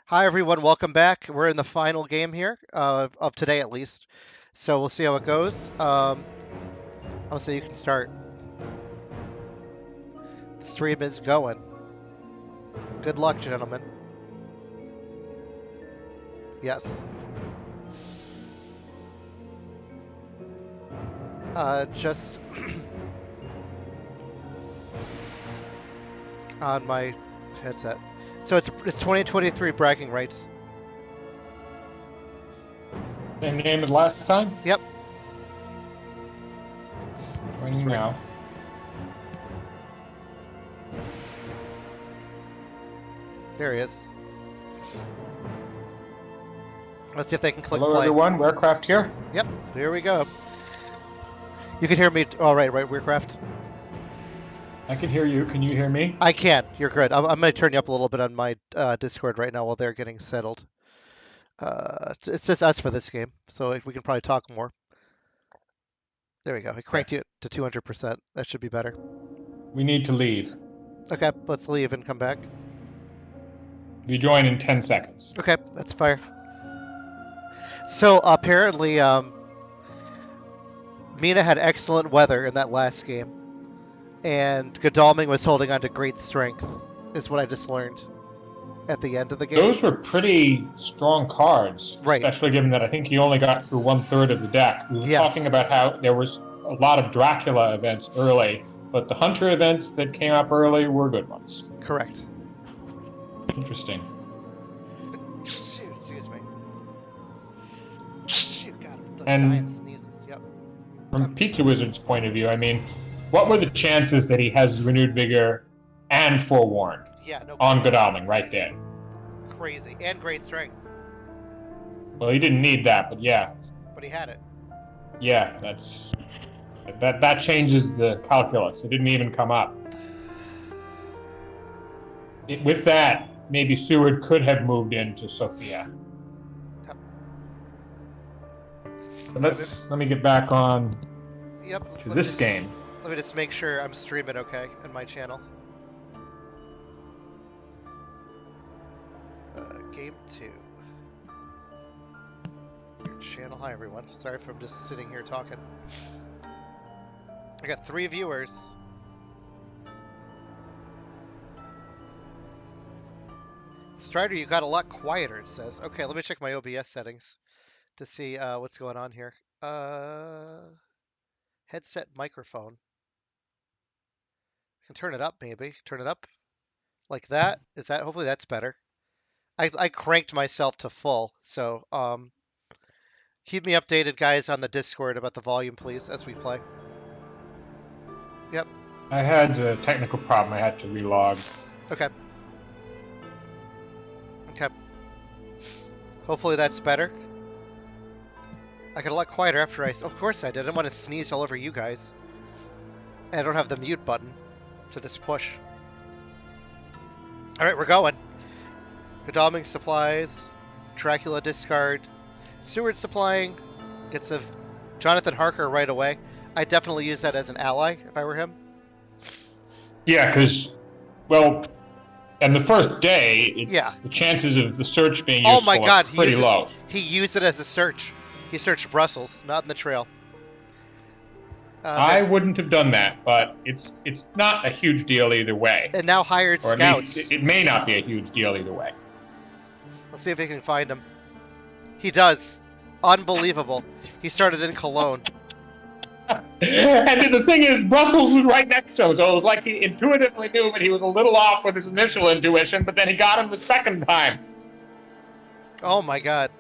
Hi everyone, welcome back. We're in the final game here of today at least, so we'll see how it goes. I'll say you can start. The stream is going. Good luck, gentlemen. Yes. Just on my headset. So it's 2023 bragging rights. Same name as last time? Yep. Joining now. There he is. Let's see if they can click Hello play. everyone, Warecraft here. Yep, here we go. You can hear me. All right, Weircraft. I can hear you. Can you hear me? I can. You're good. I'm going to turn you up a little bit on my Discord right now while they're getting settled. It's just us for this game, so we can probably talk more. There we go. I cranked you to 200%. That should be better. We need to leave. Okay, let's leave and come back. You join in 10 seconds. Okay, that's fire. So apparently, Mina had excellent weather in that last game, and Godalming was holding on to great strength, is what I just learned at the end of the game. Those were pretty strong cards, Right. Especially given that I think he only got through 1/3 of the deck. We were talking about how there was a lot of Dracula events early, but the Hunter events that came up early were good ones. Correct. Interesting. Shoot, excuse me. Shoot, God, I'm And- dying of sneezes. Yep. From Pizzawizard's point of view, I mean, what were the chances that he has renewed vigor and forewarned Yeah, no. on Godalming right there? Crazy. And great strength. Well, he didn't need that, but yeah. But he had it. Yeah, that changes the calculus. It didn't even come up. With that, maybe Seward could have moved into Sophia. Yep. But let me get back on Yep. to this game. Let me just make sure I'm streaming okay on my channel. Game 2. Your channel. Hi, everyone. Sorry if I'm just sitting here talking. I got 3 viewers. Strider, you got a lot quieter, it says. Okay, let me check my OBS settings to see what's going on here. Headset microphone. I can turn it up, maybe. Turn it up like that. Is that? Hopefully that's better. I cranked myself to full, so keep me updated, guys, on the Discord about the volume, please, as we play. Yep. I had a technical problem. I had to relog. Okay. Okay. Hopefully that's better. I got a lot quieter after Of course I did. I didn't want to sneeze all over you guys. And I don't have the mute button to just push. Alright, we're going. Godalming supplies. Dracula discard. Seward supplying. Gets a Jonathan Harker right away. I'd definitely use that as an ally if I were him. Yeah, because, well, and the first day, the chances of the search being useful are pretty low. He used it as a search. He searched Brussels, not in the trail. I wouldn't have done that, but it's not a huge deal either way. And now hired or scouts. At least it may not be a huge deal either way. Let's see if we can find him. He does. Unbelievable. He started in Cologne. And the thing is, Brussels was right next to him, so it was like he intuitively knew, but he was a little off with his initial intuition, but then he got him the second time. Oh my god.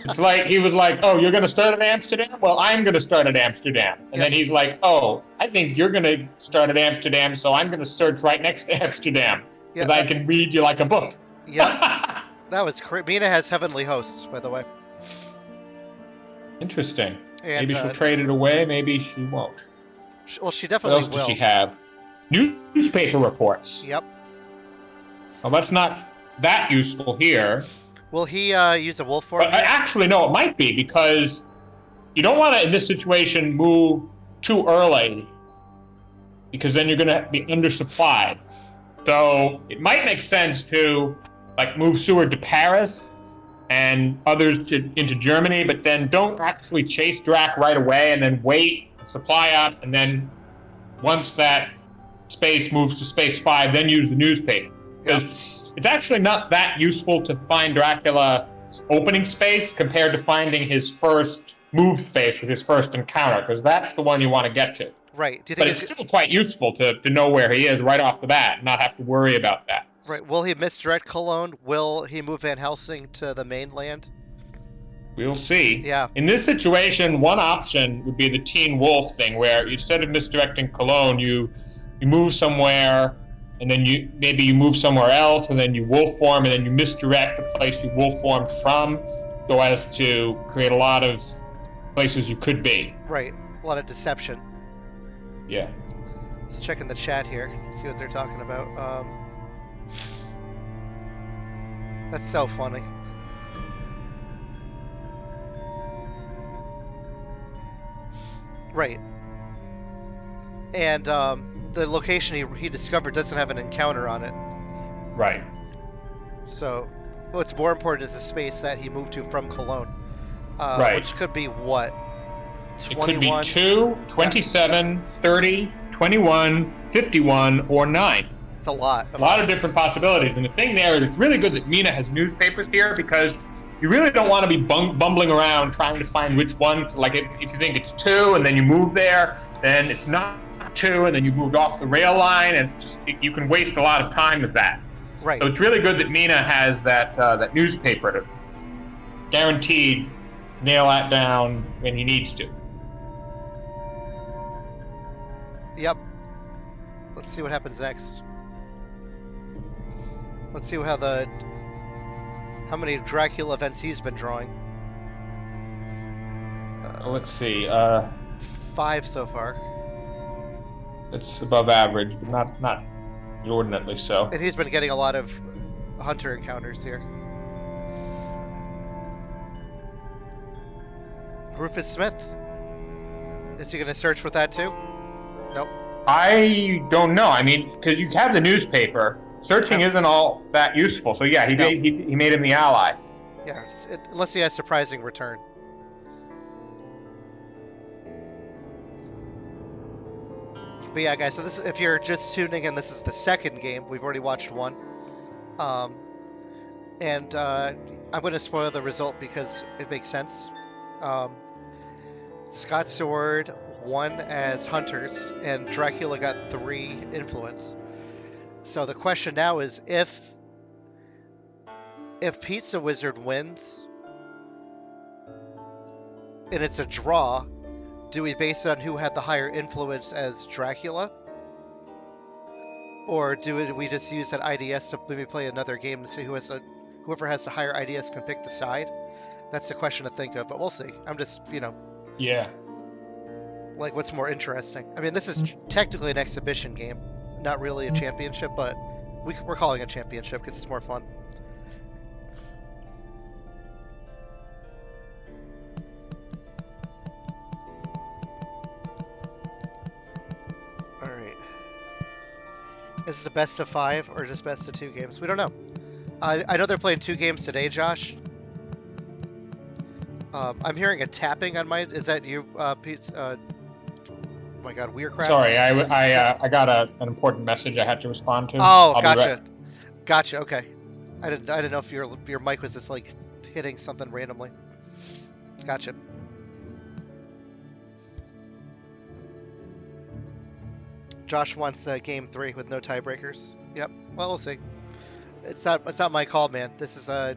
It's like, he was like, oh, you're going to start at Amsterdam? Well, I'm going to start at Amsterdam. And then he's like, oh, I think you're going to start at Amsterdam, so I'm going to search right next to Amsterdam, because I can read you like a book. Yeah. That was crazy. Mina has heavenly hosts, by the way. Interesting. And, maybe she'll trade it away, maybe she won't. Well, she definitely will. What else does she have? Newspaper reports. Yep. Well, that's not that useful here. Will he use a wolf form? But actually, no, it might be, because you don't want to, in this situation, move too early because then you're going to be undersupplied. So it might make sense to like move Seward to Paris and others into Germany, but then don't actually chase Drac right away, and then wait, supply up, and then once that space moves to space 5, then use the newspaper. Because it's actually not that useful to find Dracula's opening space compared to finding his first move space with his first encounter, because that's the one you want to get to. Right. Do you think but it's still quite useful to know where he is right off the bat and not have to worry about that. Right. Will he misdirect Cologne? Will he move Van Helsing to the mainland? We'll see. Yeah. In this situation, one option would be the Teen Wolf thing, where instead of misdirecting Cologne, you move somewhere, and then you move somewhere else, and then you wolf form, and then you misdirect the place you wolf formed from, so as to create a lot of places you could be. Right. A lot of deception. Yeah. Just checking the chat here, see what they're talking about. That's so funny. Right. And the location he discovered doesn't have an encounter on it. Right. So what's more important is the space that he moved to from Cologne. Right. Which could be what? 21? It could be 2, 27, 30, 21, 51, or 9. It's a lot. A lot of different possibilities. And the thing there is it's really good that Mina has newspapers here, because you really don't want to be bumbling around trying to find which one. Like if you think it's 2 and then you move there, then it's not 2 and then you moved off the rail line, and you can waste a lot of time with that. Right. So it's really good that Mina has that newspaper to guaranteed nail that down when he needs to. Yep. Let's see what happens next. Let's see how many Dracula events he's been drawing. Let's see. 5 so far. It's above average, but not inordinately so. And he's been getting a lot of hunter encounters here. Rufus Smith? Is he going to search with that too? Nope. I don't know. I mean, because you have the newspaper. Searching isn't all that useful. So yeah, he made him the ally. Yeah, unless he has surprising return. But yeah, guys, so if you're just tuning in, this is the second game. We've already watched one. And I'm going to spoil the result because it makes sense. Scotsword won as hunters, and Dracula got 3 influence. So the question now is, if Pizzawizard wins, and it's a draw, do we base it on who had the higher influence as Dracula? Or do we just use that IDS to maybe play another game to see whoever has the higher IDS can pick the side? That's the question to think of, but we'll see. I'm just, Yeah. Like, what's more interesting? I mean, this is technically an exhibition game, not really a championship, but we're calling it a championship because it's more fun. Alright. Is this a best of 5 or just best of 2 games? We don't know. I know they're playing 2 games today, Josh. I'm hearing a tapping on my... Is that you, Pete? Oh my God, Weircraft? Sorry, I got an important message I had to respond to. Oh, gotcha. Gotcha. Okay. I didn't know if your mic was just like hitting something randomly. Gotcha. Josh wants game 3 with no tiebreakers. Yep. Well, we'll see. It's not my call, man. This is the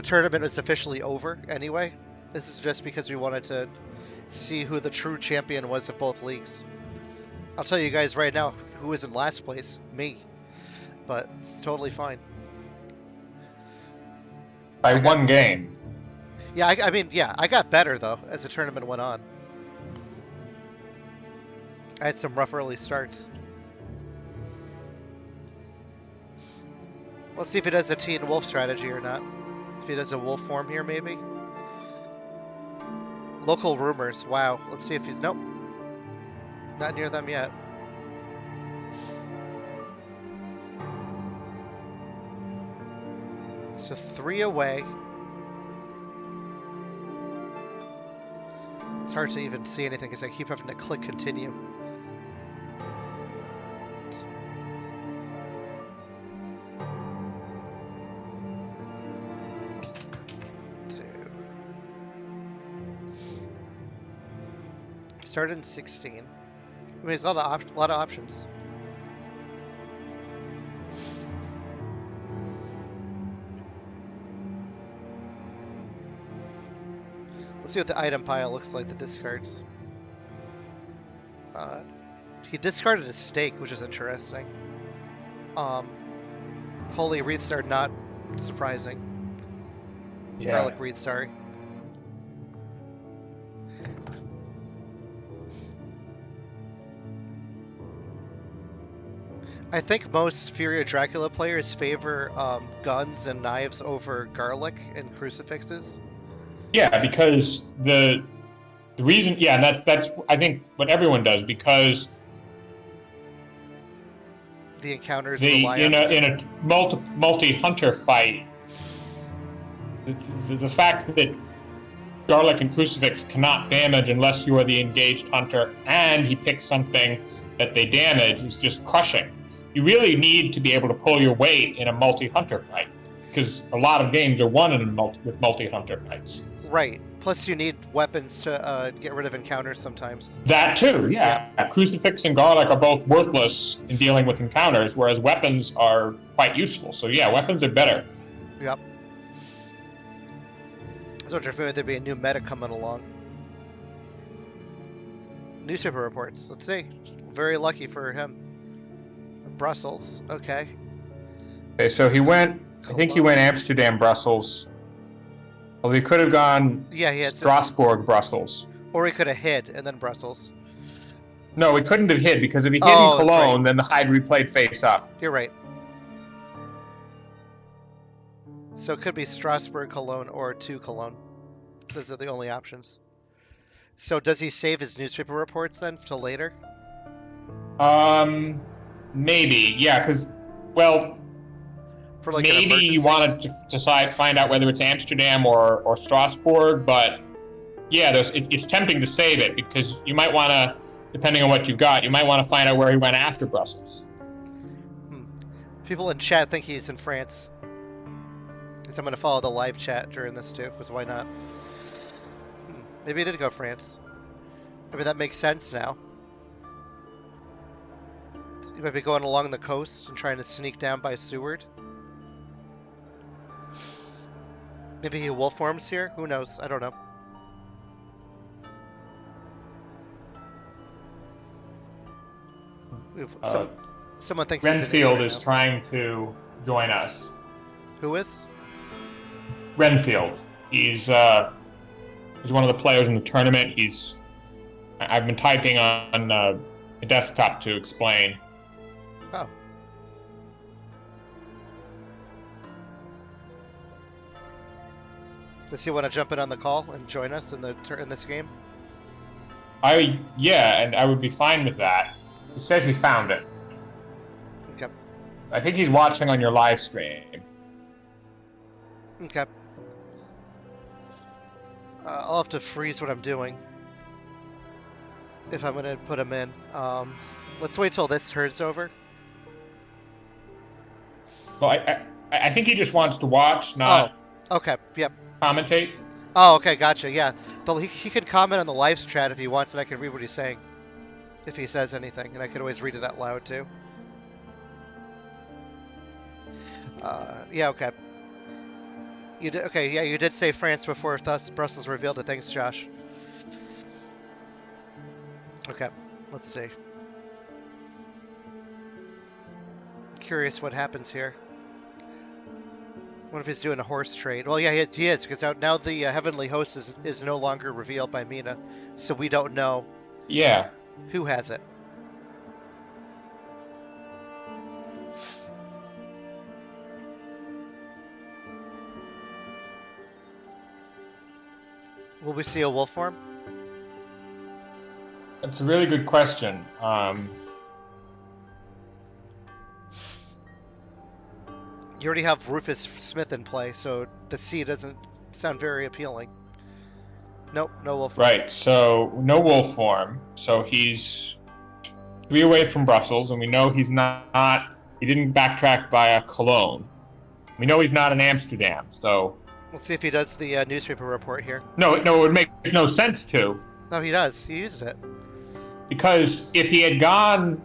tournament is officially over anyway. This is just because we wanted to see who the true champion was of both leagues. I'll tell you guys right now who was in last place. Me. But it's totally fine. By one game. Yeah, I mean, I got better though as the tournament went on. I had some rough early starts. Let's see if he does a Teen Wolf strategy or not. If he does a wolf form here, maybe. Local rumors. Wow. Let's see if he's... Nope. Not near them yet. So 3 away. It's hard to even see anything because I keep having to click continue. Started in 16. I mean, there's a lot of options. Let's see what the item pile looks like, the discards. He discarded a stake, which is interesting. Holy wreaths are not surprising. Yeah. Garlic wreath, sorry. I think most Fury of Dracula players favor guns and knives over garlic and crucifixes. Yeah, because the reason, yeah, and that's I think what everyone does, because the encounters in a multi-hunter fight, the fact that garlic and crucifix cannot damage unless you are the engaged hunter and he picks something that they damage is just crushing. You really need to be able to pull your weight in a multi-hunter fight, because a lot of games are won with multi-hunter fights. Right. Plus, you need weapons to get rid of encounters sometimes. That too, yeah. Crucifix and garlic are both worthless in dealing with encounters, whereas weapons are quite useful. So yeah, weapons are better. Yep. I was wondering if there'd be a new meta coming along. Newspaper reports. Let's see. Very lucky for him. Brussels. Okay. Okay, so he went. I think he went Amsterdam, Brussels. Well, he could have gone. Yeah, he had Strasbourg, Brussels. Or he could have hid and then Brussels. No, he couldn't have hid, because if he hid in Cologne, right, then the hide replayed face up. You're right. So it could be Strasbourg, Cologne, or to Cologne. Those are the only options. So does he save his newspaper reports then till later? Maybe, yeah, because, well, for like maybe you wanted to find out whether it's Amsterdam or Strasbourg, but yeah, it's tempting to save it, because you might want to, depending on what you've got, you might want to find out where he went after Brussels. People in chat think he's in France. Because I'm going to follow the live chat during this too, because why not? Maybe he did go France. I mean, that makes sense now. He might be going along the coast and trying to sneak down by Seward. Maybe he wolf forms here? Who knows? I don't know. Someone thinks Renfield is trying to join us. Who is? Renfield. He's one of the players in the tournament. I've been typing on the desktop to explain. Oh. Does he want to jump in on the call and join us in this game? Yeah, and I would be fine with that. He says he found it. Okay. I think he's watching on your live stream. Okay. I'll have to freeze what I'm doing if I'm going to put him in. Let's wait till this turn's over. Well, I think he just wants to watch, not okay. Yep. Commentate. Oh, okay, gotcha. Yeah, he can comment on the live chat if he wants, and I can read what he's saying if he says anything, and I can always read it out loud too. Yeah, okay. You did okay. Yeah, you did say France before thus Brussels revealed it. Thanks, Josh. Okay, let's see. Curious what happens here. What if he's doing a horse trade? Well, yeah, he is, because now the Heavenly Host is no longer revealed by Mina, so we don't know. Yeah. Who has it? Will we see a wolf form? That's a really good question. You already have Rufus Smith in play, so the C doesn't sound very appealing. Nope, no wolf form. Right, so no wolf form. So he's 3 away from Brussels, and we know he didn't backtrack via Cologne. We know he's not in Amsterdam, so... Let's see if he does the newspaper report here. No, it would make no sense to. No, he does. He used it. Because if he had gone...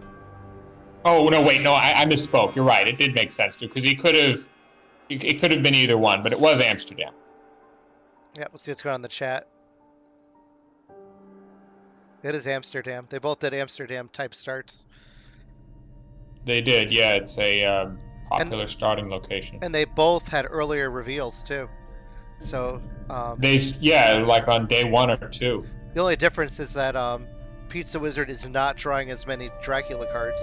Oh, no, wait, no, I misspoke. You're right, it did make sense to, because it could have been either one, but it was Amsterdam. Yeah, let's see what's going on in the chat. It is Amsterdam. They both did Amsterdam type starts. They did, yeah, it's a popular starting location. And they both had earlier reveals, too. So, like on day 1 or 2. The only difference is that Pizzawizard is not drawing as many Dracula cards.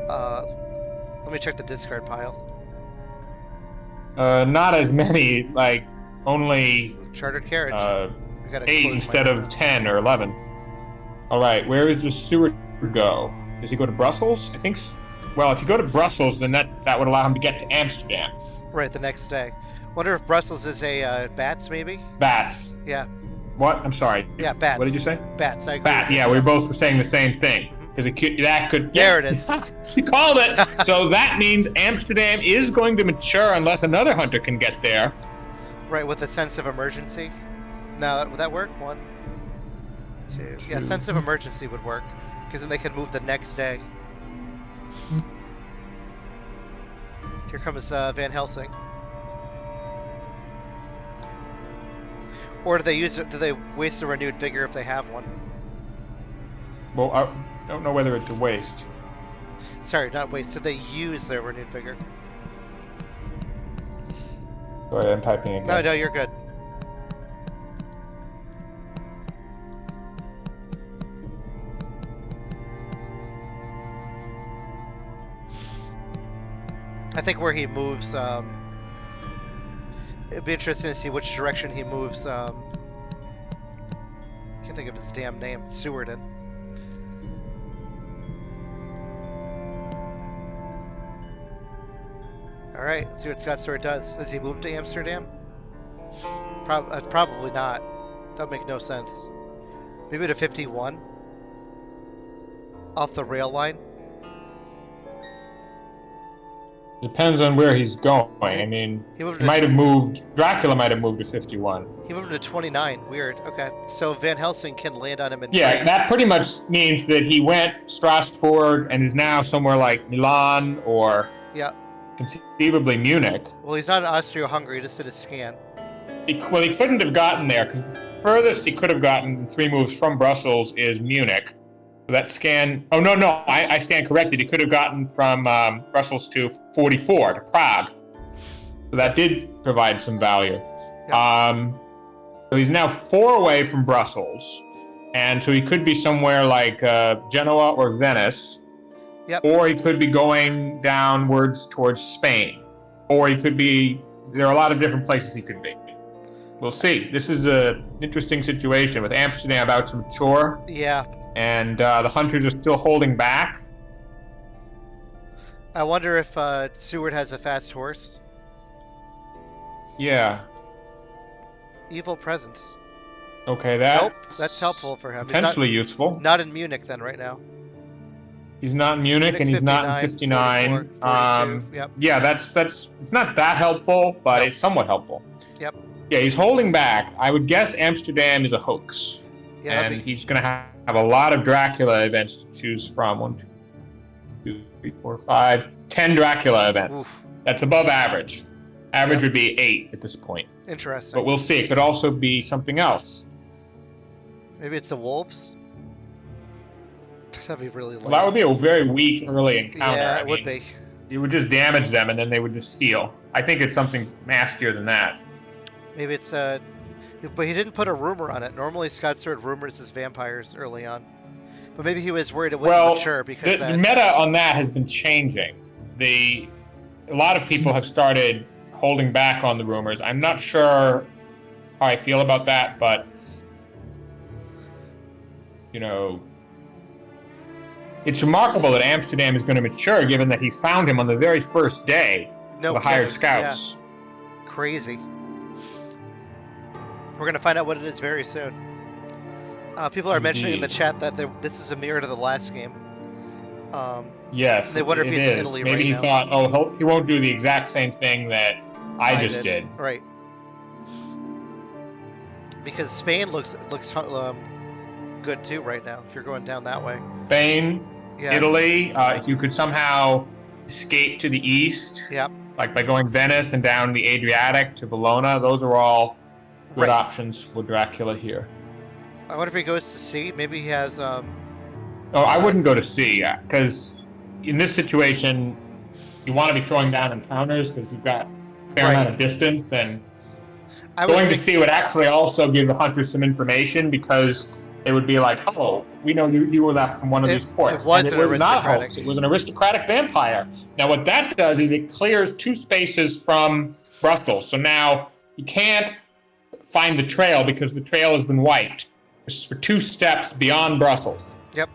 Let me check the discard pile. Not as many, like only Chartered Carriage. 8 instead of 10 or 11. All right, where does the Seward go? Does he go to Brussels? I think. Well, if you go to Brussels, then that would allow him to get to Amsterdam. Right, the next day. Wonder if Brussels is a Bats, maybe? Bats. Yeah. What? I'm sorry. Yeah, Bats. What did you say? Bats. I agree. Bat. Yeah, we both were saying the same thing. Because that could. There it is. She called it. So that means Amsterdam is going to mature unless another hunter can get there. Right, with a sense of emergency. Now, would that work? 1, 2. Yeah, sense of emergency would work, because then they could move the next day. Here comes Van Helsing. Or do they use it? Do they waste a renewed vigor if they have one? Well, I don't know whether it's a waste. Sorry, not waste. Do they use their renewed vigor? Sorry, I'm typing again. No, you're good. I think where he moves, it'd be interesting to see which direction he moves. I can't think of his damn name. Seward in. All right, let's see what Scotsword does. Does he move to Amsterdam? Probably not. That'd make no sense. Maybe to 51 off the rail line. Depends on where he's going. I mean, Dracula might have moved to 51. He moved to 29. Weird. Okay. So Van Helsing can land on him in Yeah, trade. that pretty much means that he went Strasbourg and is now somewhere like Milan or conceivably Munich. Well, he's not in Austria-Hungary. He just did a scan. He couldn't have gotten there because the furthest he could have gotten 3 moves from Brussels is Munich. That scan. Oh, no, I stand corrected. He could have gotten from Brussels to 44, to Prague. So that did provide some value. Yep. So he's now 4 away from Brussels. And so he could be somewhere like Genoa or Venice. Yep. Or he could be going downwards towards Spain. Or he could be. There are a lot of different places he could be. We'll see. This is an interesting situation with Amsterdam about to mature. Yeah. And the hunters are still holding back. I wonder if Seward has a fast horse. Yeah. Evil presence. Okay, that's helpful for him. Potentially useful. Not in Munich then right now. He's not in Munich and he's not in 59. 44, 42, yep. Yeah, it's not that helpful, but it's somewhat helpful. Yep. Yeah, he's holding back. I would guess Amsterdam is a hoax. Yeah, and he's going to have a lot of Dracula events to choose from. 1, 2, 3, 4, 5, 10 Dracula events. Oof. That's above average. Average would be 8 at this point. Interesting. But we'll see. It could also be something else. Maybe it's the wolves? That'd be really low. Well, that would be a very weak early encounter. Yeah, it would be. You would just damage them and then they would just heal. I think it's something nastier than that. Maybe it's but he didn't put a rumor on it. Normally Scotsword rumors his vampires early on. But maybe he was worried it wouldn't mature because the meta on that has been changing. A lot of people have started holding back on the rumors. I'm not sure how I feel about that, but it's remarkable that Amsterdam is going to mature given that he found him on the very first day No the hired kidding. scouts. Yeah. Crazy. We're gonna find out what it is very soon. People are mentioning in the chat that this is a mirror to the last game. Yes, they wonder if he's in Italy Maybe right he now. thought, oh, he won't do the exact same thing that I just did. Right. Because Spain looks good too right now. If you're going down that way. Spain, Italy. If you could somehow escape to the east, like by going Venice and down the Adriatic to Verona, those are all good options for Dracula here. I wonder if he goes to sea. Maybe he has. Oh, I wouldn't go to sea because in this situation, you want to be throwing down encounters because you've got a fair amount of distance, and going to sea would actually also give the hunters some information because they would be like, "Oh, we know you were left from one of these ports." It was not a hoax. It was an aristocratic vampire. Now, what that does is it clears 2 spaces from Brussels. So now you can't find the trail because the trail has been wiped. This is for 2 steps beyond Brussels. Yep.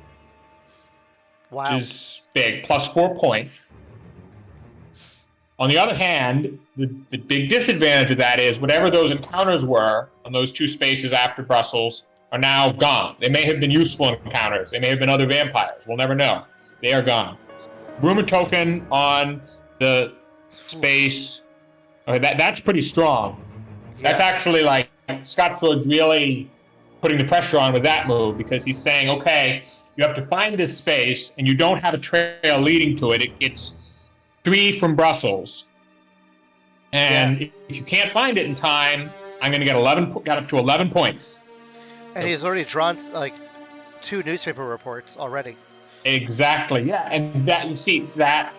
Wow. Which is big, plus 4 points. On the other hand, the big disadvantage of that is whatever those encounters were on those 2 spaces after Brussels are now gone. They may have been useful encounters. They may have been other vampires. We'll never know. They are gone. Rumor token on the space. Okay, that's pretty strong. Yeah. That's actually like Scotsword's really putting the pressure on with that move because he's saying, okay, you have to find this space and you don't have a trail leading to it. It's 3 from Brussels. And if you can't find it in time, I'm going to get got up to 11 points. And he's already drawn like 2 newspaper reports already. Exactly, yeah. And that, you see, that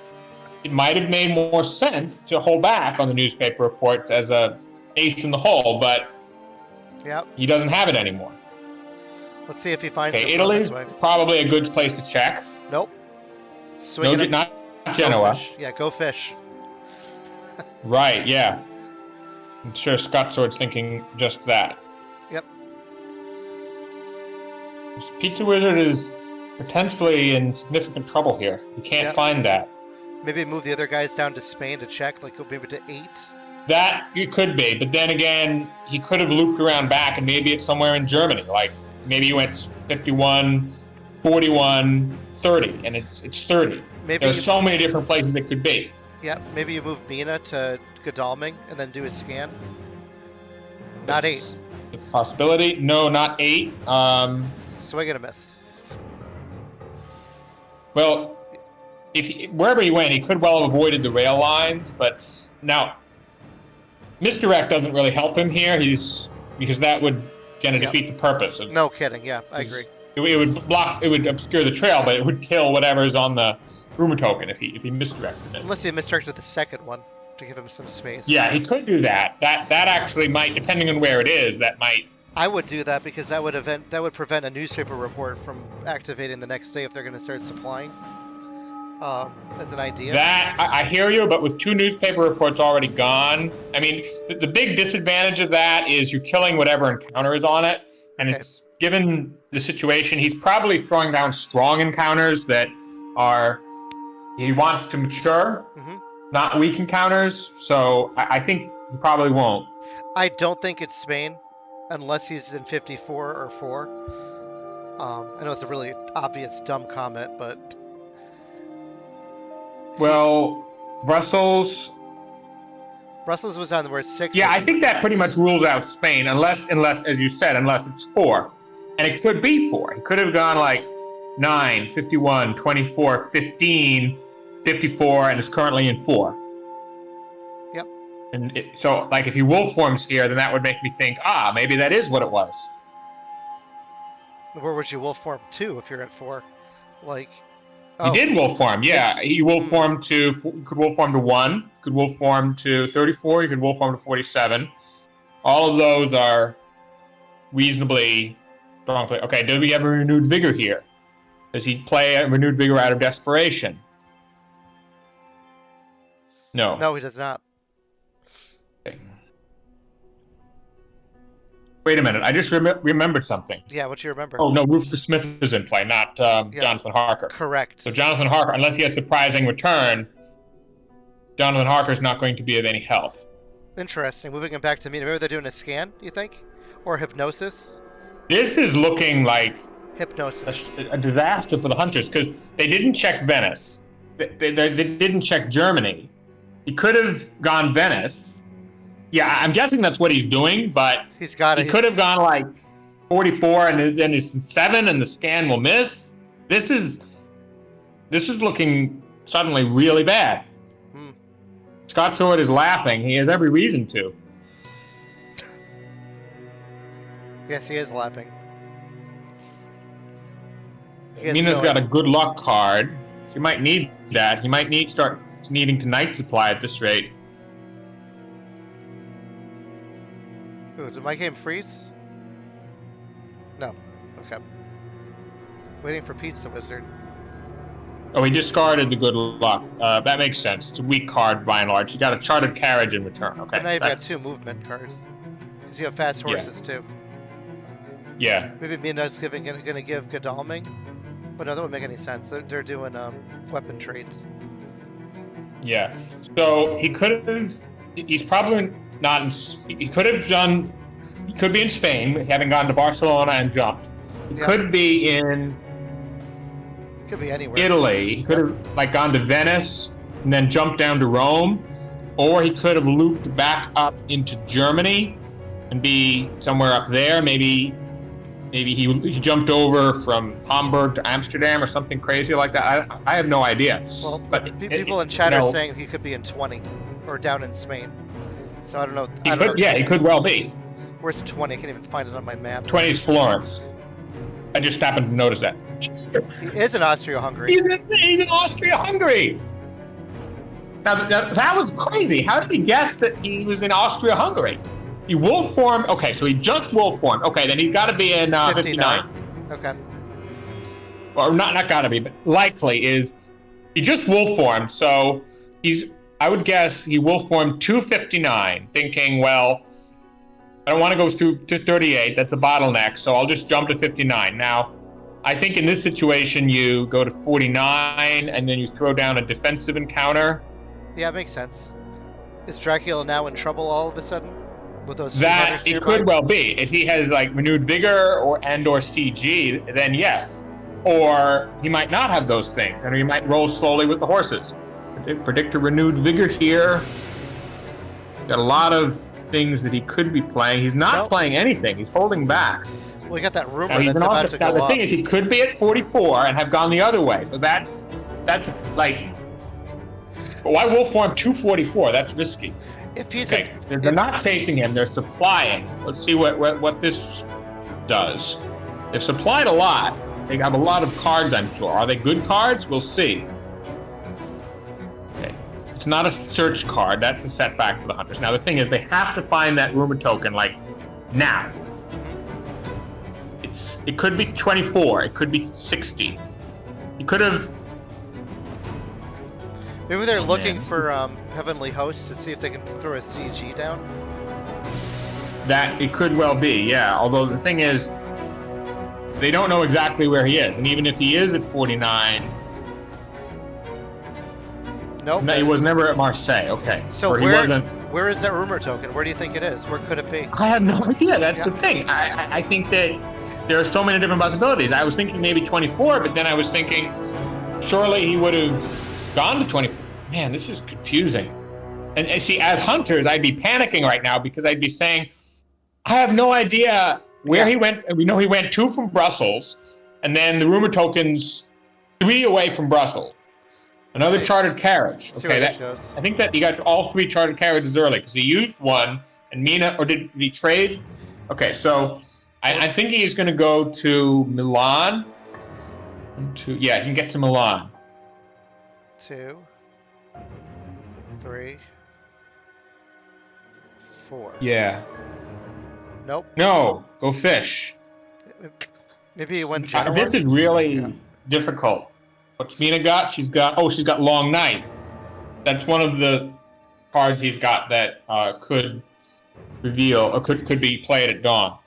it might have made more sense to hold back on the newspaper reports as a ace in the hole, but he doesn't have it anymore. Let's see if he finds it Italy this way. Probably a good place to check. Nope. Not Genoa. Go fish. Right, yeah. I'm sure Scotsword's thinking just that. Yep. Pizzawizard is potentially in significant trouble here. You can't find that. Maybe move the other guys down to Spain to check, like maybe to 8. That it could be, but then again, he could have looped around back, and maybe it's somewhere in Germany. Like maybe he went 51, 41, 30, and it's 30. Maybe there's so many different places it could be. Yeah, maybe you move Mina to Godalming and then do a scan. Not 8. It's a possibility. No, not 8. Swing and a miss. Well, wherever he went, he could well have avoided the rail lines, but now misdirect doesn't really help him here. Because that would kind of defeat the purpose. No kidding. Yeah, I agree. It would obscure the trail, but it would kill whatever's on the rumor token if he misdirected it. Unless he misdirected the second one to give him some space. Yeah, he could do that. That actually might, depending on where it is, that might. I would do that because that would prevent a newspaper report from activating the next day if they're going to start supplying. As an idea. That I hear you, but with 2 newspaper reports already gone, I mean, the big disadvantage of that is you're killing whatever encounter is on it, and it's given the situation, he's probably throwing down strong encounters that he wants to mature, not weak encounters. So I think he probably won't. I don't think it's Spain, unless he's in 54 or 4. I know it's a really obvious dumb comment, but. Well, Brussels was on where 6. Yeah, I think that pretty much rules out Spain, unless, as you said, unless it's 4. And it could be 4. He could have gone like 9, 51, 24, 15, 54, and is currently in 4. Yep. And so, like, if he wolf forms here, then that would make me think, maybe that is what it was. Where would you wolf form to if you're at 4? Like... He did wolf form, yeah. He wolf formed could wolf form to 1, could wolf form to 34, he could wolf form to 47. All of those are reasonably strong play. Okay, does he have a renewed vigor here? Does he play a renewed vigor out of desperation? No. No, he does not. Okay. Wait a minute, I just remembered something. Yeah, what do you remember? Oh, no, Rufus Smith is in play, not Jonathan Harker. Correct. So Jonathan Harker, unless he has surprising return, Donovan Harker's not going to be of any help. Interesting. Moving him back to Mina. Maybe they're doing a scan, you think? Or hypnosis? This is looking like Hypnosis. a disaster for the Hunters because they didn't check Venice. They didn't check Germany. He could have gone Venice. Yeah, I'm guessing that's what he's doing, but he could have gone like 44 and then it's 7 and the scan will miss. This is looking suddenly really bad. Scotsword is laughing. He has every reason to. Yes, he is laughing. Mina's got a good luck card. He might need that. He might start needing to night supply at this rate. Ooh, did my game freeze? No. Okay. Waiting for Pizzawizard. Oh, he discarded the good luck. That makes sense. It's a weak card by and large. He got a chartered carriage in return. Okay. And now you've got 2 movement cards. Because you have fast horses too. Yeah. Maybe Mina's gonna give Godalming? But no, that wouldn't make any sense. They're doing weapon trades. Yeah. So he could have. He's probably not. He could have done. He could be in Spain, having gone to Barcelona and jumped. He could be in. Could be anywhere. Italy. He could have gone to Venice and then jumped down to Rome, or he could have looped back up into Germany and be somewhere up there. Maybe he jumped over from Hamburg to Amsterdam or something crazy like that. I have no idea. Well, but people in chat are saying he could be in 20 or down in Spain. So I don't know. He could well be. Where's 20? I can't even find it on my map. 20 is Florence. I just happened to notice that. He is in Austria-Hungary. He's in Austria-Hungary. Now, that was crazy. How did he guess that he was in Austria-Hungary? He wolf formed. Okay, so he just wolf formed. Okay, then he's got to be in 59. Okay. Or not got to be, but likely is he just wolf formed. So I would guess he wolf formed 259, thinking, well, I don't want to go through to 38. That's a bottleneck, so I'll just jump to 59. Now, I think in this situation you go to 49 and then you throw down a defensive encounter. Yeah, it makes sense. Is Dracula now in trouble all of a sudden? With those that it could well be. If he has renewed vigor or CG, then yes. Or he might not have those things, and he might roll slowly with the horses. Predict a renewed vigor here. Got a lot of things that he could be playing. He's not playing anything. He's holding back. Well, you got that rumor that's about to go up. The up. thing is, he could be at 44 and have gone the other way. So that's like, why wolf form 244? That's risky. If he's they're not chasing him, they're supplying. Let's see what this does. They've supplied a lot. They have a lot of cards, I'm sure. Are they good cards? We'll see. Okay. It's not a search card. That's a setback for the Hunters. Now, the thing is, they have to find that rumor token, now. It could be 24. It could be 60. He could have... Maybe they're looking for Heavenly Host to see if they can throw a CG down. That it could well be, yeah. Although the thing is, they don't know exactly where he is, and even if he is at 49, nope, he was never at Marseille. Okay, so where is that rumor token? Where do you think it is? Where could it be? I have no idea. That's the thing. I think that there are so many different possibilities. I was thinking maybe 24, but then I was thinking surely he would have gone to 24. Man, this is confusing. And see, as Hunters, I'd be panicking right now because I'd be saying, I have no idea where he went. We know he went 2 from Brussels, and then the rumor token's 3 away from Brussels. Another chartered carriage. Okay, I think that he got all 3 chartered carriages early because he used one, and Mina, or did he trade? Okay, so I think he's going to go to Milan. He can get to Milan. 2, 3, 4. Yeah. Nope. No, go fish. Maybe he went general. This is really difficult. What's Mina got? She's got Long Night. That's one of the cards he's got that could reveal, or could be played at dawn.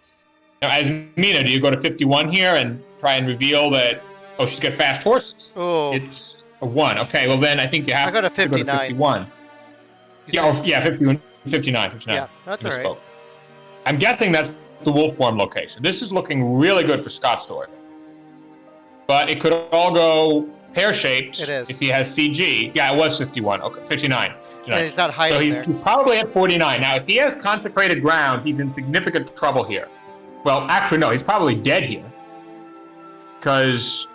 Now, as Mina, do you go to 51 here and try and reveal that? Oh, she's got fast horses. Oh. It's a 1. Okay, well then I think you have to go to 51. Yeah, 51, 59, 59. Yeah, that's all right. I'm guessing that's the wolf form location. This is looking really good for Scotsword. But it could all go pear-shaped if he has CG. Yeah, it was 51. Okay, 59. And he's not hiding there. He's probably at 49. Now, if he has consecrated ground, he's in significant trouble here. Well, actually, no, he's probably dead here. Because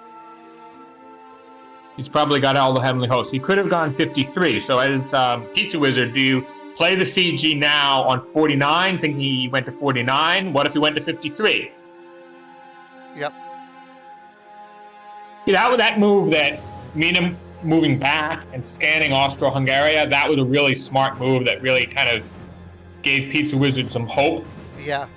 he's probably got all the heavenly hosts. He could have gone 53. So as Pizzawizard, do you play the CG now on 49, thinking he went to 49? What if he went to 53? Yep. That move that Mina moving back and scanning Austro-Hungaria, that was a really smart move that really kind of gave Pizzawizard some hope. Yeah.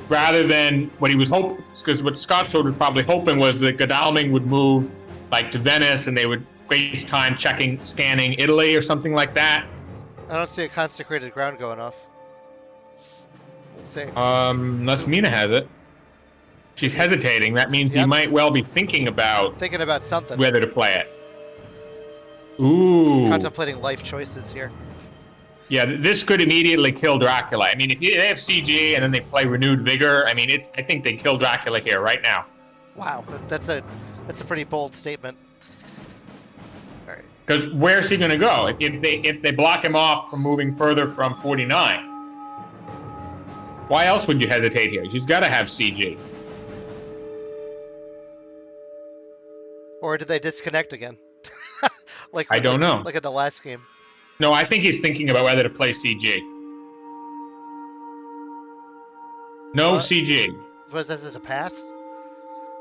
Rather than what he was hoping, because what Scotsword was probably hoping was that Godalming would move like to Venice and they would waste time scanning Italy or something like that. I don't see a consecrated ground going off. Let's see. Unless Mina has it. She's hesitating. That means he might well be thinking about something. Whether to play it. Ooh. Contemplating life choices here. Yeah, this could immediately kill Dracula. I mean, if they have CG and then they play Renewed Vigor, I mean, I think they kill Dracula here right now. Wow, that's a pretty bold statement. All right. Because where's he going to go if they block him off from moving further from 49? Why else would you hesitate here? He's got to have CG. Or did they disconnect again? I don't know. Like at the last game. No, I think he's thinking about whether to play CG. No CG. Was this as a pass?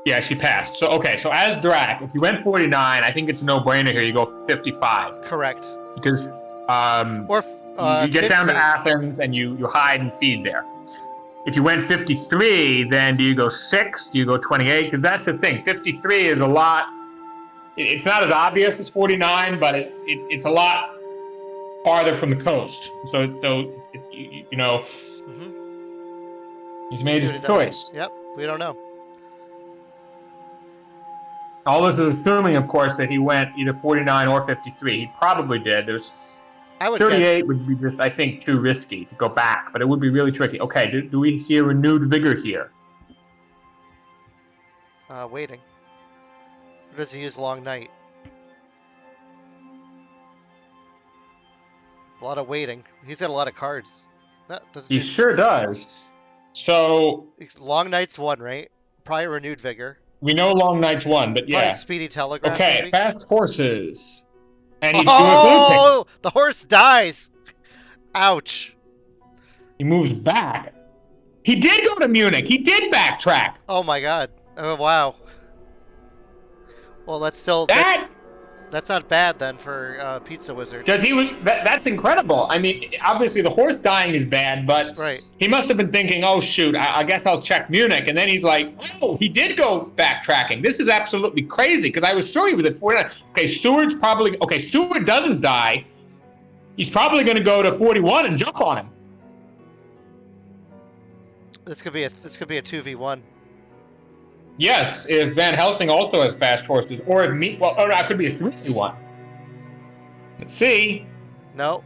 Yeah, she passed. So so as Drac, if you went 49, I think it's a no-brainer here. You go 55. Correct. Because you get 50. down to Athens and you hide and feed there. If you went 53, then do you go 6? Do you go 28? Because that's the thing. 53 is a lot. It's not as obvious as 49, but it's a lot farther from the coast. So you know, he's made his choice. Yep, we don't know. All this is assuming, of course, that he went either 49 or 53. He probably did. I would 38 guess. would be just, I think, too risky to go back, but it would be really tricky. Okay, do we see a renewed vigor here? Waiting. Or does he use Long Night? A lot of waiting. He's got a lot of cards. He sure does. So Long Night's one, right? Probably Renewed Vigor. We know Long Night's one, but yeah. Probably Speedy Telegraph. Okay, maybe? fast horses. And he's doing the horse dies. Ouch. He moves back. He did go to Munich. He did backtrack. Oh my god. Oh wow. Well, that's still that's not bad then for Pizzawizard. Because that's incredible. I mean, obviously the horse dying is bad, but he must have been thinking, oh shoot, I guess I'll check Munich. And then he's like, oh, he did go backtracking. This is absolutely crazy because I was sure he was at 49. Okay, Seward doesn't die. He's probably going to go to 41 and jump on him. This could be a 2v1. Yes, if Van Helsing also has fast horses, or if that could be a 3v1. Let's see. No.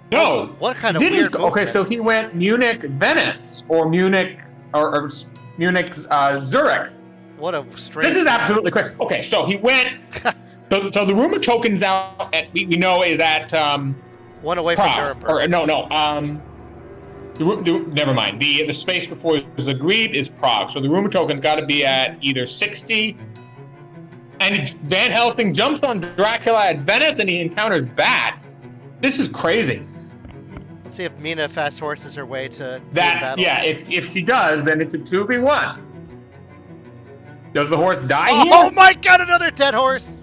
What kind of weird movement? Okay, so he went Munich, Venice, or Munich, or Munich, Zurich. What a strange. This is absolutely crazy. Okay, so he went. so the rumor token's out at we know is at one away Prague, from Nuremberg. Never mind. The space before it was agreed is Prague. So the rumor token's got to be at either 60. And Van Helsing jumps on Dracula at Venice and he encounters Bat. This is crazy. Let's see if Mina fast horses her way to battle. Yeah, if she does, then it's a 2v1. Does the horse die here? Oh my god, another dead horse!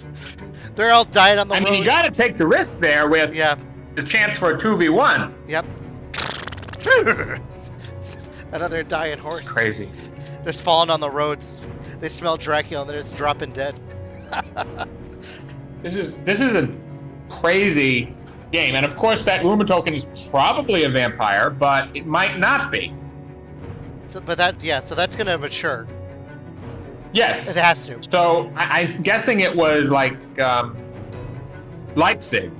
They're all dying on the road. I mean, you got to take the risk there with the chance for a 2v1. Yep. Another dying horse. Crazy. They're just falling on the roads. They smell Dracula and they're just dropping dead. This is a crazy game, and of course that rumor token is probably a vampire, but it might not be. So that's gonna mature. Yes, it has to. So I'm guessing it was like Leipzig.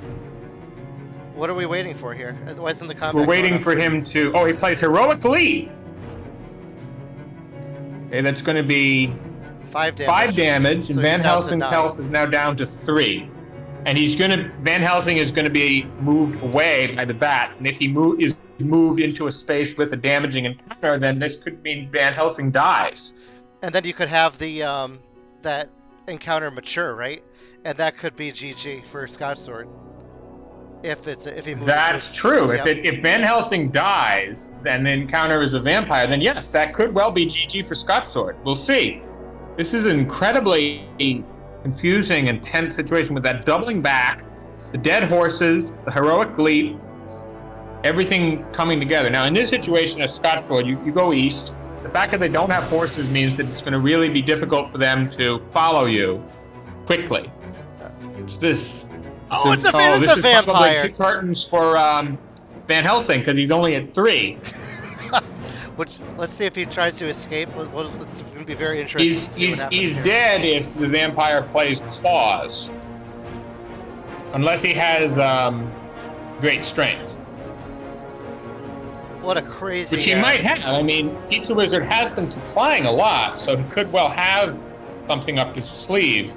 What are we waiting for here? Why isn't the combat We're going waiting on? for him to... Oh, he plays Heroic Leap. Okay, that's going to be 5 damage. 5 damage, So and he's Van down to Helsing's 9. health is now down to 3. And he's going to... Van Helsing is going to be moved away by the bats. And if he is moved into a space with a damaging encounter, then this could mean Van Helsing dies. And then you could have the that encounter mature, right? And that could be GG for Scotsword. If he moves. That's true. Yep. If Van Helsing dies, and the encounter is a vampire, then yes, that could well be GG for Scotsword. We'll see. This is an incredibly confusing and tense situation with that doubling back, the dead horses, the heroic leap, everything coming together. Now, in this situation at Scotsword, you go east. The fact that they don't have horses means that it's going to really be difficult for them to follow you quickly. It's this. Oh, it's a this is vampire. Probably 2 cartons for Van Helsing because he's only at 3. Which, let's see if he tries to escape. It's going to be very interesting. To see what happens He's here. dead if the vampire plays claws, unless he has great strength. What a crazy. Which he might have. I mean, Pizzawizard has been supplying a lot, so he could well have something up his sleeve.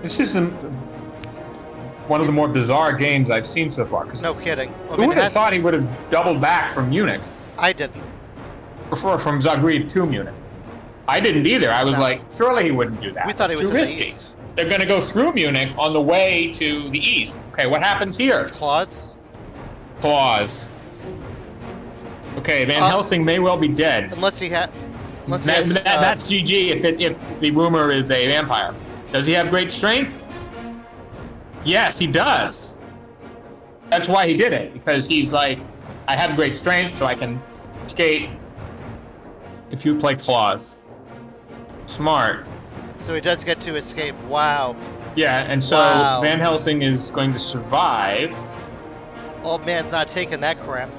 This is one of the more bizarre games I've seen so far. No kidding. I Who mean, would have thought he would have doubled back from Munich? I didn't. Or from Zagreb to Munich. I didn't either. I was like, surely he wouldn't do that. We thought he was too in risky. the east. They're going to go through Munich on the way to the east. Okay, what happens here? His claws. Claws. Okay, Van Helsing may well be dead. Unless he has. That's GG if the rumor is a vampire. Does he have great strength? Yes, he does. That's why he did it, because he's like, I have great strength, so I can skate if you play claws. Smart. So he does get to escape. Wow. Yeah, and so Wow. Van Helsing is going to survive. Old man's not taking that crap.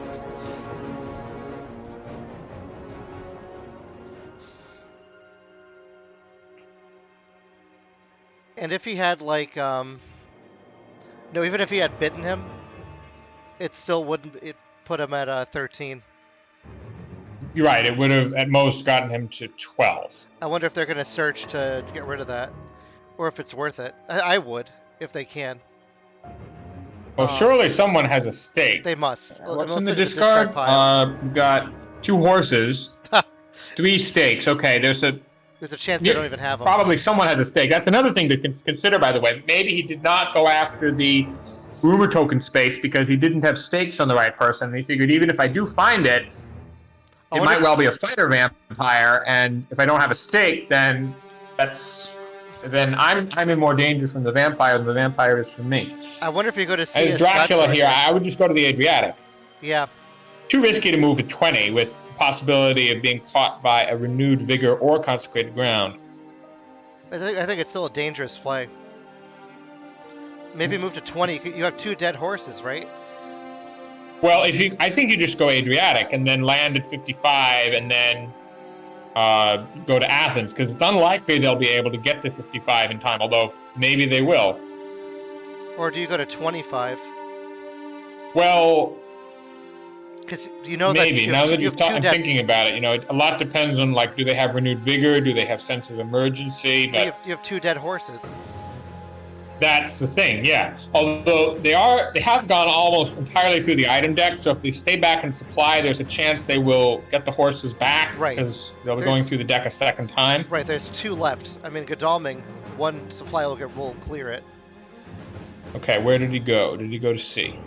And if he had like no, even if he had bitten him, it still wouldn't. It put him at 13. You're right. It would have at most gotten him to 12. I wonder if they're gonna search to get rid of that, or if it's worth it. I would if they can. Well, surely someone has a stake. They must. What's in Let's the look at discard? pile. We've got 2 horses, 3 stakes. Okay, there's a chance they don't even have them. probably someone has a stake. That's another thing to consider, by the way. Maybe he did not go after the rumor token space because he didn't have stakes on the right person. And he figured even if I do find it, it might well be a fighter vampire, and if I don't have a stake, then I'm in more danger from the vampire than the vampire is from me. I wonder if you go to see As Dracula here, I would just go to the Adriatic. Yeah. Too risky to move at 20 with the possibility of being caught by a renewed vigor or consecrated ground. I think it's still a dangerous play. Maybe move to 20. You have 2 dead horses, right? Well, I think you just go Adriatic and then land at 55 and then go to Athens, because it's unlikely they'll be able to get to 55 in time, although maybe they will. Or do you go to 25? Well, because you know maybe. that Now that I'm dead. thinking about it, a lot depends on, like, do they have renewed vigor? Do they have sense of emergency? But you have 2 dead horses. that's the thing, yeah. Although they have gone almost entirely through the item deck, so if they stay back in supply, there's a chance they will get the horses back, right? Because they'll be going through the deck a second time. Right. There's 2 left. I mean, Godalming, 1 supply will clear it. Okay, where did he go? Did he go to C?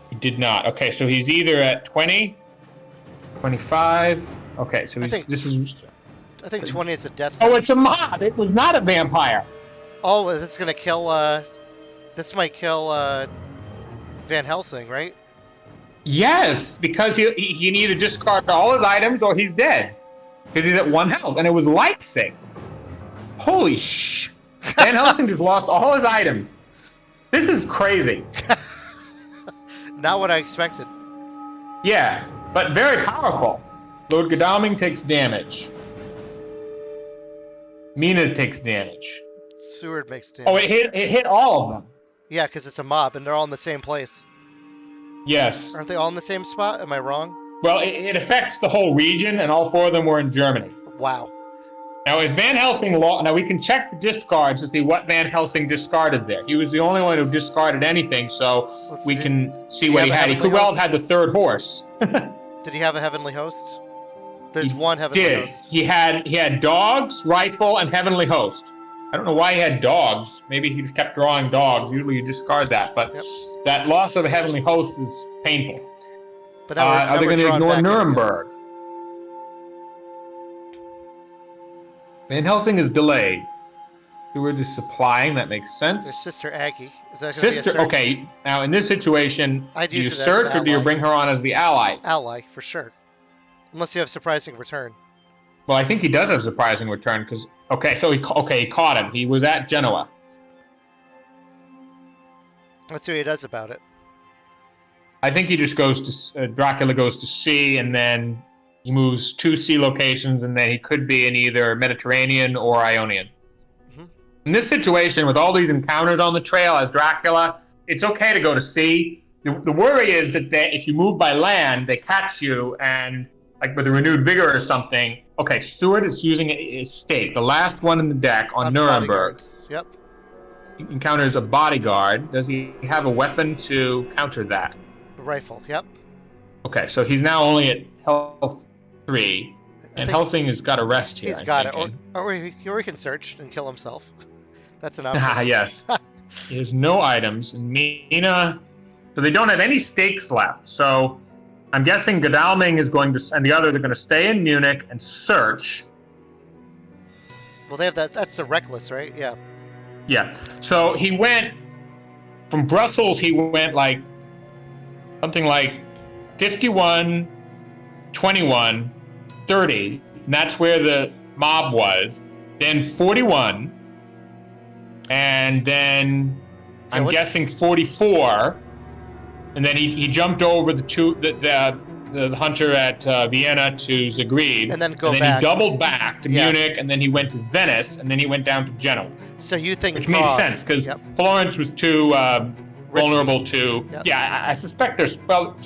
He did not. Okay, so he's either at 20, 25. Okay, so I think 20 is a death Oh, sentence. it's a mod. It was not a vampire. Oh, this is gonna kill. This might kill Van Helsing, right? Yes, because he can either discard all his items or he's dead. Because he's at 1 health, and it was Leipzig. Holy sh! Van Helsing just lost all his items. This is crazy. Not what I expected. Yeah, but very powerful. Lord Godalming takes damage. Mina takes damage. Seward makes damage. Oh, it hit all of them. Yeah, because it's a mob, and they're all in the same place. Yes. Aren't they all in the same spot? Am I wrong? Well, it affects the whole region, and all 4 of them were in Germany. Wow. Now, if Van Helsing now we can check the discards to see what Van Helsing discarded there. He was the only one who discarded anything, so we can see what he had. He could well have had the 3rd horse. Did he have a heavenly host? There's one heavenly host. He had dogs, rifle, and heavenly host. I don't know why he had dogs. Maybe he just kept drawing dogs. Usually you discard that, but that loss of a heavenly host is painful. But now are they going to ignore Nuremberg? Van Helsing is delayed. Seward is supplying. That makes sense. There's Sister Aggie. Is that going to be a search? Okay. Now in this situation, do you search or do you bring her on as the ally? Ally, for sure. Unless you have surprising return. Well, I think he does have surprising return because he caught him. He was at Genoa. Let's see what he does about it. I think he just goes to Dracula goes to sea, and then he moves 2 sea locations, and then he could be in either Mediterranean or Ionian. Mm-hmm. In this situation, with all these encounters on the trail as Dracula, it's okay to go to sea. The worry is that if you move by land, they catch you, and like with a renewed vigor or something. Okay, Seward is using a stake, the last one in the deck on Nuremberg. Yep. He encounters a bodyguard. Does he have a weapon to counter that? A rifle, yep. Okay, so he's now only at health 3, and Helsing has got a rest here. He's got it, or he can search and kill himself. That's an option. Yes. He has no items. And Mina, so they don't have any stakes left. So I'm guessing Godalming is going to, and the others are going to stay in Munich and search. Well, they have that. That's the reckless, right? Yeah. Yeah. So he went from Brussels. He went something like 51, 21, 30, and that's where the mob was. Then 41, and then I'm guessing 44, and then he jumped over the hunter at Vienna to Zagreb, and then he doubled back to Munich, and then he went to Venice, and then he went down to Genoa. So you think which made sense because Florence was too vulnerable to. Yep. Yeah, I suspect there's. Well,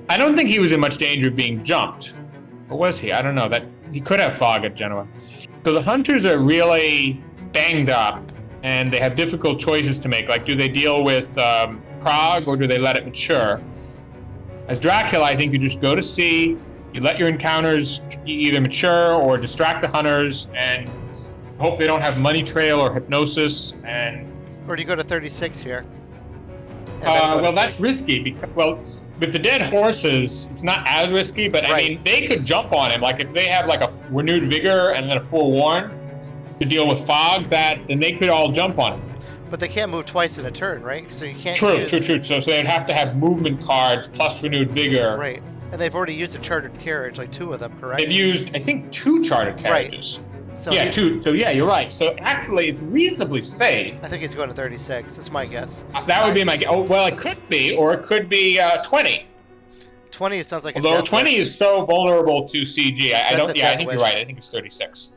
I don't think he was in much danger of being jumped. Or was he? I don't know. That he could have fog at Genoa. So the hunters are really banged up, and they have difficult choices to make. Like, do they deal with Prague or do they let it mature? As Dracula, I think you just go to sea. You let your encounters either mature or distract the hunters, and hope they don't have money trail or hypnosis. Or do you go to 36 here? Well, that's risky because with the dead horses, it's not as risky, but I mean, they could jump on him. Like if they have like a renewed vigor and then a forewarn to deal with fog, then they could all jump on him. But they can't move twice in a turn, right? So you can't. True. So they'd have to have movement cards plus renewed vigor. Right, and they've already used a chartered carriage, like 2 of them, correct? They've used, I think, 2 chartered carriages. Right. So 2. So yeah, you're right. So actually, it's reasonably safe. I think he's going to 36. That's my guess. That would be my guess. Oh, well, it could be, or it could be 20. 20, it sounds like. Although 20 is so vulnerable to CG, I don't. Yeah, I think you're right. I think it's 36.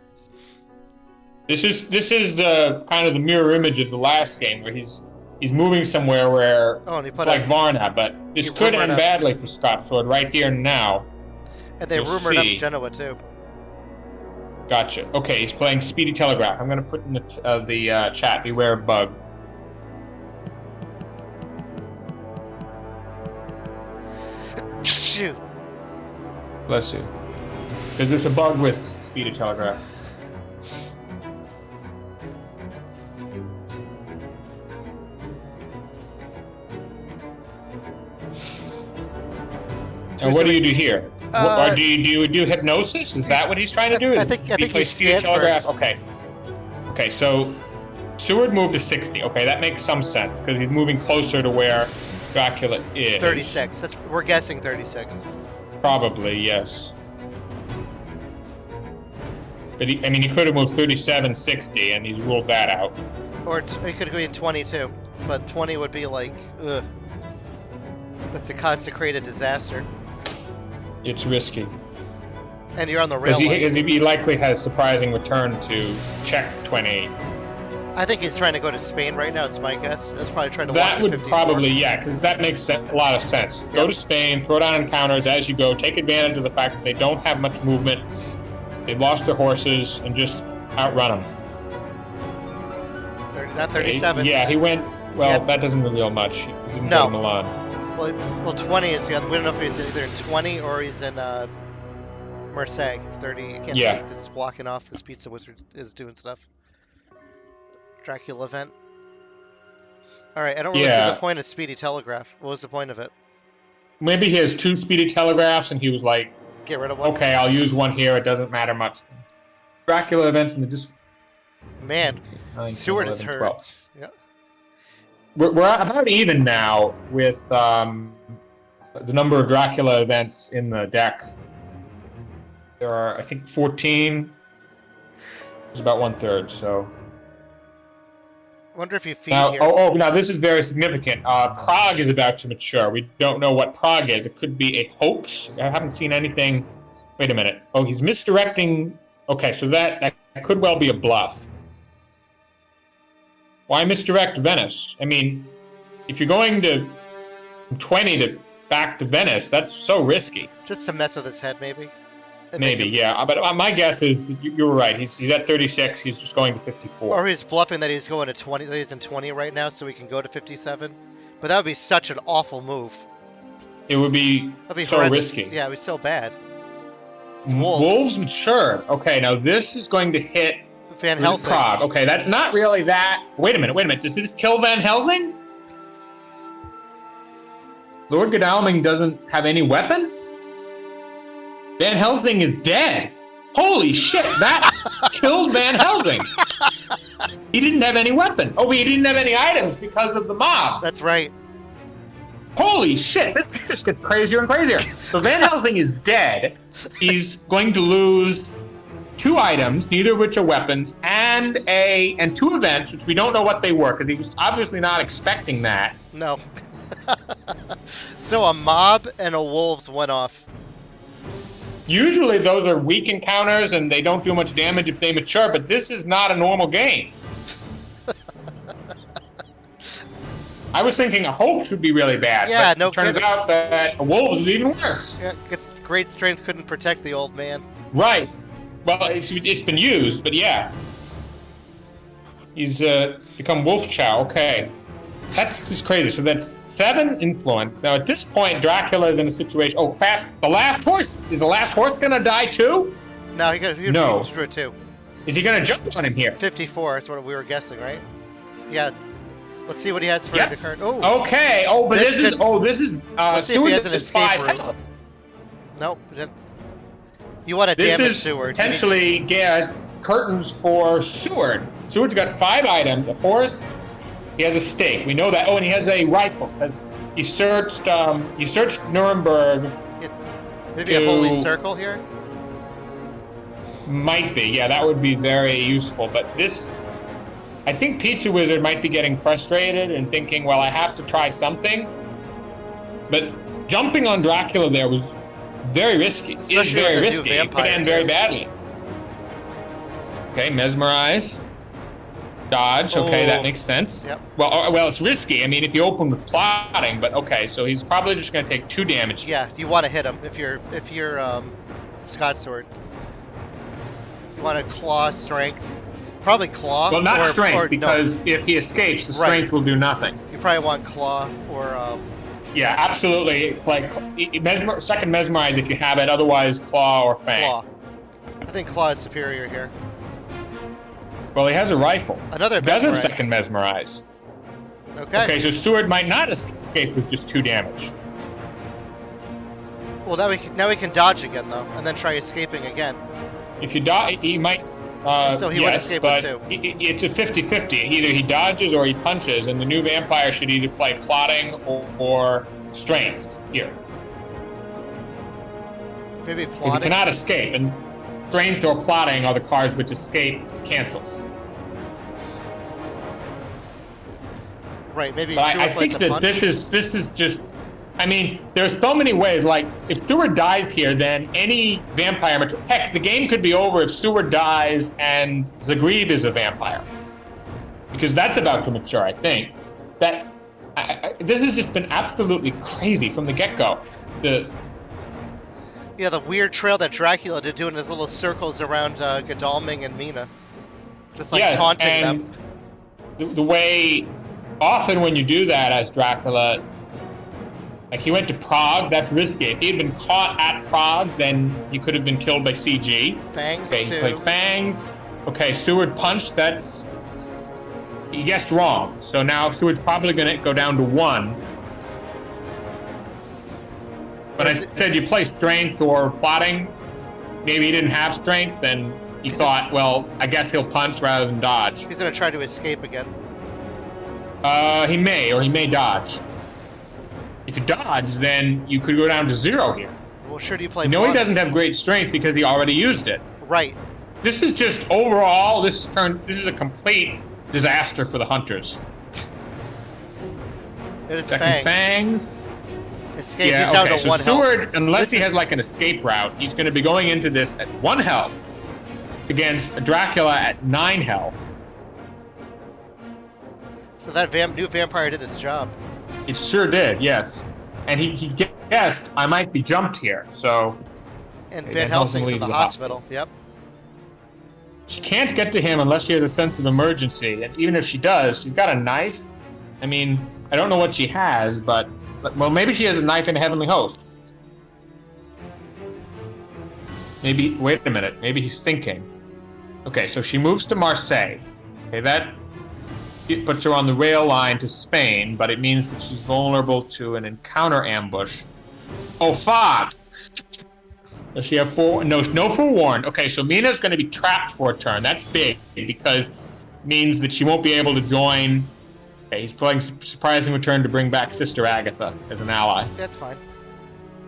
This is the kind of the mirror image of the last game where he's moving somewhere where it's like Varna, but this could end badly for Scotsword right here and now. And they rumored up Genoa too. Gotcha. Okay, he's playing Speedy Telegraph. I'm going to put in the chat, beware of bug. Shoot. Bless you. Because there's a bug with Speedy Telegraph. And what do you do here? Or do you do hypnosis? Is that what he's trying to do? I think he's scared Telegraph? First. Okay, so Seward moved to 60. Okay, that makes some sense because he's moving closer to where Dracula is. 36. We're guessing 36. Probably, yes. But he could have moved 37, 60, and he's ruled that out. Or he could have been 22, but 20 would be like, ugh. That's a consecrated disaster. It's risky. And you're on the rail. He likely has surprising return to check 20. I think he's trying to go to Spain right now. It's my guess. That's probably trying to walk That to would 54. probably, yeah, because that makes a lot of sense. Go to Spain, throw down encounters as you go, take advantage of the fact that they don't have much movement. They've lost their horses, and just outrun them. 30, not 37. Yeah, he went, well, that doesn't reveal much. He didn't go to Milan. Well, 20 is the other. We don't know if he's either in 20 or he's in Marseille. 30, you can't see because it's blocking off. His Pizzawizard is doing stuff. Dracula event. Alright, I don't really see the point of Speedy Telegraph. What was the point of it? Maybe he has 2 Speedy Telegraphs, and he was like, get rid of one. Okay, I'll use one here. It doesn't matter much. Dracula events in the Man, Seward is hurt. 12. Yeah. We're about even now with the number of Dracula events in the deck. There are, I think, 14. It's about 1/3, so... I wonder if you feed now, here. now this is very significant. Prague is about to mature. We don't know what Prague is. It could be a hoax. I haven't seen anything. Wait a minute. Oh, he's misdirecting. Okay, so that could well be a bluff. Why misdirect Venice? I mean, if you're going to 20 to back to Venice, that's so risky. Just to mess with his head, maybe. Maybe, yeah. But my guess is you were right. He's at 36. He's just going to 54. Or he's bluffing that he's going to 20. That he's in 20 right now, so he can go to 57. But that would be such an awful move. It would be so horrendous. risky. Yeah, it would be so bad. It's Wolves. Wolves mature. Okay, now this is going to hit Van Helsing. Prague. Okay, that's not really that. Wait a minute. Does this kill Van Helsing? Lord Godalming doesn't have any weapon? Van Helsing is dead. Holy shit, that killed Van Helsing. He didn't have any weapon. Oh, he didn't have any items because of the mob. That's right. Holy shit, this just gets crazier and crazier. So Van Helsing is dead. He's going to lose 2 items, neither of which are weapons, and 2 events, which we don't know what they were, because he was obviously not expecting that. No. So a mob and a wolves went off. Usually those are weak encounters and they don't do much damage if they mature, but this is not a normal game. I was thinking a hoax would be really bad. Yeah, but no it turns out that a wolf is even worse. Yeah, its great strength couldn't protect the old man. Right. Well, it's been used, but yeah. He's become wolf chow. Okay. That's just crazy. So that's 7 influence. Now at this point, Dracula is in a situation. Oh, fast! The last horse. Is the last horse gonna die too? No, he got no. 2. Is he gonna jump on him here? 54. That's what we were guessing, right? Yeah. Let's see what he has for the card. Oh. Okay. Oh, but this is. Let's see if he has an escape room. Nope. You want to damage Seward. Potentially get curtains for Seward. Seward's got 5 items. A horse. He has a stake. We know that. Oh, and he has a rifle because he searched Nuremberg. Maybe a holy circle here. Might be. Yeah, that would be very useful. But this, I think Pizzawizard might be getting frustrated and thinking, well, I have to try something. But jumping on Dracula there was very risky. It's very risky. It could end very badly. Okay, mesmerize. Dodge. Okay, that makes sense. Yep. Well, it's risky. I mean, if you open with plotting, but okay, so he's probably just going to take 2 damage. Yeah, you want to hit him if you're Scotsword. You want to claw strength. Probably claw. Well, not strength, because if he escapes, the strength will do nothing. You probably want claw or. Yeah, absolutely. It's like second mesmerize if you have it. Otherwise, claw or fang. Claw. I think claw is superior here. Well, he has a rifle. Another doesn't second mesmerize. Okay. Okay, so Seward might not escape with just 2 damage. Well, now we can dodge again though, and then try escaping again. If you dodge, he might. So he would escape with 2. It's a 50-50. Either he dodges or he punches, and the new vampire should either play plotting or strength here. Maybe plotting. Because he cannot escape, and strength or plotting are the cards which escape cancels. Right, maybe. But I think that this is just. I mean, there's so many ways. Like, if Seward dies here, then any vampire. Heck, the game could be over if Seward dies and Zagreb is a vampire. because that's about to mature, I think. This has just been absolutely crazy from the get-go. The weird trail that Dracula did doing his little circles around Godalming and Mina. Just like taunting them. The way, often when you do that as Dracula, like he went to Prague, that's risky. If he had been caught at Prague, then he could have been killed by CG. Fangs, okay, too. He played Fangs. Okay, Seward Punch, that's... He guessed wrong. So now Seward's probably going to go down to 1. But I said you play Strength or Plotting. Maybe he didn't have Strength, and he thought, well, I guess he'll punch rather than dodge. He's going to try to escape again. He may dodge. If you dodge, then you could go down to 0 here. Well, sure do you play He doesn't have great strength because he already used it. Right. This is just overall, this is a complete disaster for the hunters. It is Second Fangs. Escape, he's down to 1 health. Seward, unless he has like an escape route, he's going to be going into this at 1 health against Dracula at 9 health. So that new vampire did his job. It sure did, yes. And he guessed I might be jumped here, so... And Van Helsing's in the hospital, yep. She can't get to him unless she has a sense of emergency, and even if she does, she's got a knife. I mean, I don't know what she has, but well, maybe she has a knife in a Heavenly Host. Maybe, wait a minute, maybe he's thinking. Okay, so she moves to Marseille. Okay, that... It puts her on the rail line to Spain, but it means that she's vulnerable to an encounter ambush. Oh, fuck! Does she have no forewarned? Okay, so Mina's going to be trapped for a turn. That's big, because it means that she won't be able to join. Okay, he's playing surprising return to bring back Sister Agatha as an ally. That's fine.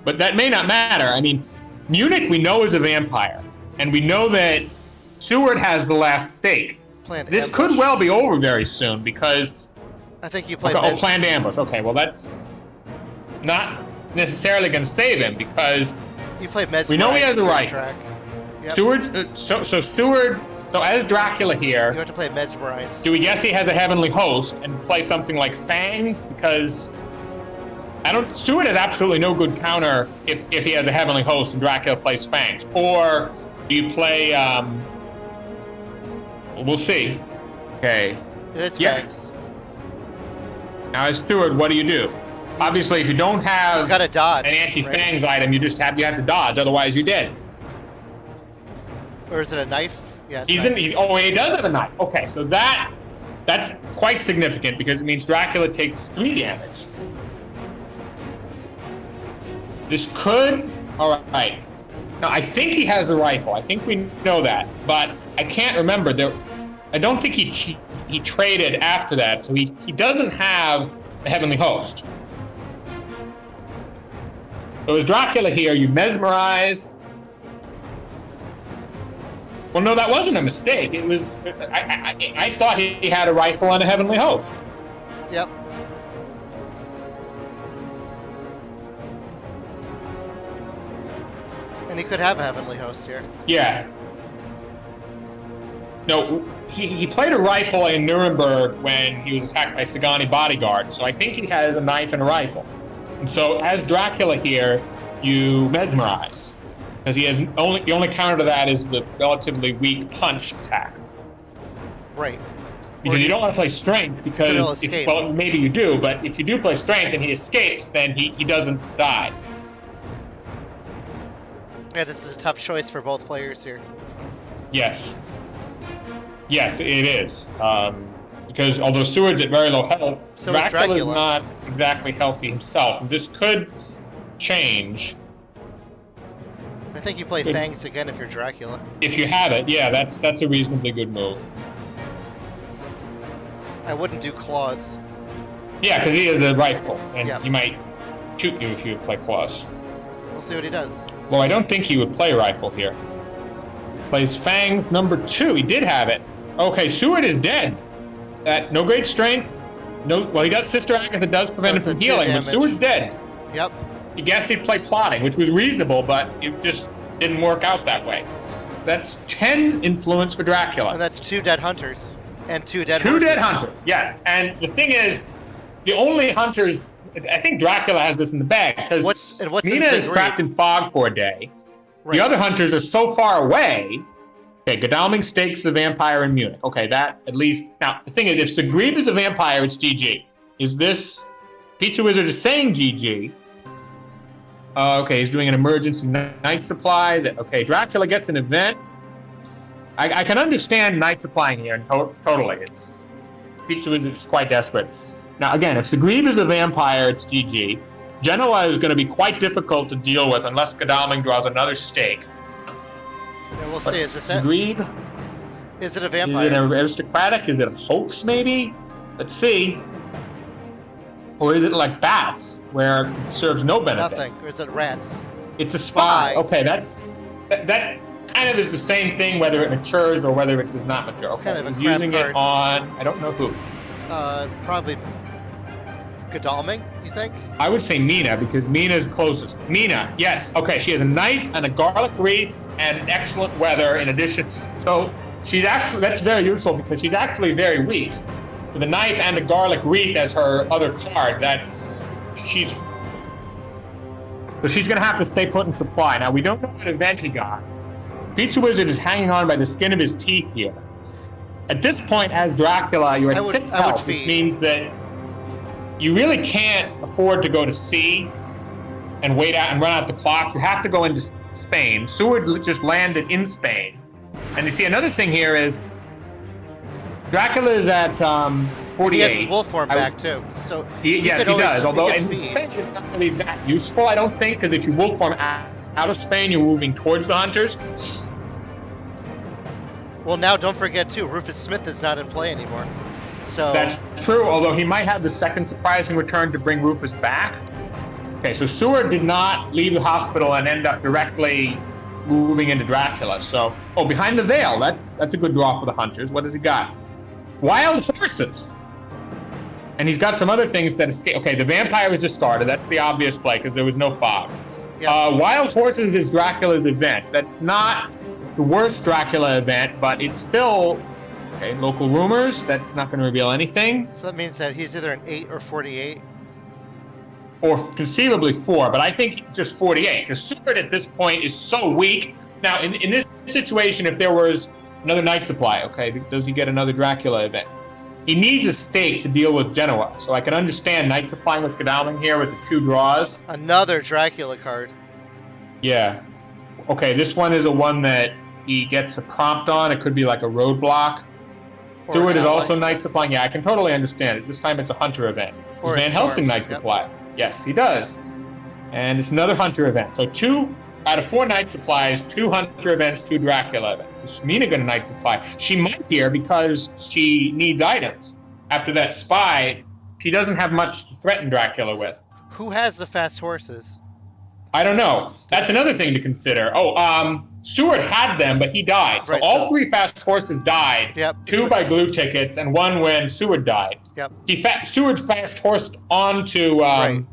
But that may not matter. I mean, Munich we know is a vampire, and we know that Seward has the last stake. This could well be over very soon, because... I think you play planned ambush. Okay, well that's not necessarily going to save him, because... You play Mesmerize. We know he has a rifle. Yep. Seward, so as Dracula here... You have to play Mesmerize. Do we guess he has a Heavenly Host and play something like Fangs? Because... Seward has absolutely no good counter if he has a Heavenly Host and Dracula plays Fangs. Or do you play... We'll see. Okay. It's Fangs. Now, as Seward, what do you do? Obviously, if you don't have He's got to dodge, an anti-Fangs item, you have to dodge. Otherwise, you're dead. Or is it a knife? Yeah. He does have a knife. Okay, so that's quite significant because it means Dracula takes 3 damage. This could. All right. Now, I think he has a rifle. I think we know that, but I can't remember. I don't think he traded after that, so he doesn't have a Heavenly Host. So as Dracula here, you mesmerize. Well, no, that wasn't a mistake. It was. I thought he had a rifle and a Heavenly Host. Yep. And he could have a Heavenly Host here. Yeah. No, he played a rifle in Nuremberg when he was attacked by Sagani bodyguards, so I think he has a knife and a rifle. And so as Dracula here, you mesmerize. Because the only counter to that is the relatively weak punch attack. Right. Because you don't want to play strength, because well, maybe you do, but if you do play strength and he escapes, then he doesn't die. Yeah, this is a tough choice for both players here. Yes. Yes, it is. Because although Seward's at very low health, so Dracula is not exactly healthy himself. And this could change. I think you play Fangs again if you're Dracula. If you have it, yeah, that's a reasonably good move. I wouldn't do Claws. Yeah, because he has a rifle, and he might shoot you if you play Claws. We'll see what he does. Well, I don't think he would play rifle here. Plays Fangs number 2. He did have it. Okay, Seward is dead. No great strength. Well, he does. Sister Agatha does prevent him from healing, but Seward's dead. Yep. He guessed he'd play Plotting, which was reasonable, but it just didn't work out that way. That's 10 influence for Dracula. And that's 2 dead hunters. And 2 dead Two horses. dead hunters, yes. And the thing is, the only hunters, I think Dracula has this in the bag, because Mina is trapped in fog for a day. Right. The other hunters are so far away. Okay, Godalming stakes the vampire in Munich. Okay, that at least. Now, the thing is, if Sigrid is a vampire, it's GG. Is this. Pizzawizard is saying GG. Okay, he's doing an emergency night supply. Okay, Dracula gets an event. I can understand night supplying here, totally. Pizzawizard is quite desperate. Now, again, if Sigrid is a vampire, it's GG. Genoa is going to be quite difficult to deal with unless Godalming draws another stake. Yeah, we'll see. Is this it? Sigrid? Is it a vampire? Is it an aristocratic? Is it a hoax, maybe? Let's see. Or is it like bats, where it serves no benefit? Nothing. Or is it rats? It's a spy. Okay, that kind of is the same thing, whether it matures or whether it does not mature. Okay, kind of a he's using card. It on, I don't know who. Probably Godalming, you think? I would say Mina, because Mina's closest. Mina, yes. Okay, she has a knife and a garlic wreath and excellent weather in addition. So she's actually, that's very useful because she's actually very weak. With a knife and a garlic wreath as her other card, so she's going to have to stay put in supply. Now, we don't know what event he got. Pizzawizard is hanging on by the skin of his teeth here. At this point, as Dracula, you're at 6 health, which means that you really can't afford to go to sea and wait out and run out the clock. You have to go into Spain. Seward just landed in Spain. And you see, another thing here is Dracula is at 48. He has his wolf form back, too. So yes, he does. Although in Spain, it's not really that useful, I don't think, because if you wolf form out of Spain, you're moving towards the hunters. Well, now don't forget, too, Rufus Smith is not in play anymore. So that's true, although he might have the second surprising return to bring Rufus back. Okay, so Seward did not leave the hospital and end up directly moving into Dracula. So, behind the veil, that's a good draw for the hunters. What has he got? Wild horses. And he's got some other things that escape. Okay, the vampire was discarded. That's the obvious play because there was no fog. Yeah. Wild horses is Dracula's event. That's not the worst Dracula event, but it's still... Okay, local rumors. That's not going to reveal anything. So that means that he's either an 8 or 48. Or conceivably 4, but I think just 48, because Seward at this point is so weak. Now, in this situation, if there was another night supply, okay, does he get another Dracula event? He needs a stake to deal with Genoa, so I can understand night supplying with Godalming here with the 2 draws. Another Dracula card. Yeah. Okay, this one is a one that he gets a prompt on. It could be like a roadblock. Seward is also night supplying. Yeah, I can totally understand it. This time it's a hunter event. Or Van Helsing night supply. Yes, he does. And it's another hunter event. So 2 out of 4 night supplies, 2 hunter events, 2 Dracula events. Is Mina going to night supply? She might here because she needs items. After that spy, she doesn't have much to threaten Dracula with. Who has the fast horses? I don't know. That's another thing to consider. Seward had them, but he died. So all 3 fast horses died. Yep. 2 by glue tickets, and 1 when Seward died. Yep. Seward fast horsed on to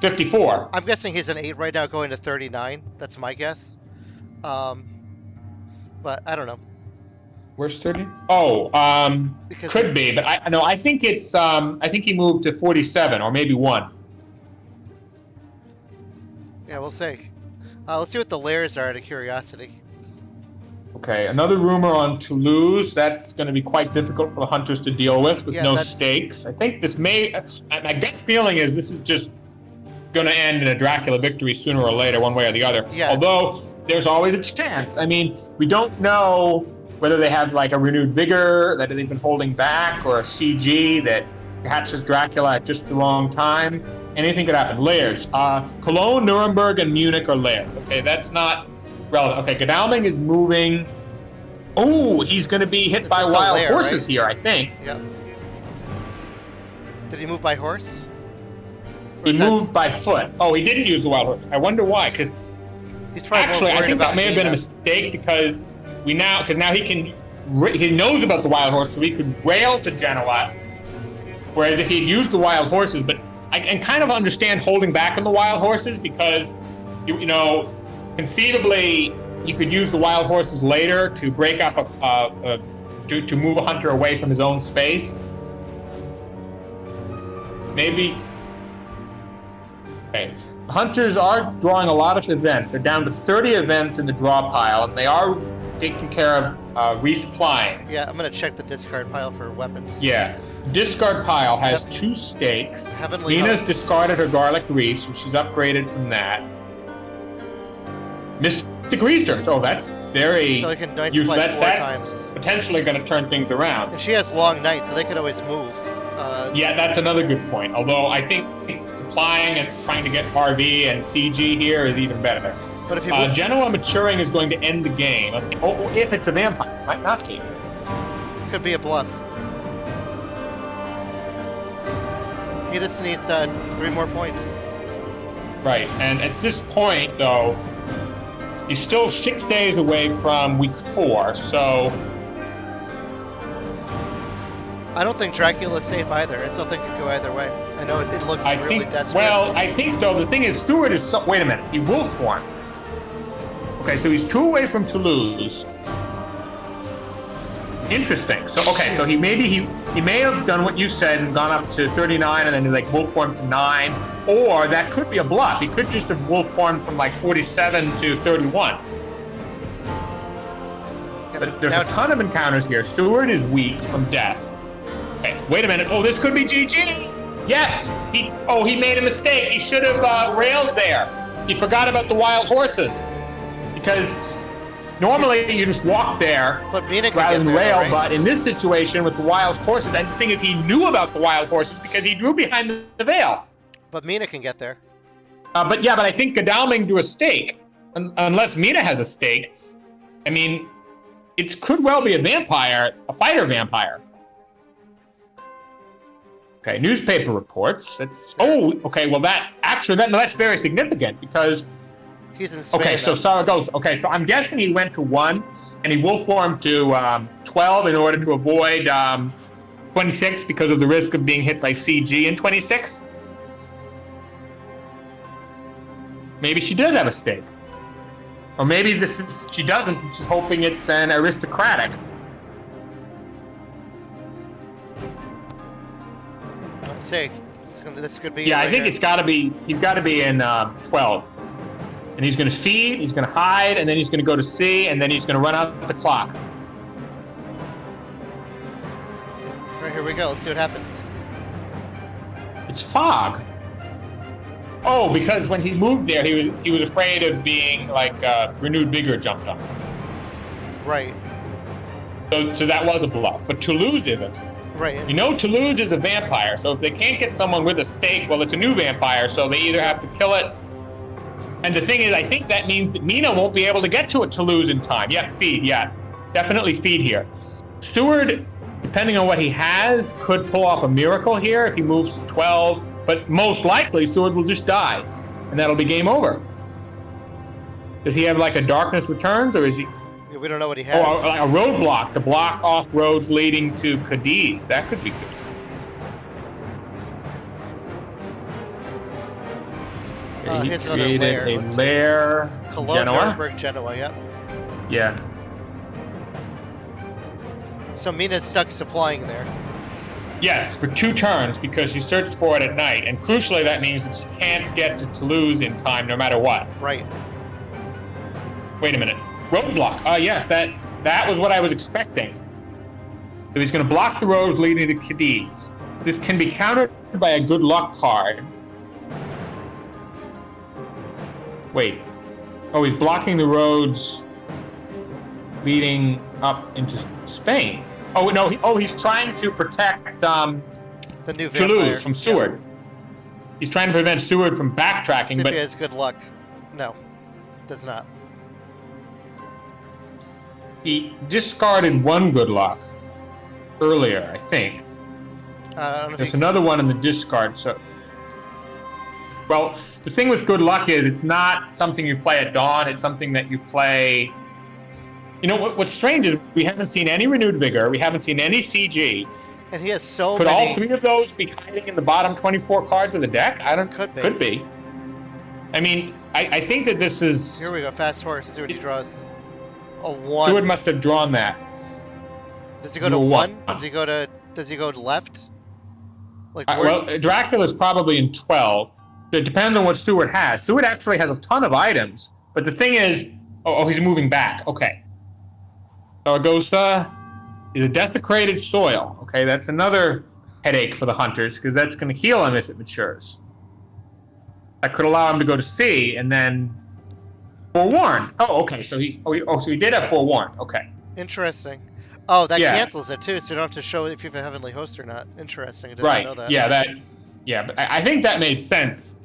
54. I'm guessing he's an 8 right now, going to 39. That's my guess. But I don't know. Where's 30? Could be, but I think it's I think he moved to 47 or maybe 1. Yeah, we'll see. Let's see what the layers are out of curiosity. Okay, another rumor on Toulouse. That's going to be quite difficult for the hunters to deal with no stakes. I think this may... My gut feeling is this is just going to end in a Dracula victory sooner or later, one way or the other. Yeah. Although, there's always a chance. I mean, we don't know whether they have like a renewed vigor that they've been holding back or a CG that catches Dracula at just the wrong time. Anything could happen. Layers. Cologne, Nuremberg, and Munich are layers. Okay, that's not relevant. Okay, Godalming is moving. Oh, he's going to be hit by wild horses here, I think. Yep. Did he move by horse? He moved by foot. Oh, he didn't use the wild horse. I wonder why, because actually, I think that may have been a mistake because now he knows about the wild horse, so he could rail to Genoa. Whereas if he had used the wild horses, but I can kind of understand holding back on the wild horses because, conceivably, you could use the wild horses later to break up a to move a hunter away from his own space. Maybe. Okay. Hunters are drawing a lot of events. They're down to 30 events in the draw pile, and they are taking care of resupplying. Yeah, I'm gonna check the discard pile for weapons. Yeah. Discard pile has 2 stakes. Heavenly Mina's Hosts. discarded her garlic grease, which she's upgraded from that. Mystic Research. Oh, that's very So I can knight useful. fly 4 That's times. potentially going to turn things around. And she has long nights, so they could always move. Yeah, that's another good point. Although I think supplying and trying to get RV and CG here is even better. But if you Genoa maturing is going to end the game. Oh, if it's a vampire, it might not be. could be a bluff. He just needs 3 more points. Right, and at this point, though, he's still 6 days away from week 4, so... I don't think Dracula's safe either. I still think it could go either way. I know it looks really desperate. Well, I think, though, the thing is, Stewart is... Wait a minute, he wolf form. Okay, so he's 2 away from Toulouse. Interesting. So, okay, so he may have done what you said and gone up to 39 and then he, like, wolf formed to 9. Or that could be a bluff. He could just have wolf formed from, like, 47 to 31. But there's a ton of encounters here. Seward is weak from death. Okay, wait a minute. Oh, this could be GG. Yes. He made a mistake. He should have railed there. He forgot about the wild horses. Because normally you just walk there rather than rail, right? But in this situation with the wild horses, and the thing is he knew about the wild horses because he drew behind the veil. But Mina can get there. But I think Godalming drew a stake. Unless Mina has a stake. I mean, it could well be a vampire, a fighter vampire. Okay, newspaper reports. Okay, well that's very significant because he's in Spain. Okay, so Saragossa. Okay, so I'm guessing he went to 1 and he wolf formed to 12 in order to avoid 26 because of the risk of being hit by CG in 26. Maybe she does have a stake. Or maybe she doesn't. She's hoping it's an aristocratic. Let's see. This could be. Yeah, I think it's got to be. He's got to be in 12. And he's going to feed, he's going to hide, and then he's going to go to C, and then he's going to run out the clock. All right, here we go. Let's see what happens. It's fog. Oh, because when he moved there, he was afraid of being like renewed vigor jumped on. Right. So that was a bluff, but Toulouse isn't. Right. You know, Toulouse is a vampire, so if they can't get someone with a stake, well, it's a new vampire, so they either have to kill it. And the thing is, I think that means that Mina won't be able to get to a Toulouse in time. Yeah, feed, yeah. Definitely feed here. Steward, depending on what he has, could pull off a miracle here if he moves to 12. But most likely, Steward will just die. And that'll be game over. Does he have like a Darkness Returns, or is he... We don't know what he has. Oh, a roadblock to block off roads leading to Cadiz. That could be good. Here's another lair. A lair. Cologne, Genoa? Nuremberg, Genoa, yep. Yeah. So Mina's stuck supplying there. Yes, for 2 turns because she searched for it at night. And crucially, that means that she can't get to Toulouse in time no matter what. Right. Wait a minute. Roadblock. Yes, that was what I was expecting. So he's going to block the roads leading to Cadiz. This can be countered by a good luck card. Wait. Oh, he's blocking the roads leading up into Spain. Oh, no. He's trying to protect the new Toulouse from Seward. Yep. He's trying to prevent Seward from backtracking. See but if he has good luck. No, does not. He discarded 1 good luck earlier, I think. There's another one in the discard. So, well, the thing with good luck is it's not something you play at dawn. It's something that you play. You know what's strange is we haven't seen any renewed vigor. We haven't seen any CG. And he has so Could many. all 3 of those be hiding in the bottom 24 cards of the deck? Could be. I mean, I think that this is. Here we go. Fast horse. See what he draws. A 1. Stewart must have drawn that. Does he go to 1? Does he go to left? Like well, Dracula's probably in 12. It depends on what Seward has. Seward actually has a ton of items, but the thing is, he's moving back. Okay. Zaragoza is a desecrated soil. Okay, that's another headache for the hunters because that's going to heal him if it matures. That could allow him to go to C and then forewarned. Oh, okay. So he did have forewarned. Okay. Interesting. Oh, that cancels it too, so you don't have to show if you have a heavenly host or not. Interesting. I didn't know that. Yeah, but I think that made sense.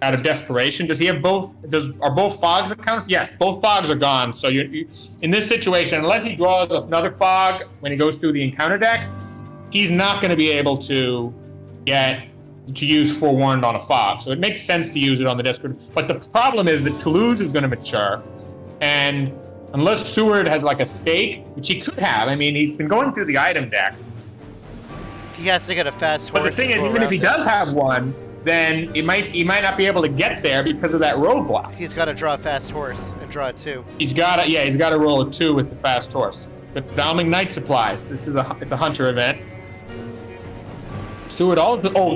Out of desperation, does he have both? Are both fogs account? Yes, both fogs are gone. So you in this situation, unless he draws another fog when he goes through the encounter deck, he's not going to be able to use forewarned on a fog. So it makes sense to use it on the discard. But the problem is that Toulouse is going to mature, and unless Seward has like a stake, which he could have. I mean, he's been going through the item deck. He has to get a fast horse. But the thing is, even if he does have one, then he might not be able to get there because of that roadblock. He's got to draw a fast horse and draw a 2. He's got to roll a 2 with the fast horse. But Dowling Night Supplies. It's a hunter event. Seward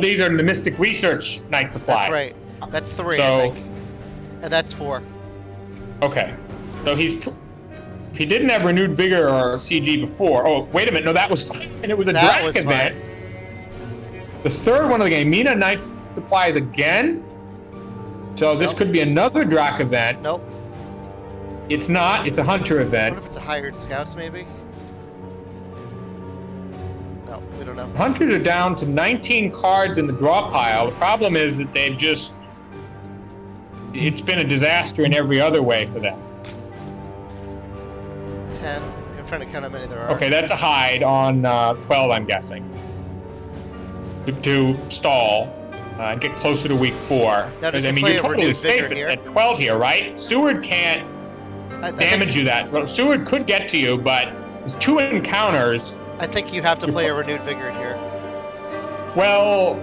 these are the Mystic Research Night Supplies. That's right. That's 3, so, I think. And that's 4. Okay. So if he didn't have Renewed Vigor or CG before. Oh, wait a minute. No, that was fine. And it was a Drac event. The third one of the game, Mina Night Supplies again. So this could be another Drac event. Nope. It's not. It's a hunter event. What if it's a hired scouts, maybe? No, we don't know. Hunters are down to 19 cards in the draw pile. The problem is that it's been a disaster in every other way for them. 10. I'm trying to count how many there are. Okay, that's a hide on 12, I'm guessing. To stall and get closer to week 4. Now, does you're totally safe at 12 here, right? Seward can't damage you that. Well, Seward could get to you, but there's 2 encounters. I think you have to play a Renewed Vigor here. Well,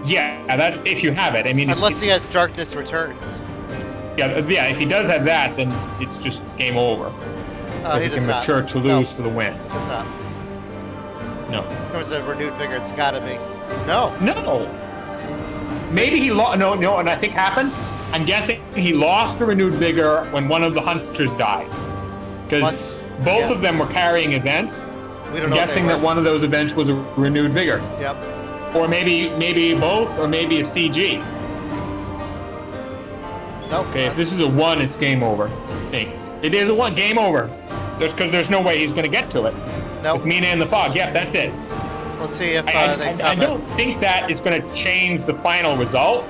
yeah, that's if you have it. I mean, unless he has Darkness Returns. Yeah, if he does have that, then it's just game over. He can mature Toulouse for the win. Does not. No. If it was a Renewed Vigor, it's gotta be. No. Maybe he lost. No, and I think happened. I'm guessing he lost a Renewed Vigor when one of the hunters died. Because both of them were carrying events. I'm guessing that one of those events was a Renewed Vigor. Yep. Or maybe both, or maybe a CG. Nope. Okay, if this is a 1, it's game over. I think. It is a 1, game over. Because there's no way he's going to get to it. Nope. With Mina in the fog. Yep, that's it. Let's see if I don't think that is going to change the final result.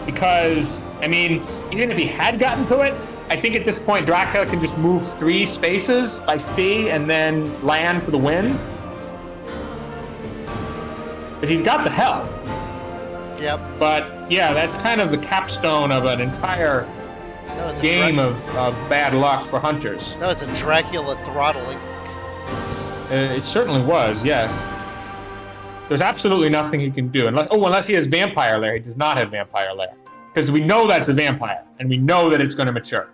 Because, I mean, even if he had gotten to it, I think at this point Dracula can just move 3 spaces by C and then land for the win. Because he's got the help. Yep. But, yeah, that's kind of the capstone of an entire game of bad luck for hunters. That was a Dracula throttling. It certainly was, yes. There's absolutely nothing he can do. Unless he has Vampire Lair. He does not have Vampire Lair. Because we know that's a vampire. And we know that it's going to mature.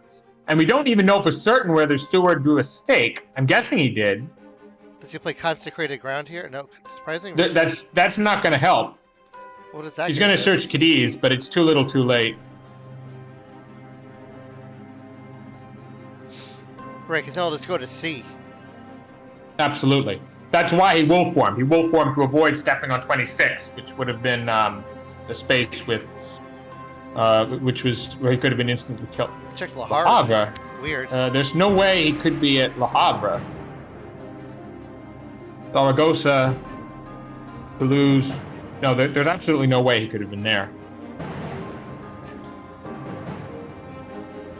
And we don't even know for certain whether Seward drew a stake. I'm guessing he did. Does he play Consecrated Ground here? No, surprisingly. That's not going to help. What is that? He's going to search Cadiz, but it's too little too late. Right, because he'll just go to C. Absolutely. That's why he will form. He will form to avoid stepping on 26, which would have been the space with, which was where he could have been instantly killed. Check Le Havre. Weird. There's no way he could be at Le Havre. Zaragoza, Toulouse. No, there's absolutely no way he could have been there.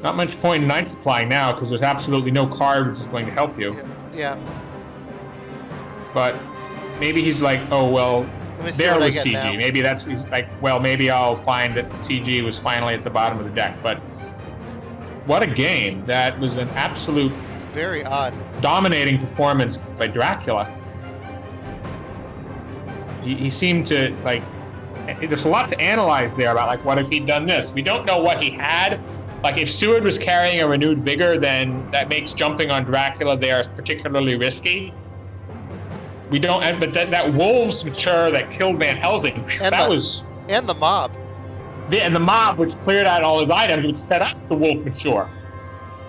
Not much point in Night Supply now because there's absolutely no card which is going to help you. Yeah. But maybe he's like, oh, well, there was CG. Now. Maybe he's like, well, maybe I'll find that CG was finally at the bottom of the deck. But what a game. That was an absolute... very odd. Dominating performance by Dracula. He seemed to, like... There's a lot to analyze there about, like, what if he'd done this? We don't know what he had Like, if Seward was carrying a renewed vigor, then that makes jumping on Dracula there particularly risky. We don't, but that wolves mature that killed Van Helsing, and the mob. And the mob, which cleared out all his items, which set up the wolf mature.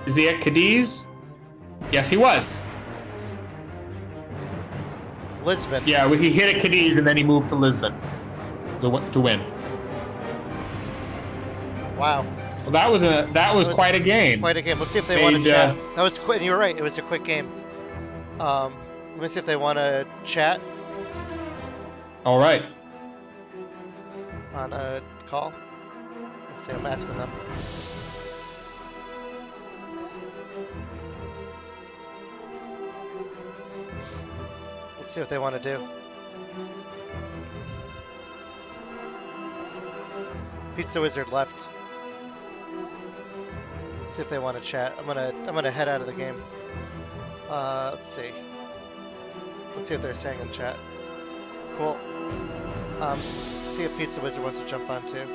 Is he at Cadiz? Yes, he was. Lisbon. Yeah, he hit at Cadiz and then he moved to Lisbon to win. Wow. Well, that was quite a game. Quite a game. Let's see if they want to chat. That was quick. You were right. It was a quick game. Let me see if they want to chat. All right. On a call. Let's see. I'm asking them. Let's see what they want to do. Pizzawizard left. See if they want to chat. I'm gonna head out of the game. Let's see. Let's see what they're saying in chat. Cool. See if Pizzawizard wants to jump on too.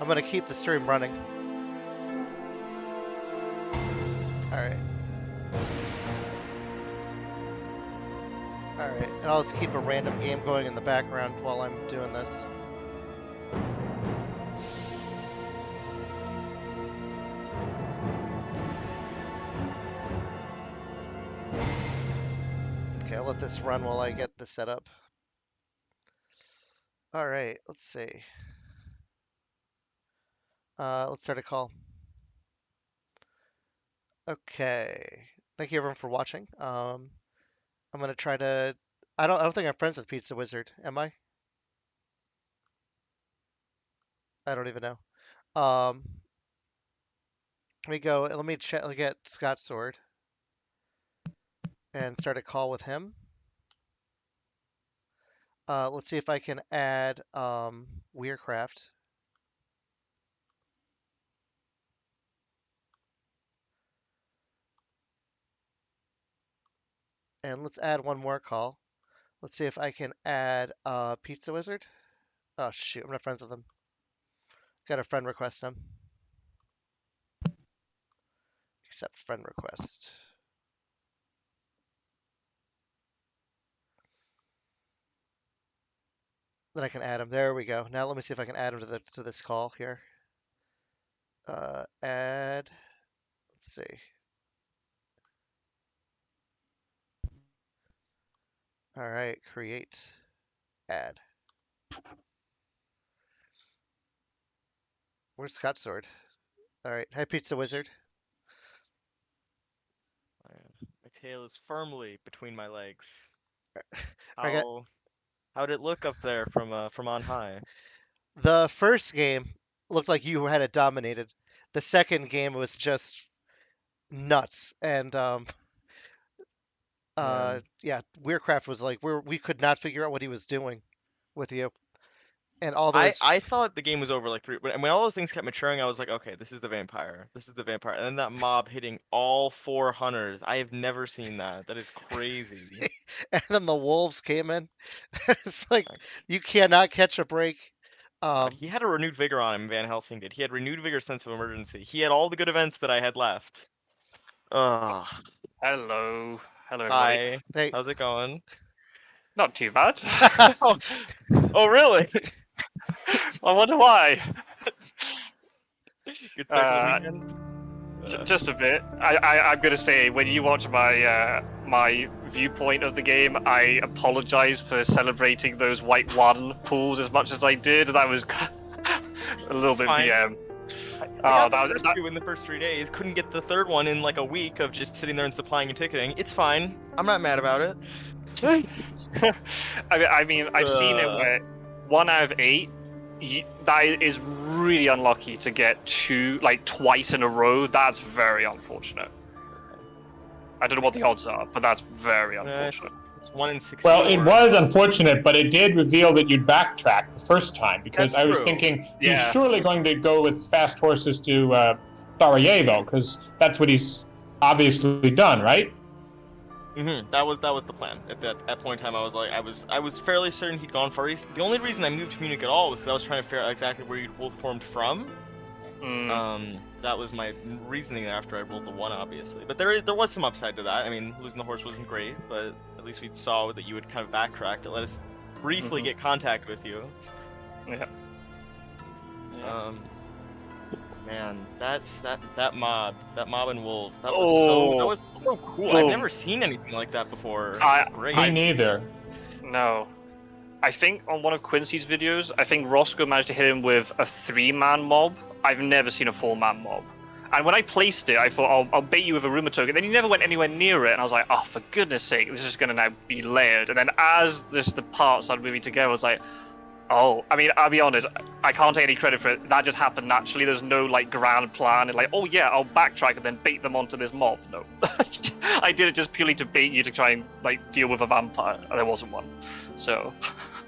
I'm gonna keep the stream running. Alright. Alright, and I'll just keep a random game going in the background while I'm doing this. Okay, I'll let this run while I get this set up. Alright, let's see. Let's start a call. Okay. Thank you everyone for watching. I'm gonna try to. I don't think I'm friends with Pizzawizard. Am I? I don't even know. Let me go. Let me check. Let me get Scotsword and start a call with him. Let's see if I can add Weircraft. And let's add one more call. Let's see if I can add Pizzawizard. Oh shoot, I'm not friends with him. Got a friend request him. Accept friend request. Then I can add him. There we go. Now let me see if I can add him to this call here. Add. Let's see. All right, create, add. Where's Scotsword? All right, hi Pizzawizard. My tail is firmly between my legs. I How'd it look up there from on high? The first game looked like you had it dominated. The second game was just nuts, and yeah, Weircraft was like we could not figure out what he was doing with you, and all those. I thought the game was over like when all those things kept maturing. I was like, okay, this is the vampire. This is the vampire, and then that mob hitting all 4 hunters. I have never seen that. That is crazy. And then the wolves came in. It's like you cannot catch a break. He had a renewed vigor on him. Van Helsing did. He had renewed vigor, sense of emergency. He had all the good events that I had left. Hello. Hello, everybody. Hi. Hey. How's it going? Not too bad. Oh, really? I wonder why. Good start to the weekend. Just a bit. I'm gonna say, when you watch my my viewpoint of the game, I apologize for celebrating those white one pools as much as I did. That was a little bit BM. I got the first 2 in the first 3 days. Couldn't get the third one in like a week of just sitting there and supplying and ticketing. It's fine. I'm not mad about it. I mean, I've seen it where 1 out of 8. That is really unlucky to get 2, like twice in a row. That's very unfortunate. I don't know what the odds are, but that's very unfortunate. It's 1 in 16. Well, it was unfortunate, but it did reveal that you'd backtrack the first time, because That's I was true. thinking he's surely going to go with fast horses to Sarajevo, because that's what he's obviously done, right? That was the plan. At that point in time, I was fairly certain he'd gone far east. The only reason I moved to Munich at all was because I was trying to figure out exactly where he'd wolf formed from. That was my reasoning after I rolled the 1, obviously. But there was some upside to that. I mean, losing the horse wasn't great, but at least we saw that you would kind of backtrack to let us briefly get contact with you. Yeah. Man, that mob and wolves. That was so cool. I've never seen anything like that before. It's great. Me neither. No. I think on one of Quincy's videos, I think Roscoe managed to hit him with a 3-man mob. I've never seen a 4-man mob. And when I placed it, I thought, I'll bait you with a rumor token. Then you never went anywhere near it, and I was like, oh, for goodness sake, this is going to now be layered. And then as the parts started moving together, I was like, oh, I mean, I'll be honest, I can't take any credit for it. That just happened naturally. There's no, like, grand plan. And like, oh, yeah, I'll backtrack and then bait them onto this mob. No. I did it just purely to bait you to try and, like, deal with a vampire. And there wasn't one. So...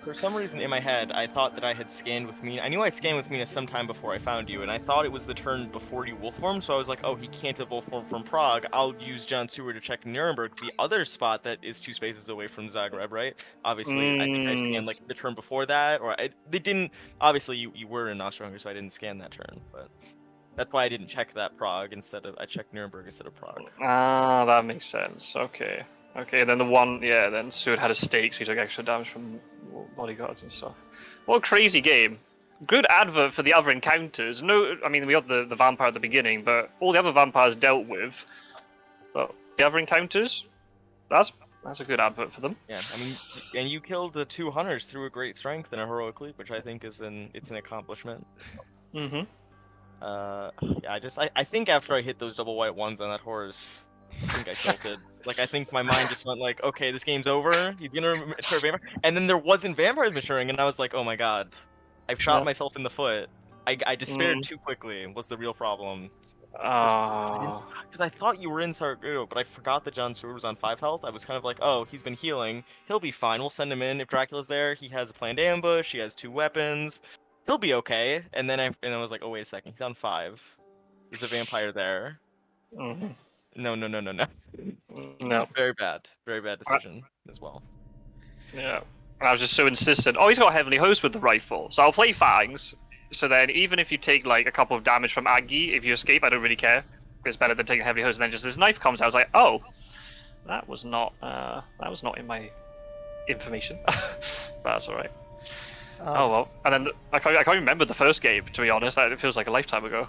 For some reason in my head, I thought that I had scanned with Mina. I knew I scanned with Mina sometime before I found you, and I thought it was the turn before you wolf formed, so I was like, oh, he can't have wolf formed from Prague. I'll use John Seward to check Nuremberg, the other spot that is 2 spaces away from Zagreb, right? Obviously, I think I scanned like the turn before that, or they didn't. Obviously, you were in Austria-Hungary, so I didn't scan that turn, but that's why I didn't check that Prague I checked Nuremberg instead of Prague. Ah, that makes sense. Okay. Okay, then then Seward had a stake, so he took extra damage from bodyguards and stuff. What a crazy game. Good advert for the other encounters. No, I mean, we got the vampire at the beginning, but all the other vampires dealt with. But the other encounters, that's a good advert for them. Yeah, I mean, and you killed the 2 hunters through a great strength and a heroic leap, which I think it's an accomplishment. Mm-hmm. Yeah, I think after I hit those double white ones on that horse, I think I tilted. Like, I think my mind just went like, okay, this game's over. He's gonna mature vampire. And then there wasn't vampires maturing, and I was like, oh my god, I've shot myself in the foot. I despaired too quickly. Was the real problem? Because I thought you were in Sargudo, but I forgot that John Seward was on 5 health. I was kind of like, oh, he's been healing. He'll be fine. We'll send him in. If Dracula's there, he has a planned ambush. He has 2 weapons. He'll be okay. And then I was like, oh, wait a second. He's on 5. There's a vampire there. Mm-hmm. No. No. Very bad decision as well. Yeah. I was just so insistent. Oh, he's got Heavenly Host with the rifle, so I'll play Fangs. So then, even if you take like a couple of damage from Aggie, if you escape, I don't really care. It's better than taking Heavenly Host. And then just this knife comes out. I was like, oh, that was not in my information. But that's all right. Oh well. And then I can't remember the first game, to be honest. It feels like a lifetime ago.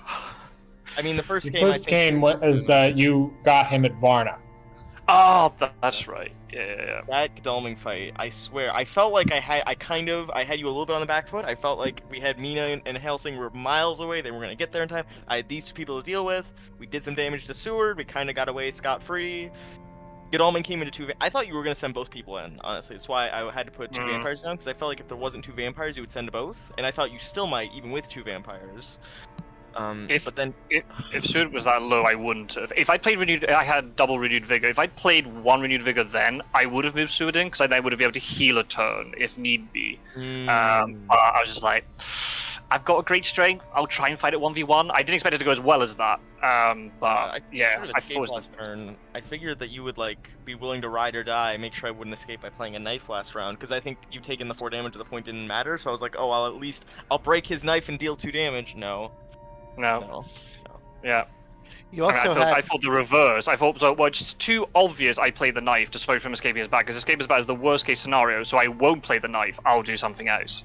I mean, the first The game. first game was that you got him at Varna. Oh, that's right. Yeah. That Godalming fight, I swear, I felt like I had you a little bit on the back foot. I felt like we had Mina and Helsing were miles away. They were gonna get there in time. I had these 2 people to deal with. We did some damage to Seward. We kind of got away scot-free. Godalming came into 2. I thought you were gonna send both people in. Honestly, that's why I had to put 2 vampires down, because I felt like if there wasn't 2 vampires, you would send both. And I thought you still might, even with 2 vampires. If Seward was that low, I wouldn't have. If I played renewed, I had double renewed vigor. If I played 1 renewed vigor, then I would have moved Seward in, because I then would have been able to heal a turn if need be. But I was just like, I've got a great strength. I'll try and fight it 1v1. I didn't expect it to go as well as that. I last turn, I figured that you would like be willing to ride or die, make sure I wouldn't escape by playing a knife last round, because I think you taking the 4 damage to the point didn't matter. So I was like, oh, I'll break his knife and deal 2 damage. No. Yeah. You also I thought the reverse. I thought, it's too obvious I play the knife to slow from escaping his back, because escaping his back is the worst case scenario, so I won't play the knife. I'll do something else.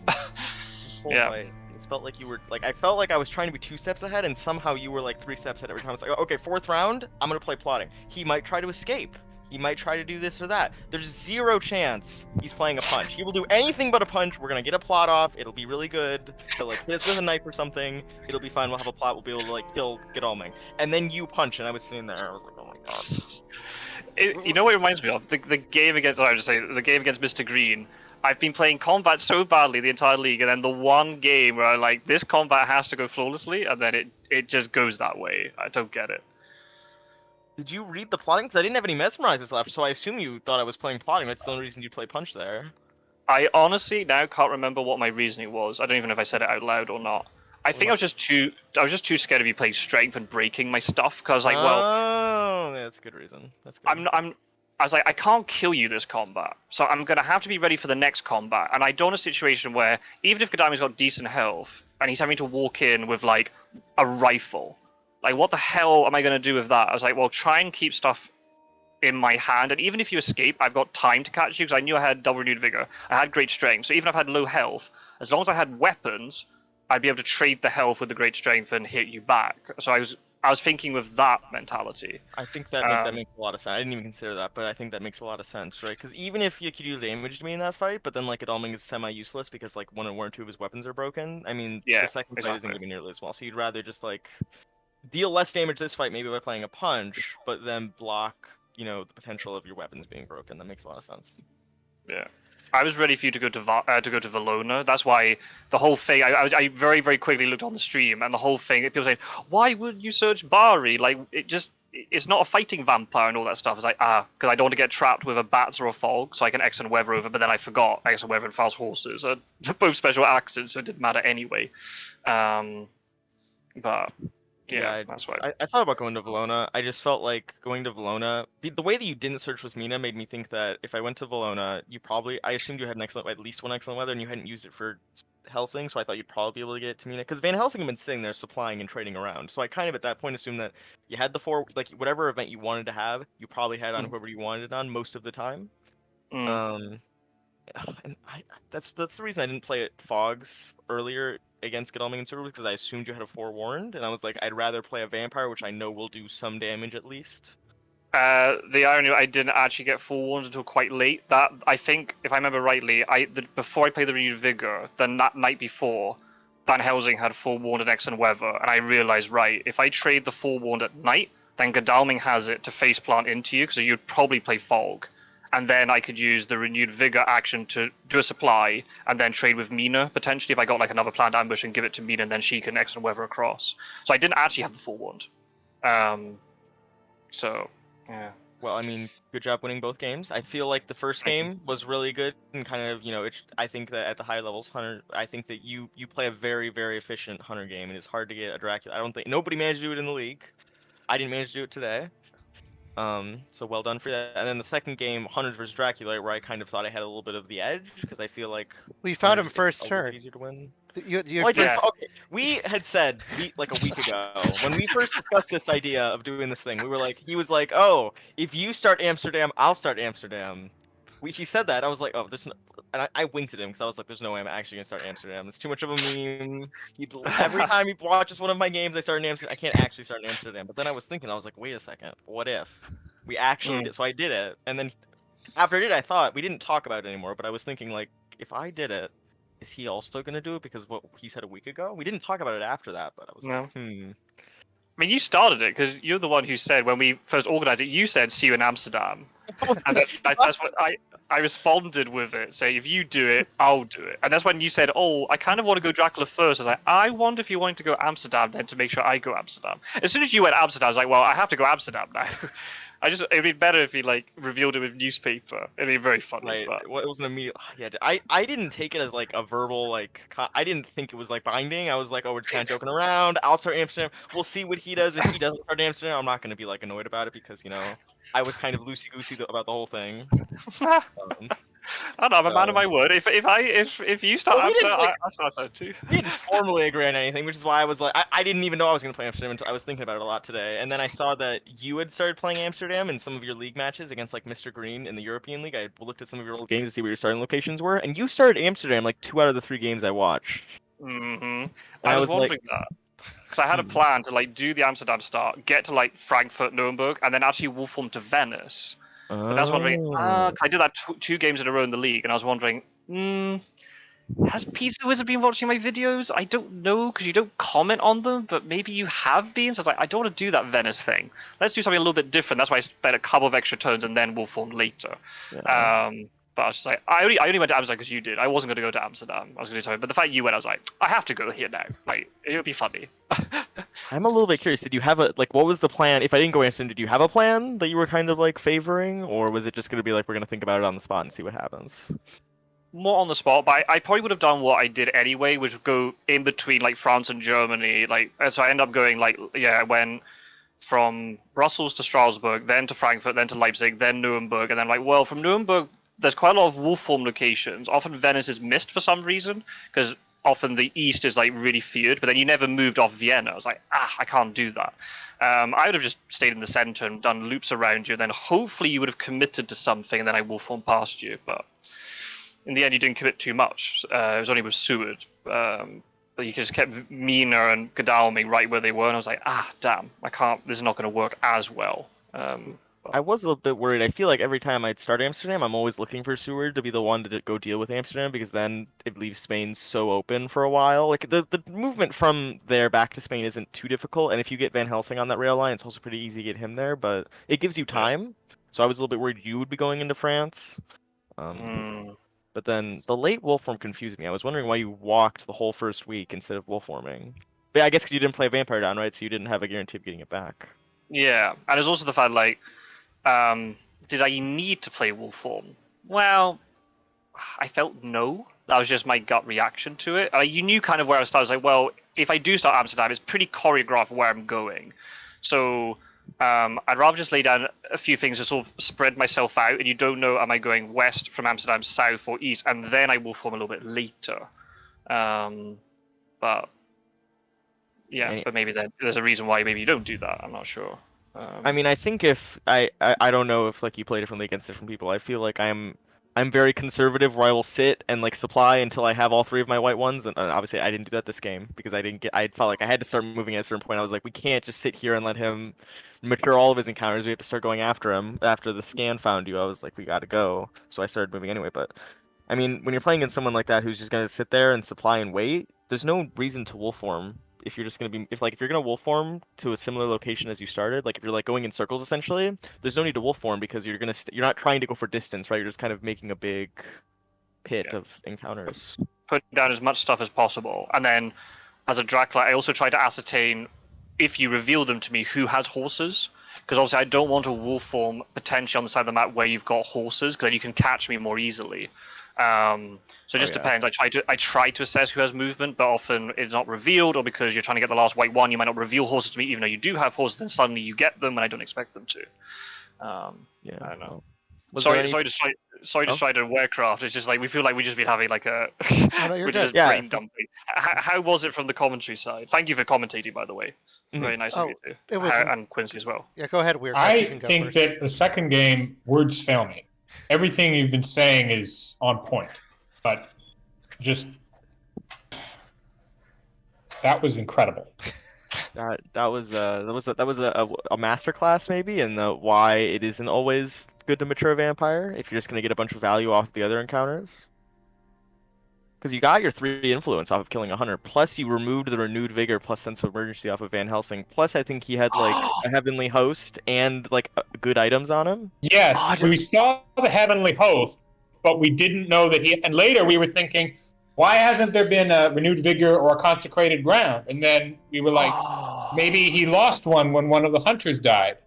It felt like you were like, I felt like I was trying to be 2 steps ahead, and somehow you were like 3 steps ahead every time. It's like, okay, 4th round, I'm gonna play plotting. He might try to escape. He might try to do this or that. There's 0 chance he's playing a punch. He will do anything but a punch. We're gonna get a plot off. It'll be really good. He'll like hit us with a knife or something. It'll be fine. We'll have a plot. We'll be able to like kill Godalming. And then you punch, and I was sitting there. I was like, oh my god. You know what it reminds me of? The game against. I would just say the game against Mr. Green. I've been playing combat so badly the entire league, and then the one game where like this combat has to go flawlessly, and then it just goes that way. I don't get it. Did you read the plotting? Because I didn't have any mesmerizes left, so I assume you thought I was playing plotting. That's the only reason you play punch there. I honestly now can't remember what my reasoning was. I don't even know if I said it out loud or not. I think I was just too scared of you playing strength and breaking my stuff, because like, well, oh, yeah, that's a good reason. That's good. I was like, I can't kill you this combat, so I'm gonna have to be ready for the next combat. And I don't want a situation where even if Godami's got decent health and he's having to walk in with like a rifle, like what the hell am I gonna do with that? I was like, well, try and keep stuff in my hand, and even if you escape, I've got time to catch you because I knew I had double renewed vigor. I had great strength, so even if I had low health, as long as I had weapons, I'd be able to trade the health with the great strength and hit you back. So I was thinking with that mentality. I think that makes a lot of sense. I didn't even consider that, but I think that makes a lot of sense, right? Because even if you could do damage to me in that fight, but then like Godalming is semi-useless because like one or two of his weapons are broken. I mean, Yeah, the second fight isn't exactly. going to be nearly as well. So you'd rather just like deal less damage this fight, maybe by playing a punch, but then block, the potential of your weapons being broken. That makes a lot of sense. Yeah. I was ready for you to go to Valona. That's why the whole thing. I very very quickly looked on the stream, and the whole thing. People saying, "Why would you search Bari? Like it's not a fighting vampire and all that stuff." It's like because I don't want to get trapped with a bats or a fog, so I can X and weather over. But then I forgot X and weather and fast horses are both special actions, so it didn't matter anyway. But yeah, that's why. I thought about going to Valona. I just felt like going to Valona. The way that you didn't search with Mina made me think that if I went to Valona, I assumed you had at least one excellent weather, and you hadn't used it for Helsing, so I thought you'd probably be able to get it to Mina. Because Van Helsing had been sitting there supplying and trading around, so I kind of at that point assumed that you had the whatever event you wanted to have, you probably had on whoever you wanted it on most of the time. And that's the reason I didn't play it Fogs earlier against Godalming and Silver, because I assumed you had a forewarned, and I was like, I'd rather play a vampire, which I know will do some damage at least. The irony, I didn't actually get forewarned until quite late. That I think, if I remember rightly, before I played the renewed vigor, the night before, Van Helsing had forewarned and excellent weather, and I realized, right, if I trade the forewarned at night, then Godalming has it to face plant into you, because you'd probably play fog. And then I could use the renewed vigor action to do a supply, and then trade with Mina potentially if I got like another planned ambush and give it to Mina, and then she can excellent weather across. So I didn't actually have the forewarned. So yeah. Well, I mean, good job winning both games. I feel like the first game was really good, and kind of, I think that at the high levels, Hunter, I think that you play a very, very efficient Hunter game, and it's hard to get a Dracula. I don't think nobody managed to do it in the league. I didn't manage to do it today. So well done for that. And then the second game, Hunters versus Dracula, where I kind of thought I had a little bit of the edge, because I feel like we found him Hunters first is a turn. little easier to win. Yeah. Okay. We had said like a week ago when we first discussed this idea of doing this thing. He was like, "Oh, if you start Amsterdam, I'll start Amsterdam." He said that. I was like, "Oh, there's no," and I winked at him because I was like, "There's no way I'm actually gonna start Amsterdam. It's too much of a meme." Every time he watches one of my games, I start in Amsterdam. I can't actually start in Amsterdam. But then I was thinking, I was like, "Wait a second. What if we actually did?" So I did it, and then after I did it, I thought we didn't talk about it anymore. But I was thinking, like, if I did it, is he also going to do it because what he said a week ago? We didn't talk about it after that, but I was like, I mean, you started it because you're the one who said when we first organized it, you said, "See you in Amsterdam." And that's what I responded with it, saying, "If you do it, I'll do it." And that's when you said, "Oh, I kind of want to go Dracula first." I was like, "I wonder if you wanted to go Amsterdam then to make sure I go Amsterdam." As soon as you went Amsterdam, I was like, "Well, I have to go Amsterdam now." It'd be better if he like revealed it with newspaper. It'd be very funny. Right. But... Well, it was an immediate. Yeah, I didn't take it as like a verbal like. I didn't think it was like binding. I was like, oh, we're just kind of joking around. I'll start Amsterdam. We'll see what he does. If he doesn't start Amsterdam, I'm not gonna be like annoyed about it because I was kind of loosey goosey about the whole thing. I don't know. I'm a man of my word. If you start Amsterdam, I start Amsterdam too. We didn't formally agree on anything, which is why I was like, I didn't even know I was going to play Amsterdam until I was thinking about it a lot today. And then I saw that you had started playing Amsterdam in some of your league matches against like Mr. Green in the European League. I looked at some of your old games to see where your starting locations were, and you started Amsterdam like 2 out of the 3 games I watched. I was wondering that. Because I had a plan to like do the Amsterdam start, get to like Frankfurt, Nuremberg, and then actually wolf form to Venice. But I was wondering, cause I did that 2 games in a row in the league, and I was wondering, has Pizzawizard been watching my videos? I don't know, because you don't comment on them, but maybe you have been. So I was like, I don't want to do that Venice thing. Let's do something a little bit different. That's why I spent a couple of extra turns and then wolf form later. Yeah. But I was just like, I only went to Amsterdam because you did. I wasn't going to go to Amsterdam. I was going to do something. But the fact you went, I was like, I have to go here now. Like, it would be funny. I'm a little bit curious. Did you have what was the plan? If I didn't go Amsterdam, did you have a plan that you were kind of like favoring? Or was it just going to be like, we're going to think about it on the spot and see what happens? More on the spot, but I probably would have done what I did anyway, which would go in between like France and Germany. Like, so I end up going like, when from Brussels to Strasbourg, then to Frankfurt, then to Leipzig, then Nuremberg, and then like, well, from Nuremberg, there's quite a lot of wolf form locations. Often Venice is missed for some reason, because often the east is like really feared, but then you never moved off Vienna. I was like, I can't do that. I would have just stayed in the center and done loops around you, and then hopefully you would have committed to something, and then I wolf form past you. But in the end, you didn't commit too much. It was only with Seward. But you just kept Mina and Godalming right where they were, and I was like, damn, I can't. This is not going to work as well. I was a little bit worried. I feel like every time I'd start Amsterdam, I'm always looking for Seward to be the one to go deal with Amsterdam, because then it leaves Spain so open for a while. Like the movement from there back to Spain isn't too difficult, and if you get Van Helsing on that rail line, it's also pretty easy to get him there. But it gives you time. So I was a little bit worried you would be going into France. But then the late wolf form confused me. I was wondering why you walked the whole first week instead of wolf forming. But yeah, I guess because you didn't play Vampire down, right? So you didn't have a guarantee of getting it back. Yeah, and there's also the fact, like, did I need to play wolf form? Well, I felt no. That was just my gut reaction to it. You knew kind of where I started. I was like, well, if I do start Amsterdam, it's pretty choreographed where I'm going. So I'd rather just lay down a few things to sort of spread myself out, and you don't know, am I going west from Amsterdam, south or east, and then I will form a little bit later. But yeah, but maybe there's a reason why maybe you don't do that. I'm not sure. I mean, I think if I don't know if like you play differently against different people. I feel like I'm very conservative, where I will sit and like supply until I have all three of my white ones. And obviously, I didn't do that this game because I felt like I had to start moving at a certain point. I was like, we can't just sit here and let him mature all of his encounters. We have to start going after him. After the scan found you, I was like, we got to go. So I started moving anyway. But I mean, when you're playing against someone like that who's just gonna sit there and supply and wait, there's no reason to wolf form. If you're just gonna be, if you're gonna wolf form to a similar location as you started, like if you're like going in circles essentially, there's no need to wolf form because you're you're not trying to go for distance, right? You're just kind of making a big pit of encounters. Put down as much stuff as possible, and then as a Dracula, I also try to ascertain, if you reveal them to me, who has horses. Because obviously I don't want a wolf form potentially on the side of the map where you've got horses, because then you can catch me more easily. So it just depends. I try to assess who has movement, but often it's not revealed, or because you're trying to get the last white one, you might not reveal horses to me, even though you do have horses. Then suddenly you get them, and I don't expect them to. I don't know. Sorry to try to Warcraft. It's just like we feel like we just been having like a brain dumping. How was it from the commentary side? Thank you for commentating, by the way. Very nice of you too. And Quincy as well. Yeah, go ahead, Weird. I think that the second game, words fail me. Everything you've been saying is on point, but just that was incredible. That was a masterclass maybe, in the why it isn't always good to mature a vampire if you're just gonna get a bunch of value off the other encounters. Because you got your 3 influence off of killing a hunter, plus you removed the renewed vigor plus sense of emergency off of Van Helsing, plus I think he had like a heavenly host and like good items on him. Yes, we saw the heavenly host, but we didn't know that he. And later we were thinking, why hasn't there been a renewed vigor or a consecrated ground? And then we were like, maybe he lost one when one of the hunters died.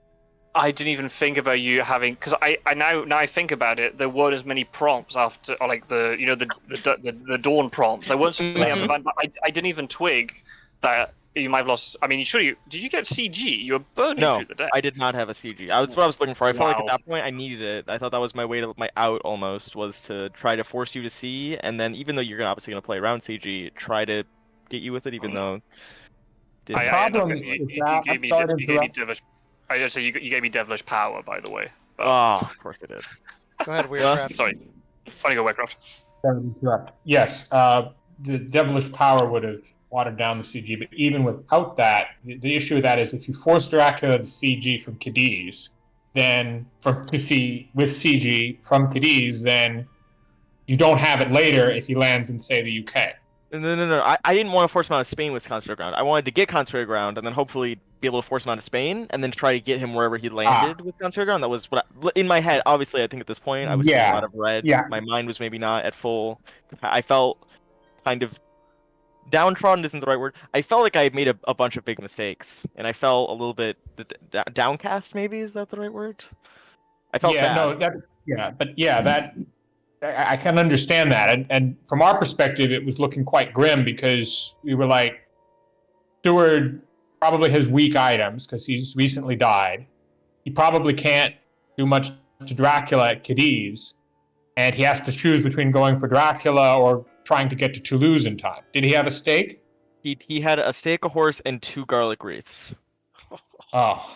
I didn't even think about you having, because I now I think about it, there weren't as many prompts after, or like the dawn prompts. There weren't so many after that, but I didn't even twig that you might have lost. I mean, did you get CG? You were burning through the deck. I did not have a CG. That's what I was looking for. I felt like at that point I needed it. I thought that was my way to my out almost, was to try to force you to see, and then even though you're obviously gonna play around CG, try to get you with it, even though. The problem is that I just say you gave me devilish power, by the way. But... Oh, of course I did. Go ahead, Weirdcraft. Sorry. Funny go, Warcraft. Yes, the devilish power would have watered down the CG, but even without that, the issue with that is if you force Dracula to CG from Cadiz, then with CG from Cadiz, then you don't have it later if he lands in, say, the UK. No. I didn't want to force him out of Spain with consecrated ground. I wanted to get consecrated ground and then hopefully be able to force him out of Spain and then try to get him wherever he landed with consecrated ground. That was what in my head. Obviously, I think at this point I was seeing a lot of red. Yeah. My mind was maybe not at full. I felt kind of downtrodden isn't the right word. I felt like I had made a bunch of big mistakes, and I felt a little bit downcast. Maybe is that the right word? I felt sad. That. I can understand that, and from our perspective, it was looking quite grim because we were like, Steward probably has weak items because he's recently died. He probably can't do much to Dracula at Cadiz, and he has to choose between going for Dracula or trying to get to Toulouse in time. Did he have a stake? He had a steak, a horse, and 2 garlic wreaths. Oh.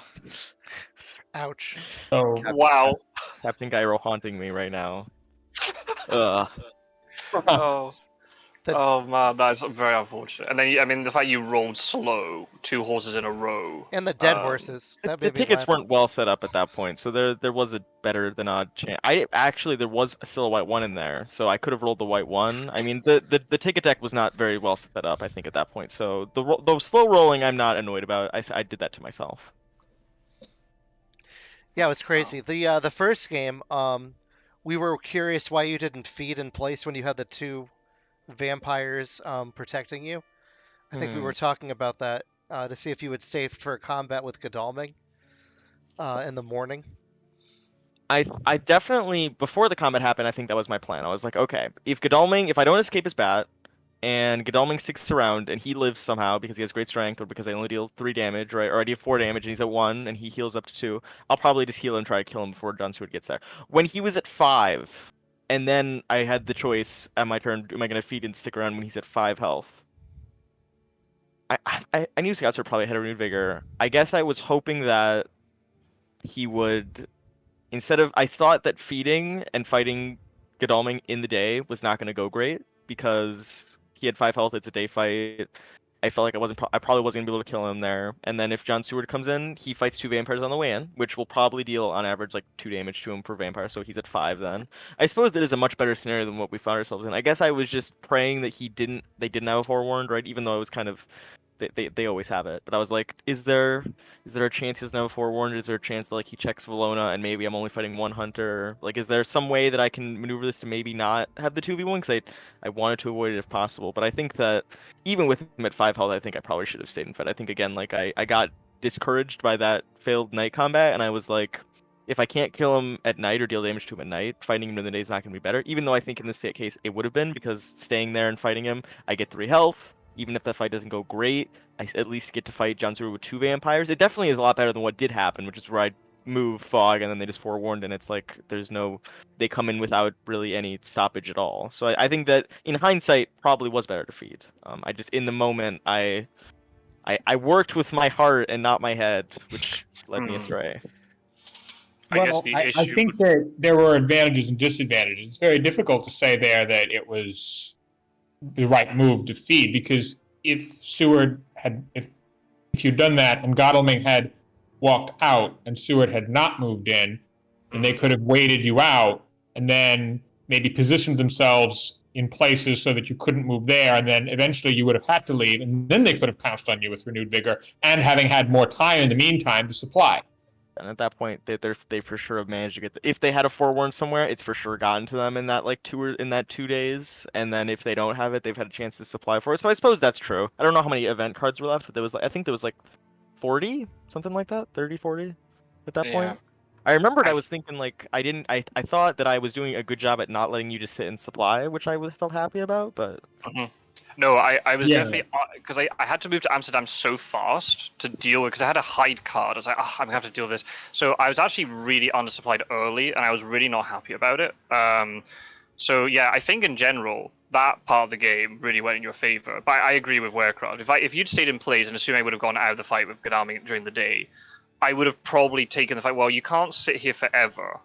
Ouch. So Wow. Captain Gyro haunting me right now. Ugh. Oh. That- Oh man, that's very unfortunate. And then, I mean, the fact you rolled slow, 2 horses in a row. And the dead horses. That The made me tickets laugh. weren't well set up at that point, so there was a better than odd chance. There was still a white 1 in there, so I could have rolled the white 1. I mean, the ticket deck was not very well set up, I think, at that point. So the slow rolling, I'm not annoyed about. I did that to myself. Yeah, it was crazy. The first game, we were curious why you didn't feed in place when you had the 2 vampires protecting you. I think we were talking about that to see if you would stay for combat with Godalming in the morning. I definitely, before the combat happened, I think that was my plan. I was like, okay, if I don't escape his bat, and Godalming sticks around, and he lives somehow because he has great strength, or because I only deal 3 damage, right? Or I deal 4 damage, and he's at 1, and he heals up to 2, I'll probably just heal and try to kill him before John Stewart gets there. When he was at 5, and then I had the choice at my turn, am I going to feed and stick around when he's at 5 health? I knew Scotsword probably had a renewed vigor. I guess I was hoping that he would, I thought that feeding and fighting Godalming in the day was not going to go great because he had 5 health. It's a day fight. I felt like I probably wasn't gonna be able to kill him there. And then if John Stewart comes in, he fights 2 vampires on the way in, which will probably deal on average like 2 damage to him per vampire. So he's at 5 then. I suppose that is a much better scenario than what we found ourselves in. I guess I was just praying that they didn't have a forewarned, right? Even though I was kind of, they always have it. But I was like, is there a chance he doesn't have a forewarned? Is there a chance that like he checks Valona and maybe I'm only fighting 1 hunter? Like, is there some way that I can maneuver this to maybe not have the 2v1? Because I wanted to avoid it if possible. But I think that even with him at 5 health, I think I probably should have stayed in fight. I think again, like I got discouraged by that failed night combat, and I was like, if I can't kill him at night or deal damage to him at night, fighting him in the day is not going to be better. Even though I think in this case it would have been, because staying there and fighting him, I get 3 health. Even if that fight doesn't go great, I at least get to fight John Stewart with 2 vampires. It definitely is a lot better than what did happen, which is where I move Fog and then they just forewarned, and it's like they come in without really any stoppage at all. So I think that in hindsight probably was better to feed. I just in the moment I worked with my heart and not my head, which led me astray. I think that there were advantages and disadvantages. It's very difficult to say there that it was the right move to feed, because if you'd done that and Godalming had walked out and Stewart had not moved in, and they could have waited you out and then maybe positioned themselves in places so that you couldn't move there, and then eventually you would have had to leave, and then they could have pounced on you with renewed vigor, and having had more time in the meantime to supply. And at that point, they for sure have managed to get if they had a forewarned somewhere, it's for sure gotten to them in that like 2 days. And then if they don't have it, they've had a chance to supply for it. So I suppose that's true. I don't know how many event cards were left, but I think there was like 40, something like that, 30, 40 at that point. I remembered I was thinking like I thought that I was doing a good job at not letting you just sit and supply, which I felt happy about, but. No, I was definitely, because I had to move to Amsterdam so fast to deal with, because I had a hide card. I was like, I'm going to have to deal with this. So I was actually really undersupplied early, and I was really not happy about it. So yeah, I think in general, that part of the game really went in your favor. But I agree with Warecraft. If you'd stayed in place, and assume I would have gone out of the fight with Godalming during the day, I would have probably taken the fight, well, you can't sit here forever.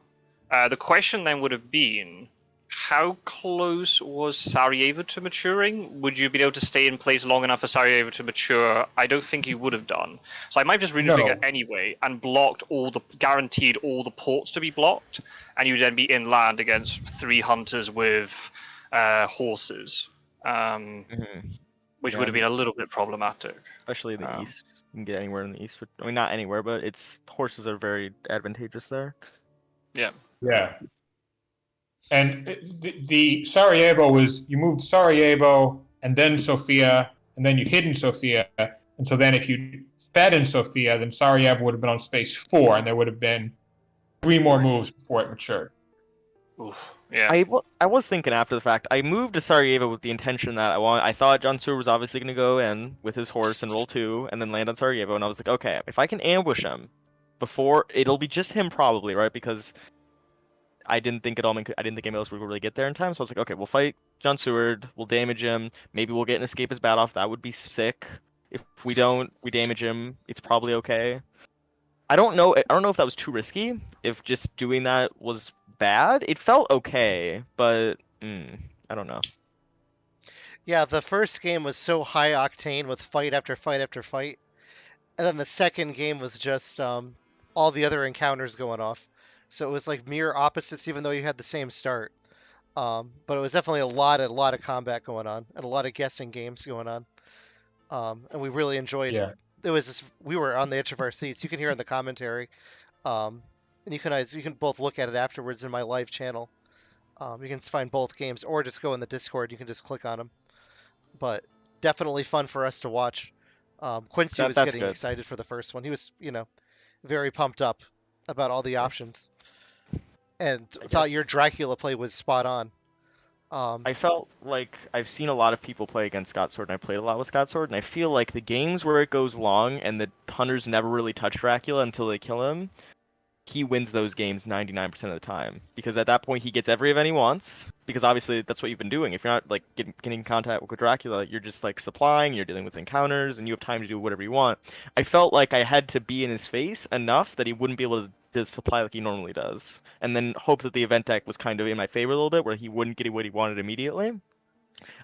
The question then would have been, how close was Sarajevo to maturing? Would you be able to stay in place long enough for Sarajevo to mature? I don't think you would have done. So I might have just renewed vigor anyway and guaranteed all the ports to be blocked, and you'd then be inland against 3 hunters with horses, which would have been a little bit problematic. Especially in the east. You can get anywhere in the east. I mean, not anywhere, but horses are very advantageous there. Yeah. Yeah. And the Sarajevo was, you moved Sarajevo and then Sofia, and then you hid in Sofia. And so then if you fed in Sofia, then Sarajevo would have been on space 4, and there would have been 3 more moves before it matured. Oof. Yeah. I was thinking after the fact. I moved to Sarajevo with the intention that I thought John Stewart was obviously going to go in with his horse and roll 2 and then land on Sarajevo, and I was like, okay, if I can ambush him before, it'll be just him probably, right? Because I didn't think I didn't think Amos would really get there in time, so I was like, okay, we'll fight John Stewart, we'll damage him, maybe we'll get an escape as bat off. That would be sick. If we don't, we damage him. It's probably okay. I don't know. I don't know if that was too risky. If just doing that was bad, it felt okay, but I don't know. Yeah, the first game was so high octane with fight after fight after fight, and then the second game was just all the other encounters going off. So it was like mirror opposites, even though you had the same start. But it was definitely a lot of combat going on and a lot of guessing games going on. And we really enjoyed. Yeah. It was just, we were on the edge of our seats. You can hear in the commentary, and you can both look at it afterwards in my live channel. You can find both games, or just go in the Discord. You can just click on them. But definitely fun for us to watch. Quincy was That's getting good. excited for the first one. He was, very pumped up about all the options, and thought your Dracula play was spot on. I felt like I've seen a lot of people play against Scotsword, and I played a lot with Scotsword, and I feel like the games where it goes long and the hunters never really touch Dracula until they kill him, he wins those games 99% of the time. Because at that point, he gets every event he wants, because obviously that's what you've been doing. If you're not like getting in contact with Dracula, you're just like supplying, you're dealing with encounters, and you have time to do whatever you want. I felt like I had to be in his face enough that he wouldn't be able to supply like he normally does, and then hope that the event deck was kind of in my favor a little bit, where he wouldn't get what he wanted immediately.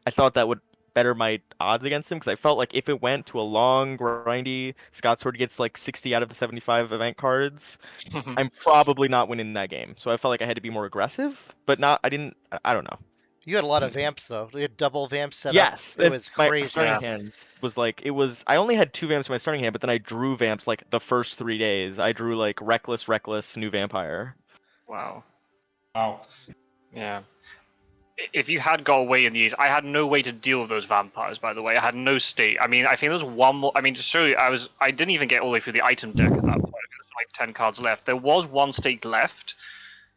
I thought that would better my odds against him, because I felt like if it went to a long, grindy, Scotsword gets like 60 out of the 75 event cards, I'm probably not winning that game. So I felt like I had to be more aggressive, but not. I don't know. You had a lot of vamps though. You had double vamps set up. Yes, It was my crazy. starting hand was like it was. I only had 2 vamps in my starting hand, but then I drew vamps like the first 3 days. I drew like reckless, new vampire. Wow. Wow. Yeah. If you had got away in these, I had no way to deal with those vampires. By the way, I had no state. I mean, I think there was one more. I mean, to show you, I didn't even get all the way through the item deck at that point. There's like 10 cards left. There was one stake left,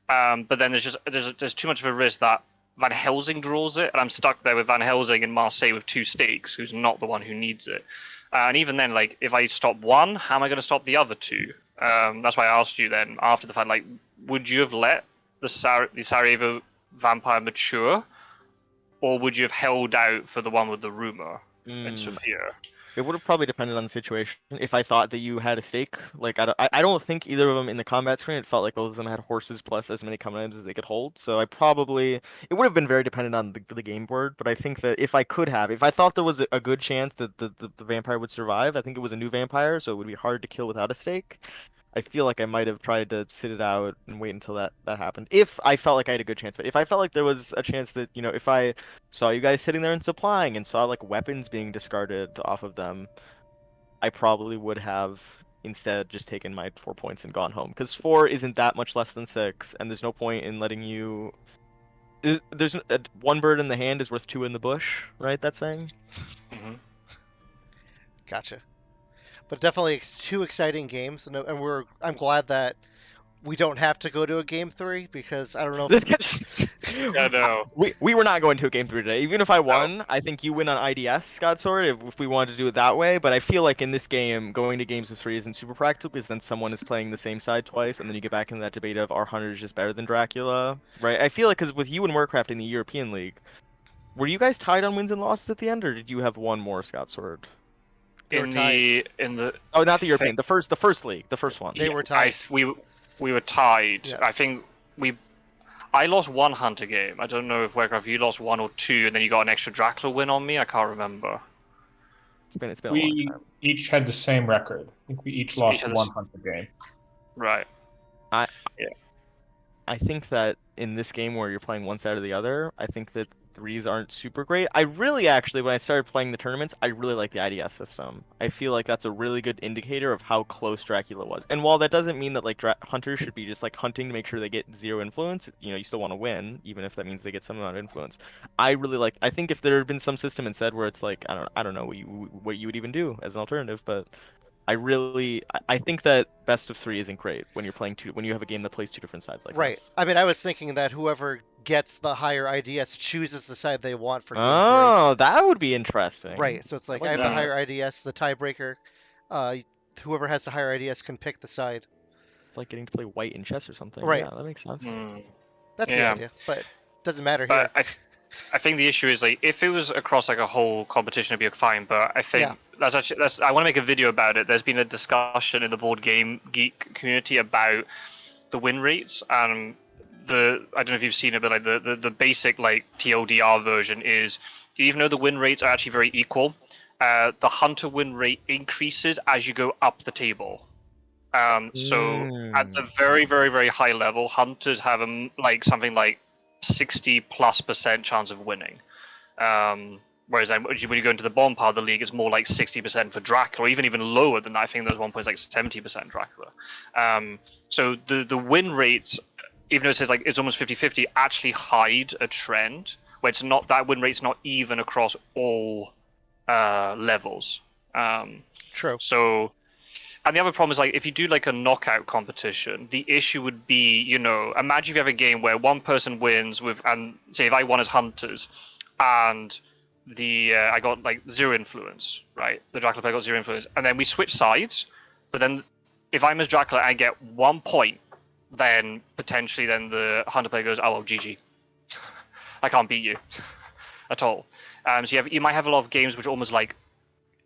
but then there's too much of a risk that Van Helsing draws it, and I'm stuck there with Van Helsing and Marseille with 2 stakes, who's not the one who needs it. And even then, like, if I stop one, how am I going to stop the other 2? That's why I asked you then after the fact, like, would you have let the Sarajevo vampire mature, or would you have held out for the one with the rumor and Sophia? It would have probably depended on the situation. If I thought that you had a stake, like I don't think either of them in the combat screen. It felt like both of them had horses plus as many command items as they could hold. So it would have been very dependent on the game board. But I think that if I thought there was a good chance that the vampire would survive, I think it was a new vampire, so it would be hard to kill without a stake. I feel like I might have tried to sit it out and wait until that happened. If I felt like I had a good chance, but if I felt like there was a chance that, if I saw you guys sitting there and supplying and saw like weapons being discarded off of them, I probably would have instead just taken my 4 points and gone home. Because 4 isn't that much less than 6, and there's no point in letting you. There's one bird in the hand is worth 2 in the bush, right? That saying. Mm-hmm. Gotcha. But definitely 2 exciting games, and I'm glad that we don't have to go to a game 3, because I don't know if Yeah, no. We were not going to a game 3 today. Even if I won, I think you win on IDS, Scotsword, if we wanted to do it that way. But I feel like in this game, going to games of 3 isn't super practical, because then someone is playing the same side twice, and then you get back into that debate of are hunters just better than Dracula, right? I feel like because with you and Warcraft in the European League, were you guys tied on wins and losses at the end, or did you have one more, Scotsword? In the Oh, not the European. The first league, the first one. They were tied. We were tied. Yeah. I think I lost 1 hunter game. I don't know if Warcraft you lost 1 or 2, and then you got an extra Dracula win on me. I can't remember. It's been a long time. We each had the same record. I think we each lost 1 hunter game. Right. I think that in this game where you're playing one side or the other, I think that 3s aren't super great. I really actually, when I started playing the tournaments, I really like the IDS system. I feel like that's a really good indicator of how close Dracula was. And while that doesn't mean that like hunters should be just like hunting to make sure they get 0 influence, you still want to win, even if that means they get some amount of influence. I think if there had been some system instead where it's like I don't know what you would even do as an alternative, but I think that best of 3 isn't great when you're playing when you have a game that plays 2 different sides like Right. this. I mean, I was thinking that whoever gets the higher IDS chooses the side they want for game 3. Oh, that would be interesting. Right. So it's like I have the higher IDS, the tiebreaker. Whoever has the higher IDS can pick the side. It's like getting to play white in chess or something. Right. Yeah, that makes sense. That's the idea, but it doesn't matter But here. I think the issue is like if it was across like a whole competition, it'd be fine. But I think that's I want to make a video about it. There's been a discussion in the board game geek community about the win rates. I don't know if you've seen it, but like the basic like TLDR version is even though the win rates are actually very equal, the hunter win rate increases as you go up the table. So at the very, very, very high level, hunters have something like 60+% chance of winning. Whereas when you go into the bottom part of the league, it's more like 60% for Dracula, or even lower than that. I think there's one point like 70% Dracula. So the win rates, even though it says like it's almost 50-50, actually hide a trend where it's not that win rate's not even across all levels. True. So. And the other problem is, like, if you do, like, a knockout competition, the issue would be, imagine if you have a game where one person wins and say if I won as hunters, and I got, like, 0 influence, right? The Dracula player got 0 influence, and then we switch sides, but then if I'm as Dracula and I get 1 point, then potentially then the hunter player goes, oh, well, GG. I can't beat you at all. So you might have a lot of games which are almost like,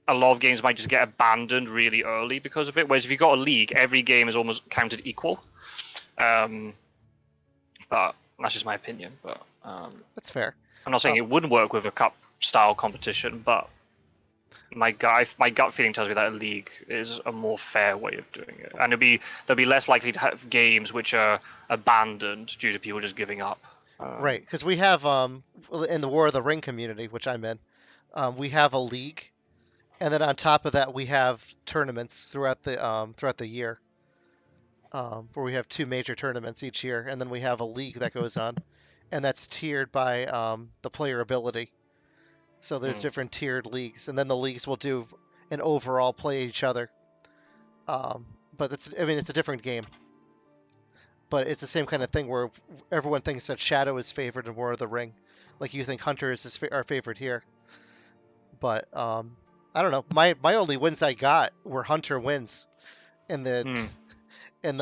a lot of games might just get abandoned really early because of it. Whereas if you've got a league, every game is almost counted equal. But that's just my opinion. But that's fair. I'm not saying it wouldn't work with a cup style competition, but my gut feeling tells me that a league is a more fair way of doing it, and they'll be less likely to have games which are abandoned due to people just giving up. Right, because we have in the War of the Ring community, which I'm in, we have a league. And then on top of that, we have tournaments throughout the year, where we have 2 major tournaments each year, and then we have a league that goes on, and that's tiered by the player ability. So there's different tiered leagues, and then the leagues will do an overall play each other. But it's a different game, but it's the same kind of thing where everyone thinks that Shadow is favored in War of the Ring, like you think Hunter is our favorite here, but I don't know. My only wins I got were Hunter wins in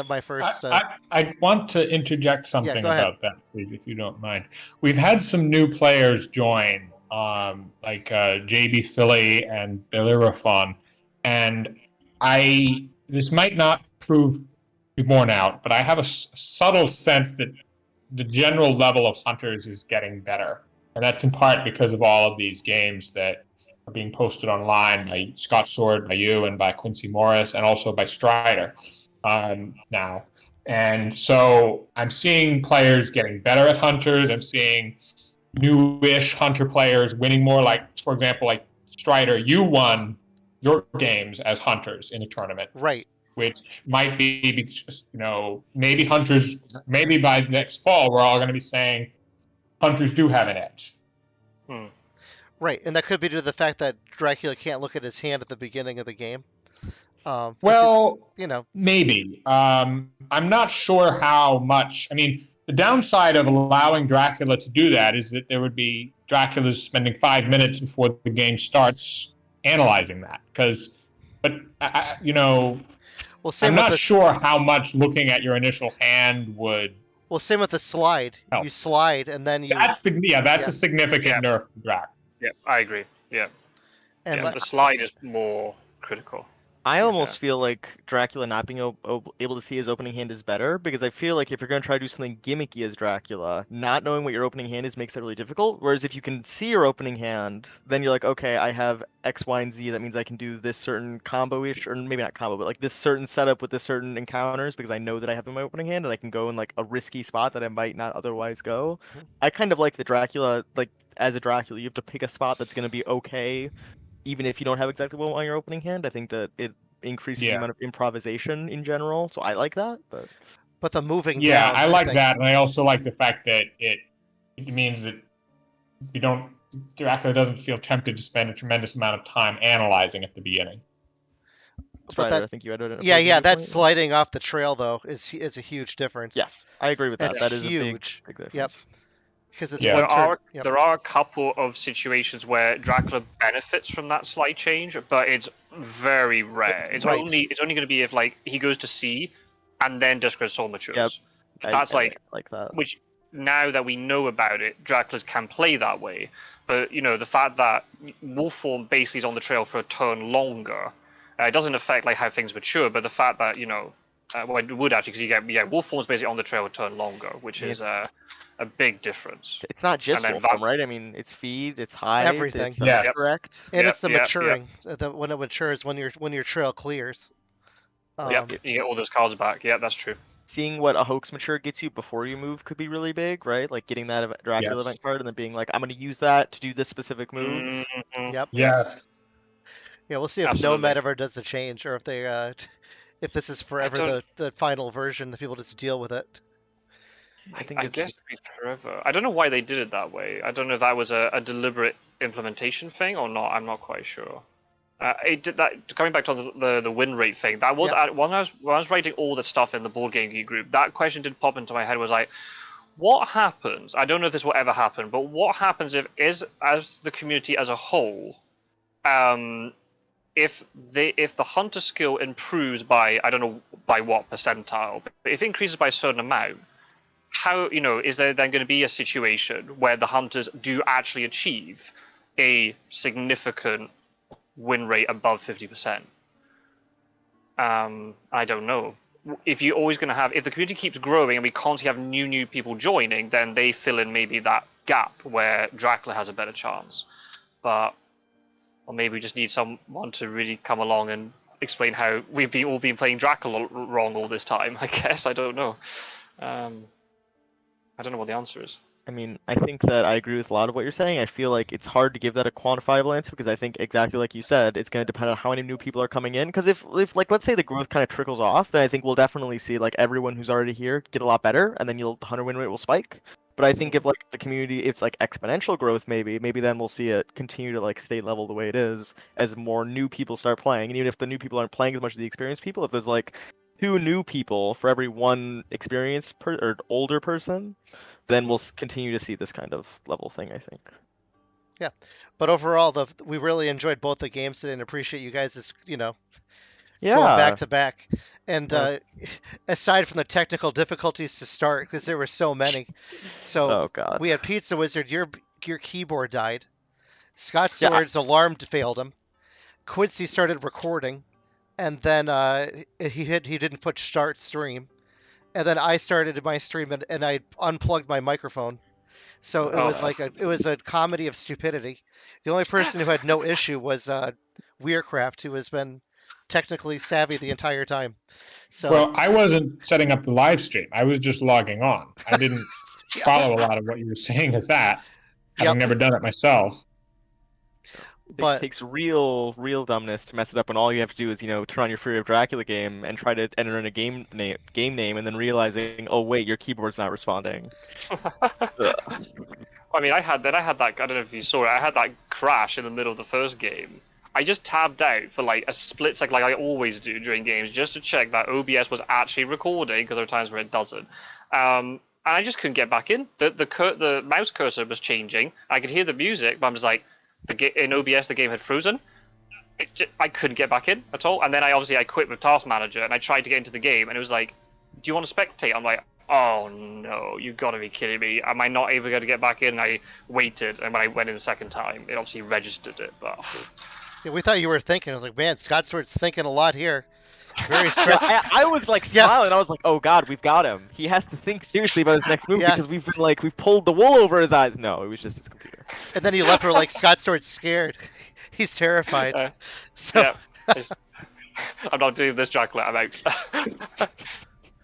my first. I want to interject something about that, please, if you don't mind. We've had some new players join, like JB Philly and Bellerophon, and this might not be borne out, but I have a subtle sense that the general level of hunters is getting better, and that's in part because of all of these games that are being posted online by Scotsword, by you, and by Quincy Morris, and also by Strider now. And so I'm seeing players getting better at hunters. I'm seeing newish hunter players winning more. Like, for example, like Strider, you won your games as hunters in the tournament. Right. Which might be, maybe hunters, maybe by next fall, we're all going to be saying hunters do have an edge. Right, and that could be due to the fact that Dracula can't look at his hand at the beginning of the game. Maybe. I'm not sure how much. I mean, the downside of allowing Dracula to do that is that there would be Dracula's spending 5 minutes before the game starts analyzing that. I'm not sure how much looking at your initial hand would. Well, same with the slide. Help. You slide and then you. That's a significant nerf to Drac. Yeah, I agree. Yeah. And the slide is more critical. I almost feel like Dracula not being able to see his opening hand is better, because I feel like if you're going to try to do something gimmicky as Dracula, not knowing what your opening hand is makes that really difficult. Whereas if you can see your opening hand, then you're like, okay, I have X, Y, and Z. That means I can do this certain combo-ish, or maybe not combo, but like this certain setup with this certain encounters, because I know that I have in my opening hand, and I can go in like a risky spot that I might not otherwise go. I kind of like the Dracula, like as a Dracula, you have to pick a spot that's going to be okay, even if you don't have exactly what on your opening hand. I think that it increases the amount of improvisation in general, so I like that. But the moving down, I like think. that, and I also like the fact that it means that Dracula doesn't feel tempted to spend a tremendous amount of time analyzing at the beginning. but Strider, I that think you had it in yeah, opposing yeah, that viewpoint. sliding off the trail though is a huge difference. Yes, I agree with that. That's That is a huge. big Yep, difference. because it's Yeah. one turn. Yep. There are a couple of situations where Dracula benefits from that slight change, but it's very rare. It's Right. only going to be if like he goes to sea, and then Discord's soul matures. Yep. That's I like that. which now that we know about it, Dracula's can play that way. But the fact that wolf form basically is on the trail for a turn longer, it doesn't affect like how things mature. But the fact that well, it would actually, because you get wolf form is basically on the trail a turn longer, which is a big difference. It's not just And then wolf form, right? I mean, it's feed, it's hide, Everything. it's Yes. correct. And Yep, it's the yep, maturing. When it matures, when your trail clears. Yep, you get all those cards back. Yeah, that's true. Seeing what a hoax mature gets you before you move could be really big, right? Like getting that Dracula Yes. event card and then being like, I'm going to use that to do this specific move. Mhm. Yep. Yes. Yeah, we'll see if Absolutely. Nomad ever does the change, or if they if this is forever the final version, the people just deal with it. I think I it's guess it'd be forever. I don't know why they did it that way. I don't know if that was a deliberate implementation thing or not. I'm not quite sure. It did that. Coming back to the win rate thing, that was when I was writing all the stuff in the board game geek group. That question did pop into my head. Was like, what happens? I don't know if this will ever happen, but what happens as the community as a whole, if the hunter skill improves by, I don't know by what percentile, but if it increases by a certain amount, how is there then going to be a situation where the hunters do actually achieve a significant win rate above 50%? I don't know. If you're always going to have, if the community keeps growing and we constantly have new people joining, then they fill in maybe that gap where Dracula has a better chance. Or maybe we just need someone to really come along and explain how we've all been playing Dracula wrong all this time. I guess I don't know. I don't know what the answer is. I mean, I think that I agree with a lot of what you're saying. I feel like it's hard to give that a quantifiable answer because I think exactly like you said, it's going to depend on how many new people are coming in. Because if like let's say the growth kind of trickles off, then I think we'll definitely see like everyone who's already here get a lot better, and then the hunter win rate will spike. But I think if like the community, it's like exponential growth, maybe then we'll see it continue to like stay level the way it is as more new people start playing. And even if the new people aren't playing as much as the experienced people, if there's like 2 new people for every 1 experienced or older person, then we'll continue to see this kind of level thing, I think. Yeah, but overall, we really enjoyed both the games today and appreciate you guys just going back to back. And aside from the technical difficulties to start, because there were so many, Oh God. we had Pizzawizard. Your keyboard died. Scotsword's alarm failed him. Quincy started recording, and then he didn't put start stream. And then I started my stream and I unplugged my microphone. So it was a comedy of stupidity. The only person who had no issue was Weircraft, who has been technically savvy the entire time. So Well, I wasn't setting up the live stream. I was just logging on. I didn't follow a lot of what you were saying with that, having never done it myself. It takes real dumbness to mess it up when all you have to do is, turn on your Fury of Dracula game and try to enter in a game name and then realizing, oh wait, your keyboard's not responding. I mean, I had that. I don't know if you saw it. I had that crash in the middle of the first game. I just tabbed out for like a split second, like I always do during games, just to check that OBS was actually recording, because there are times where it doesn't. And I just couldn't get back in. The mouse cursor was changing. I could hear the music, but I'm just like, in OBS the game had frozen. I couldn't get back in at all. And then I quit with Task Manager and I tried to get into the game, and it was like, do you want to spectate? I'm like, oh no, you gotta be kidding me. Am I not able to get back in? And I waited, and when I went in the second time, it obviously registered it, but... Yeah, we thought you were thinking. I was like, man, Scotsword's thinking a lot here. Very stressed. I was like smiling. I was like, oh God, we've got him. He has to think seriously about his next move because we've pulled the wool over his eyes. No, it was just his computer. And then he left her like, Scotsword's scared. He's terrified. I'm not doing this, Dracula. I'm out.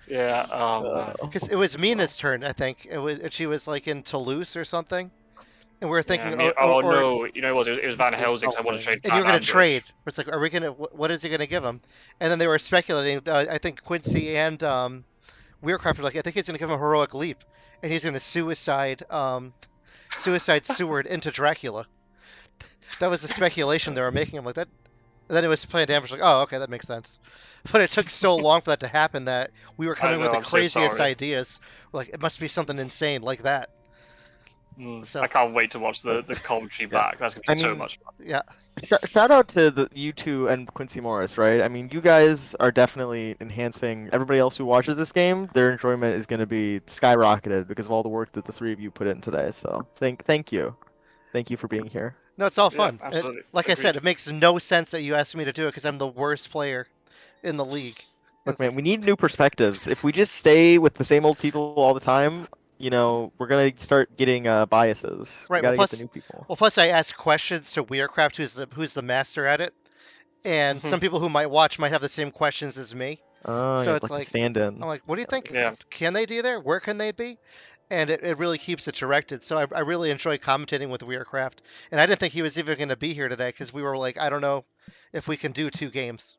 Yeah. Because it was Mina's turn, I think. She was like in Toulouse or something. And we were thinking, no, it was Van Helsing. I want to trade. And you were going to trade. It's like, are we going to? What is he going to give him? And then they were speculating. I think Quincy and Weircraft were like, I think he's going to give him a heroic leap, and he's going to suicide Seward into Dracula. That was the speculation they were making. I'm like, And then it was playing damage. Like, oh, okay, that makes sense. But it took so long for that to happen that we were coming with the I'm so craziest sorry. ideas. Like, it must be something insane like that. So I can't wait to watch the commentary back. That's gonna be so much fun. yeah. Shout out to you two and Quincy Morris, right? I mean, you guys are definitely enhancing everybody else who watches this game. Their enjoyment is going to be skyrocketed because of all the work that the three of you put in today. So thank you for being here. No, it's all Yeah, fun. absolutely. Like I said, Agreed. it makes no sense that you asked me to do it because I'm the worst player in the league. Look, It's man, like, we need new perspectives. If we just stay with the same old people all the time, we're gonna start getting biases. We right. gotta get the new people. Plus, I ask questions to Weircraft, who's the master at it, and some people who might watch might have the same questions as me. Oh, So yeah, it's like the like, stand-in. I'm like, what do you think? Yeah. Can they do there? Where can they be? And it really keeps it directed. So I really enjoy commentating with Weircraft. And I didn't think he was even going to be here today because we were like, I don't know if we can do 2 games.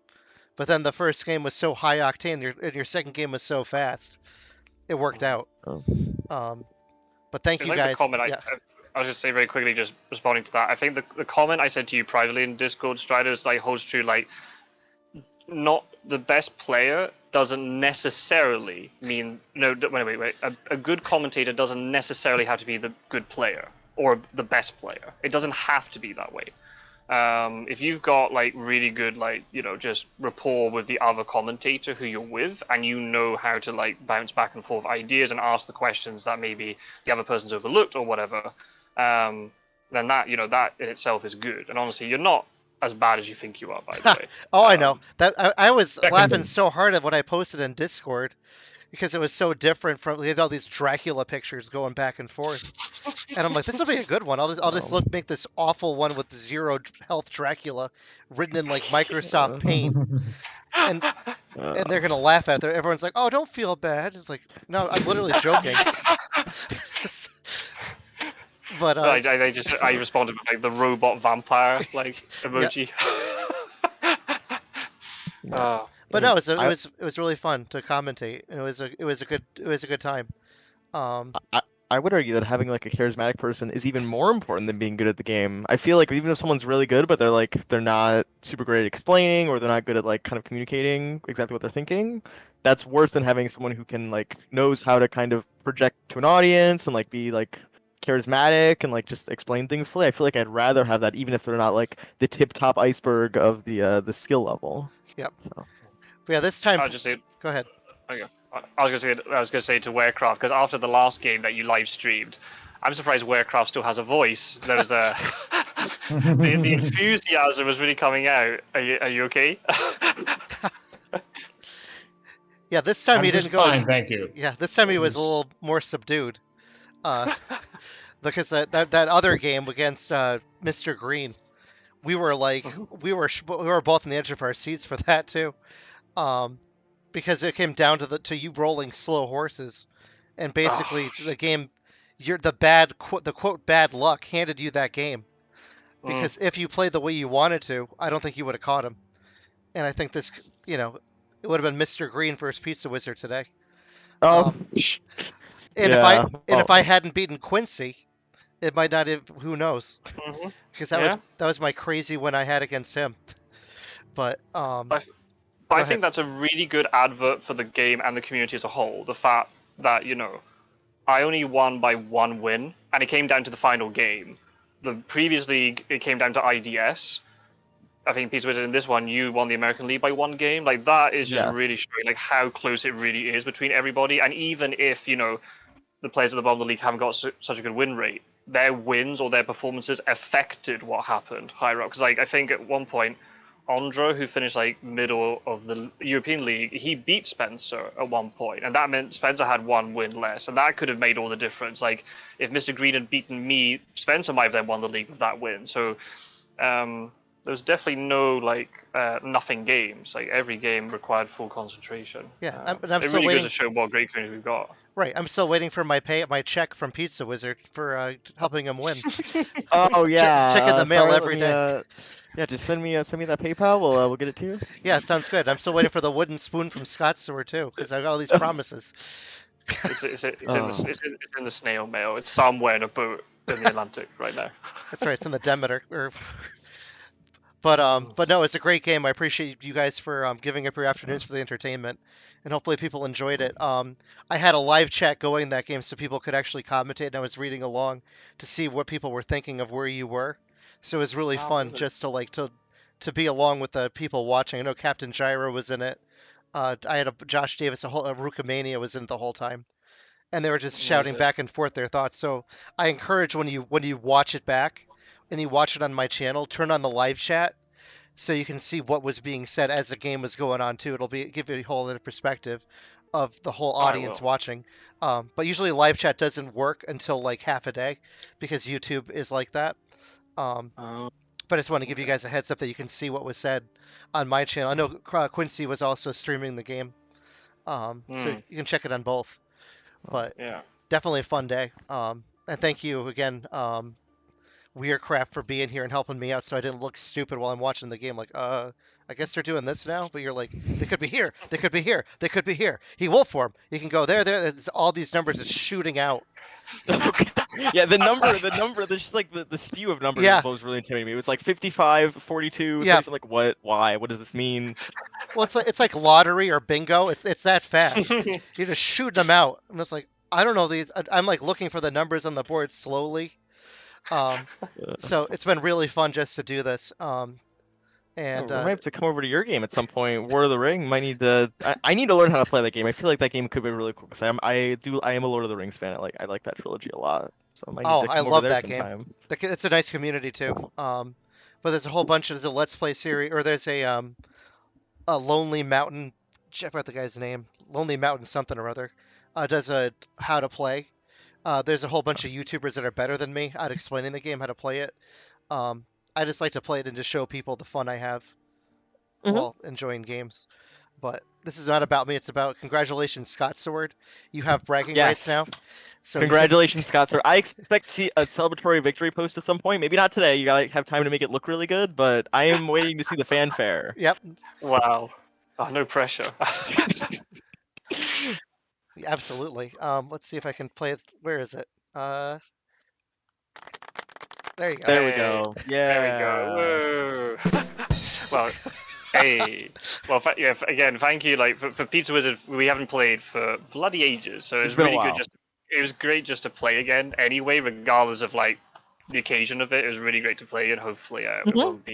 But then the first game was so high octane, and your second game was so fast. It worked out. Oh. But thank It's you like the guys. comment Yeah. I was just say very quickly, just responding to that. I think the comment I said to you privately in Discord, Striders, like holds true. Like, not the best player doesn't necessarily mean wait. A good commentator doesn't necessarily have to be the good player or the best player. It doesn't have to be that way. If you've got like really good just rapport with the other commentator who you're with, and you know how to like bounce back and forth ideas and ask the questions that maybe the other person's overlooked or whatever, then that that in itself is good. And honestly, you're not as bad as you think you are, by the way. Oh, I know. That I was Seconded. laughing so hard at what I posted in Discord because it was so different from we had all these Dracula pictures going back and forth. And I'm like, this will be a good one. I'll just make this awful one with 0 health Dracula written in like Microsoft Paint, and they're gonna laugh at it. Everyone's like, oh, don't feel bad. It's like, no, I'm literally joking. But I responded with like the robot vampire like emoji. But no, it was really fun to commentate. It was a good time. I would argue that having like a charismatic person is even more important than being good at the game. I feel like even if someone's really good, but they're not super great at explaining, or they're not good at like kind of communicating exactly what they're thinking, that's worse than having someone who can like knows how to kind of project to an audience and like be like charismatic and like just explain things fully. I feel like I'd rather have that, even if they're not like the tip top iceberg of the skill level. Yep. So. But yeah, this time. I'll just say. Go ahead. Okay. I was gonna say to Werecraft, because after the last game that you live streamed, I'm surprised Werecraft still has a voice. There was a the enthusiasm was really coming out. Are you okay? Yeah, this time I'm he just didn't go. fine, thank you. Yeah, this time he was a little more subdued. Because that other game against Mr. Green, we were like we were both on the edge of our seats for that too. Because it came down to you rolling slow horses, and basically the game, the quote bad luck handed you that game, because if you played the way you wanted to, I don't think you would have caught him, and I think this, it would have been Mr. Green versus Pizzawizard today. Oh. And yeah. if I hadn't beaten Quincy, it might not have. Who knows? Because that was my crazy win I had against him. But I think that's a really good advert for the game and the community as a whole. The fact that, I only won by 1 win, and it came down to the final game. The previous league, it came down to IDS. I think Pizzawizard in this one, you won the American League by 1 game. Like, that is just really showing like how close it really is between everybody. And even if, the players at the bottom of the league haven't got such a good win rate, their wins or their performances affected what happened higher up. Because, I think at one point, Andro, who finished middle of the European League, he beat Spencer at one point, and that meant Spencer had 1 win less, and that could have made all the difference. Like, if Mr. Green had beaten me, Spencer might have then won the league with that win. So there's definitely no nothing games. Like, every game required full concentration. Yeah, and I'm it still really waiting. goes to show what great community we've got. Right, I'm still waiting for my check from Pizzawizard for helping him win. Oh yeah, check in the mail sorry, every day. Yeah, just send me that PayPal. We'll get it to you. Yeah, it sounds good. I'm still waiting for the wooden spoon from Scotsword too, because I've got all these promises. It's in the snail mail. It's somewhere in a boat in the Atlantic right now. That's right. It's in the Demeter. But no, it's a great game. I appreciate you guys for giving up your afternoons for the entertainment, and hopefully people enjoyed it. I had a live chat going in that game so people could actually commentate, and I was reading along to see what people were thinking of where you were. So it was really fun just to to be along with the people watching. I know Captain Gyro was in it. I had a Josh Davis, a Rukamania was in it the whole time, and they were just shouting back and forth their thoughts. So I encourage when you watch it back and you watch it on my channel, turn on the live chat so you can see what was being said as the game was going on too. It'll give you a whole other perspective of the whole audience watching. But usually live chat doesn't work until like half a day because YouTube is like that. But I just want to give you guys a heads up that you can see what was said on my channel. I know Quincy was also streaming the game, so you can check it on both. But definitely a fun day. And thank you again, Weircraft, for being here and helping me out so I didn't look stupid while I'm watching the game. Like, I guess they're doing this now, but you're like, they could be here, they could be here, they could be here. He wolf form. You can go there. There's all these numbers are shooting out. Yeah, the number, there's just like the spew of numbers was really intimidating me. It was like 55, 42. Yeah. I'm like, what? Why? What does this mean? Well, it's like lottery or bingo. It's that fast. You're just shooting them out. I'm just like, I don't know these. I'm like looking for the numbers on the board slowly. So it's been really fun just to do this. And we might have to come over to your game at some point. War of the Ring. Might need to. I need to learn how to play that game. I feel like that game could be really cool because I am a Lord of the Rings fan. I like that trilogy a lot. So I might need to come I love over there that sometime. game. It's a nice community too. But there's a whole bunch of there's a Let's Play series, or there's a Lonely Mountain. I forgot the guy's name. Lonely Mountain something or other. Does a how to play. There's a whole bunch of YouTubers that are better than me at explaining the game, how to play it. I just like to play it and just show people the fun I have while enjoying games. But this is not about me. It's about congratulations, Scotsword. You have bragging rights now. So congratulations, Scotsword. I expect to see a celebratory victory post at some point. Maybe not today. You gotta have time to make it look really good. But I am waiting to see the fanfare. Yep. Wow. Oh, no pressure. Absolutely. Let's see if I can play it. Where is it? There you go. There we go. Yeah. There we go. Whoa. Well, hey. Well, again, thank you. Like for Pizzawizard, we haven't played for bloody ages, so it's really good. It was great just to play again. Anyway, regardless of like the occasion of it, it was really great to play, and hopefully we won't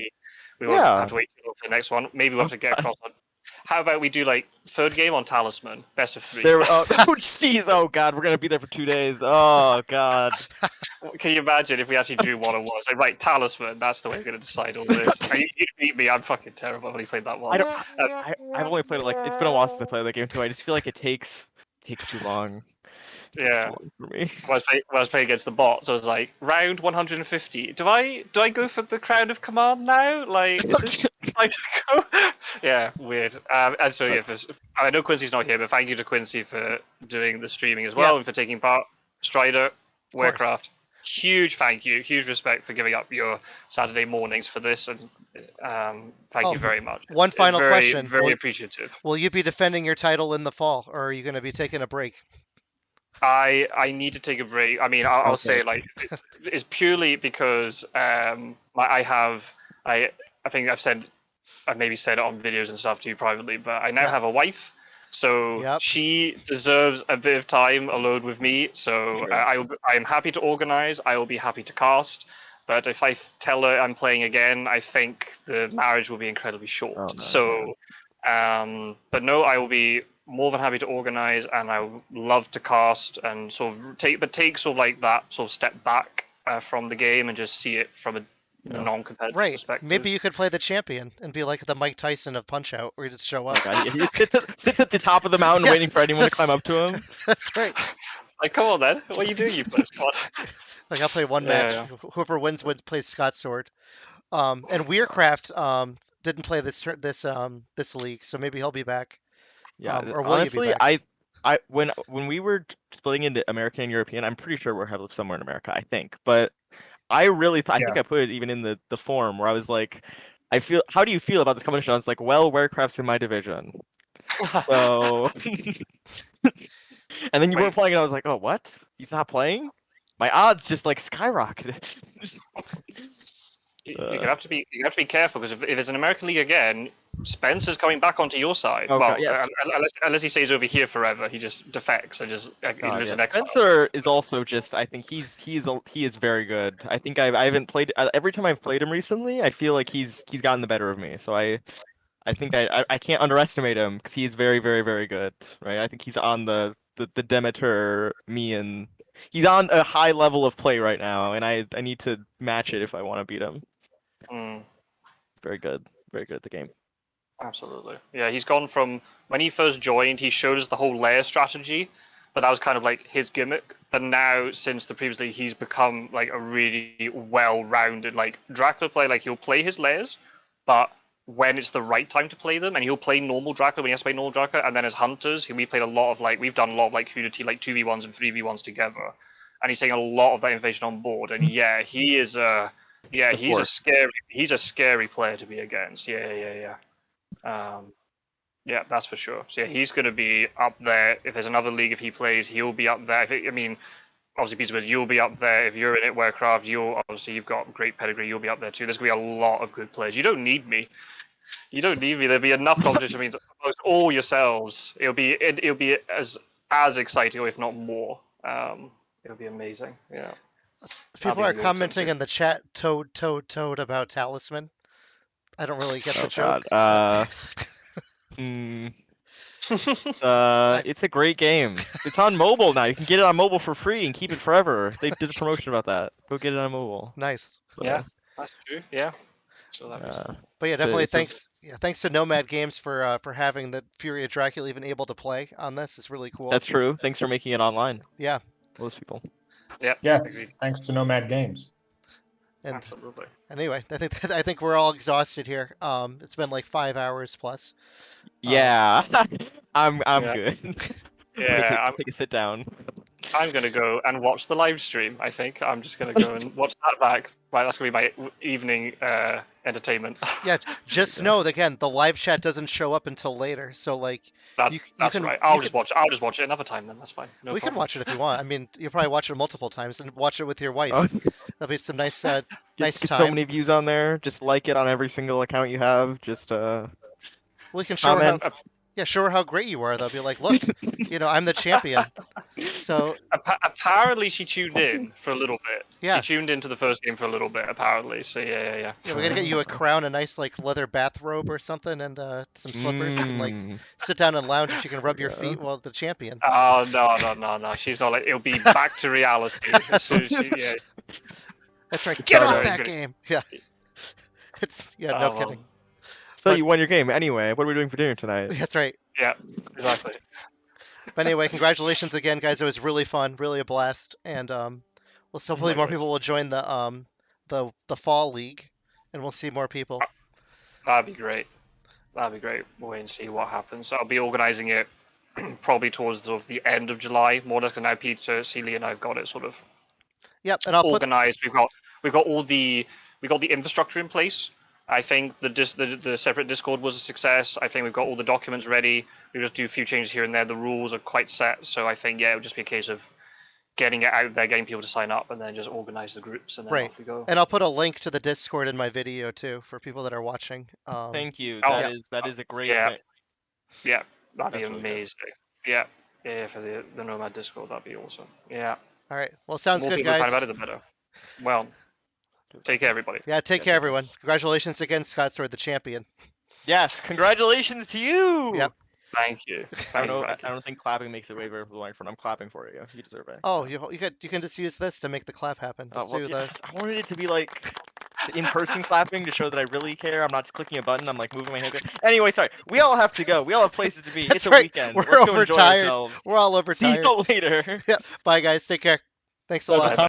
have to wait till the next one. Maybe we'll have to get across on. How about we do like third game on Talisman, best of 3? Oh jeez, oh god, we're gonna be there for 2 days. Oh god. Can you imagine if we actually drew one on one? Like, right, Talisman, that's the way we're gonna decide all this. You beat me, I'm fucking terrible. I've only played that one. I've only played it it's been a while since I played that game too. I just feel like it takes too long. Yeah. For me. When I was playing against the bot, so I was like, round 150. Do I go for the Crown of Command now? Like, is this like go? Yeah, weird. And so yeah, I know Quincy's not here, but thank you to Quincy for doing the streaming as well and for taking part. Strider, Warcraft, huge thank you, huge respect for giving up your Saturday mornings for this, and thank you very much. One final question. Very appreciative. Will you be defending your title in the fall, or are you going to be taking a break? I need to take a break. I mean, I'll say like it's purely because I think I've maybe said it on videos and stuff to you privately, but I now have a wife, so she deserves a bit of time alone with me. So I am happy to organize. I will be happy to cast. But if I tell her I'm playing again, I think the marriage will be incredibly short. Oh, no. So, but no, I will be more than happy to organize, and I would love to cast and sort of take sort of like that sort of step back from the game and just see it from a non-competitive perspective. Maybe you could play the champion and be like the Mike Tyson of Punch-Out, where you just show up. He just sits at the top of the mountain waiting for anyone to climb up to him. That's right. Like, come on then, what are you doing, you first one? Like, I'll play one match. Whoever wins plays Scotsword. And Weircraft didn't play this league, so maybe he'll be back. Yeah, or honestly, when we were splitting into American and European, I'm pretty sure we're somewhere in America, I think. But I really I think I put it even in the forum where I was like, how do you feel about this competition? I was like, well, Weircraft's in my division. So and then you weren't playing, and I was like, oh, what? He's not playing? My odds just like skyrocketed. You're gonna have to be careful because if it's an American League again, Spencer's coming back onto your side. Oh, well, God, yes. unless he stays over here forever, he just defects and just he Oh, lives yeah. in exile. Spencer is also just. I think he is very good. I think I haven't played every time I've played him recently. I feel like he's gotten the better of me. So I think I can't underestimate him because he's very, very, very good. Right. I think he's on the Demeter me and he's on a high level of play right now, and I need to match it if I want to beat him. Mm, It's very good at the game. absolutely. Yeah, he's gone from when he first joined, he showed us the whole layer strategy, but that was kind of like his gimmick. But now, since the previous league, he's become like a really well-rounded like Dracula player. Like he'll play his layers, but when it's the right time to play them, and he'll play normal Dracula when he has to play normal Dracula, and then as hunters, we played a lot of we've done a lot of Unity 2v1s and 3v1s together, and he's taking a lot of that information on board. And yeah, he's a scary player to be against. Yeah. Yeah, that's for sure. So yeah, he's going to be up there. If there's another league, if he plays, he'll be up there. Obviously, Pizzawizard, you'll be up there. If you're in it, Warcraft, you've got great pedigree. You'll be up there too. There's going to be a lot of good players. You don't need me. There'll be enough competition. Means almost all yourselves. It'll be as exciting, or if not more. It'll be amazing. Yeah. People are commenting in the chat, toad about Talisman. I don't really get the joke. It's a great game. It's on mobile now. You can get it on mobile for free and keep it forever. They did a promotion about that. Go get it on mobile. Nice. So, yeah, that's true. Yeah. So but yeah, definitely thanks to Nomad Games for having the Fury of Dracula even able to play on this. It's really cool. That's true. Thanks for making it online. Yeah. Most people. Yeah. Yes, agreed. thanks to Nomad Games. And Absolutely. anyway, I think we're all exhausted here. It's been like 5 hours plus. Yeah, I'm Yeah. good. Yeah, take a sit down. I'm gonna go and watch the live stream. I think I'm just gonna go and watch that back. Right, that's gonna be my evening entertainment. Yeah, just know that, again, the live chat doesn't show up until later, so like that's can, right. I'll just watch it another time then. That's fine. No we problem. can watch it if you want. I mean, you'll probably watch it multiple times and watch it with your wife. Oh. That'll be some nice nice Get time. so many views on there. Just like it on every single account you have. Just We can show her comment. show her how great you are. They'll be like, look, I'm the champion. So apparently she tuned in for a little bit. Yeah. She tuned into the first game for a little bit, apparently. So yeah. Yeah, we're gonna get you a crown, a nice like leather bathrobe or something, and some slippers. You can like sit down and lounge, and you can rub your feet while the champion. Oh no. She's not like it'll be back to reality as soon as yeah. That's right. It's Get all off right. that game. Yeah. No well, kidding. So you won your game anyway. What are we doing for dinner tonight? That's right. Yeah, exactly. But anyway, congratulations again, guys. It was really fun, really a blast, and hopefully more people will join the fall league, and we'll see more people. That'd be great. We'll wait and see what happens. I'll be organising it probably towards the end of July, more or less. Because now Peter, Celia, and I've got it sort of Yep, and I'll organised. We've got all the infrastructure in place. I think the separate Discord was a success. I think we've got all the documents ready. We just do a few changes here and there. The rules are quite set, so I think it would just be a case of getting it out there, getting people to sign up, and then just organize the groups, and then off we go. And I'll put a link to the Discord in my video too for people that are watching. Thank you. Oh, That is a great yeah. thing. Yeah, that'd be That's really amazing. Yeah, for the Nomad Discord, that'd be awesome. Yeah. All right. Well, sounds More good, people guys. find about it, the better. Well, take care, everybody. Yeah, take care, everyone. Congratulations again, Scotsword, the champion. Yes, congratulations to you. Yep. Thank you. I don't think clapping makes it way better for the microphone. I'm clapping for you. You deserve it. Oh, you can just use this to make the clap happen. Just do I wanted it to be like in-person clapping to show that I really care. I'm not just clicking a button. I'm like moving my hands. Anyway, sorry. We all have to go. We all have places to be. That's it's a right. weekend. We're Let's go enjoy overtired. ourselves. We're all overtired. See you later. Bye, guys. Take care. Thanks a lot.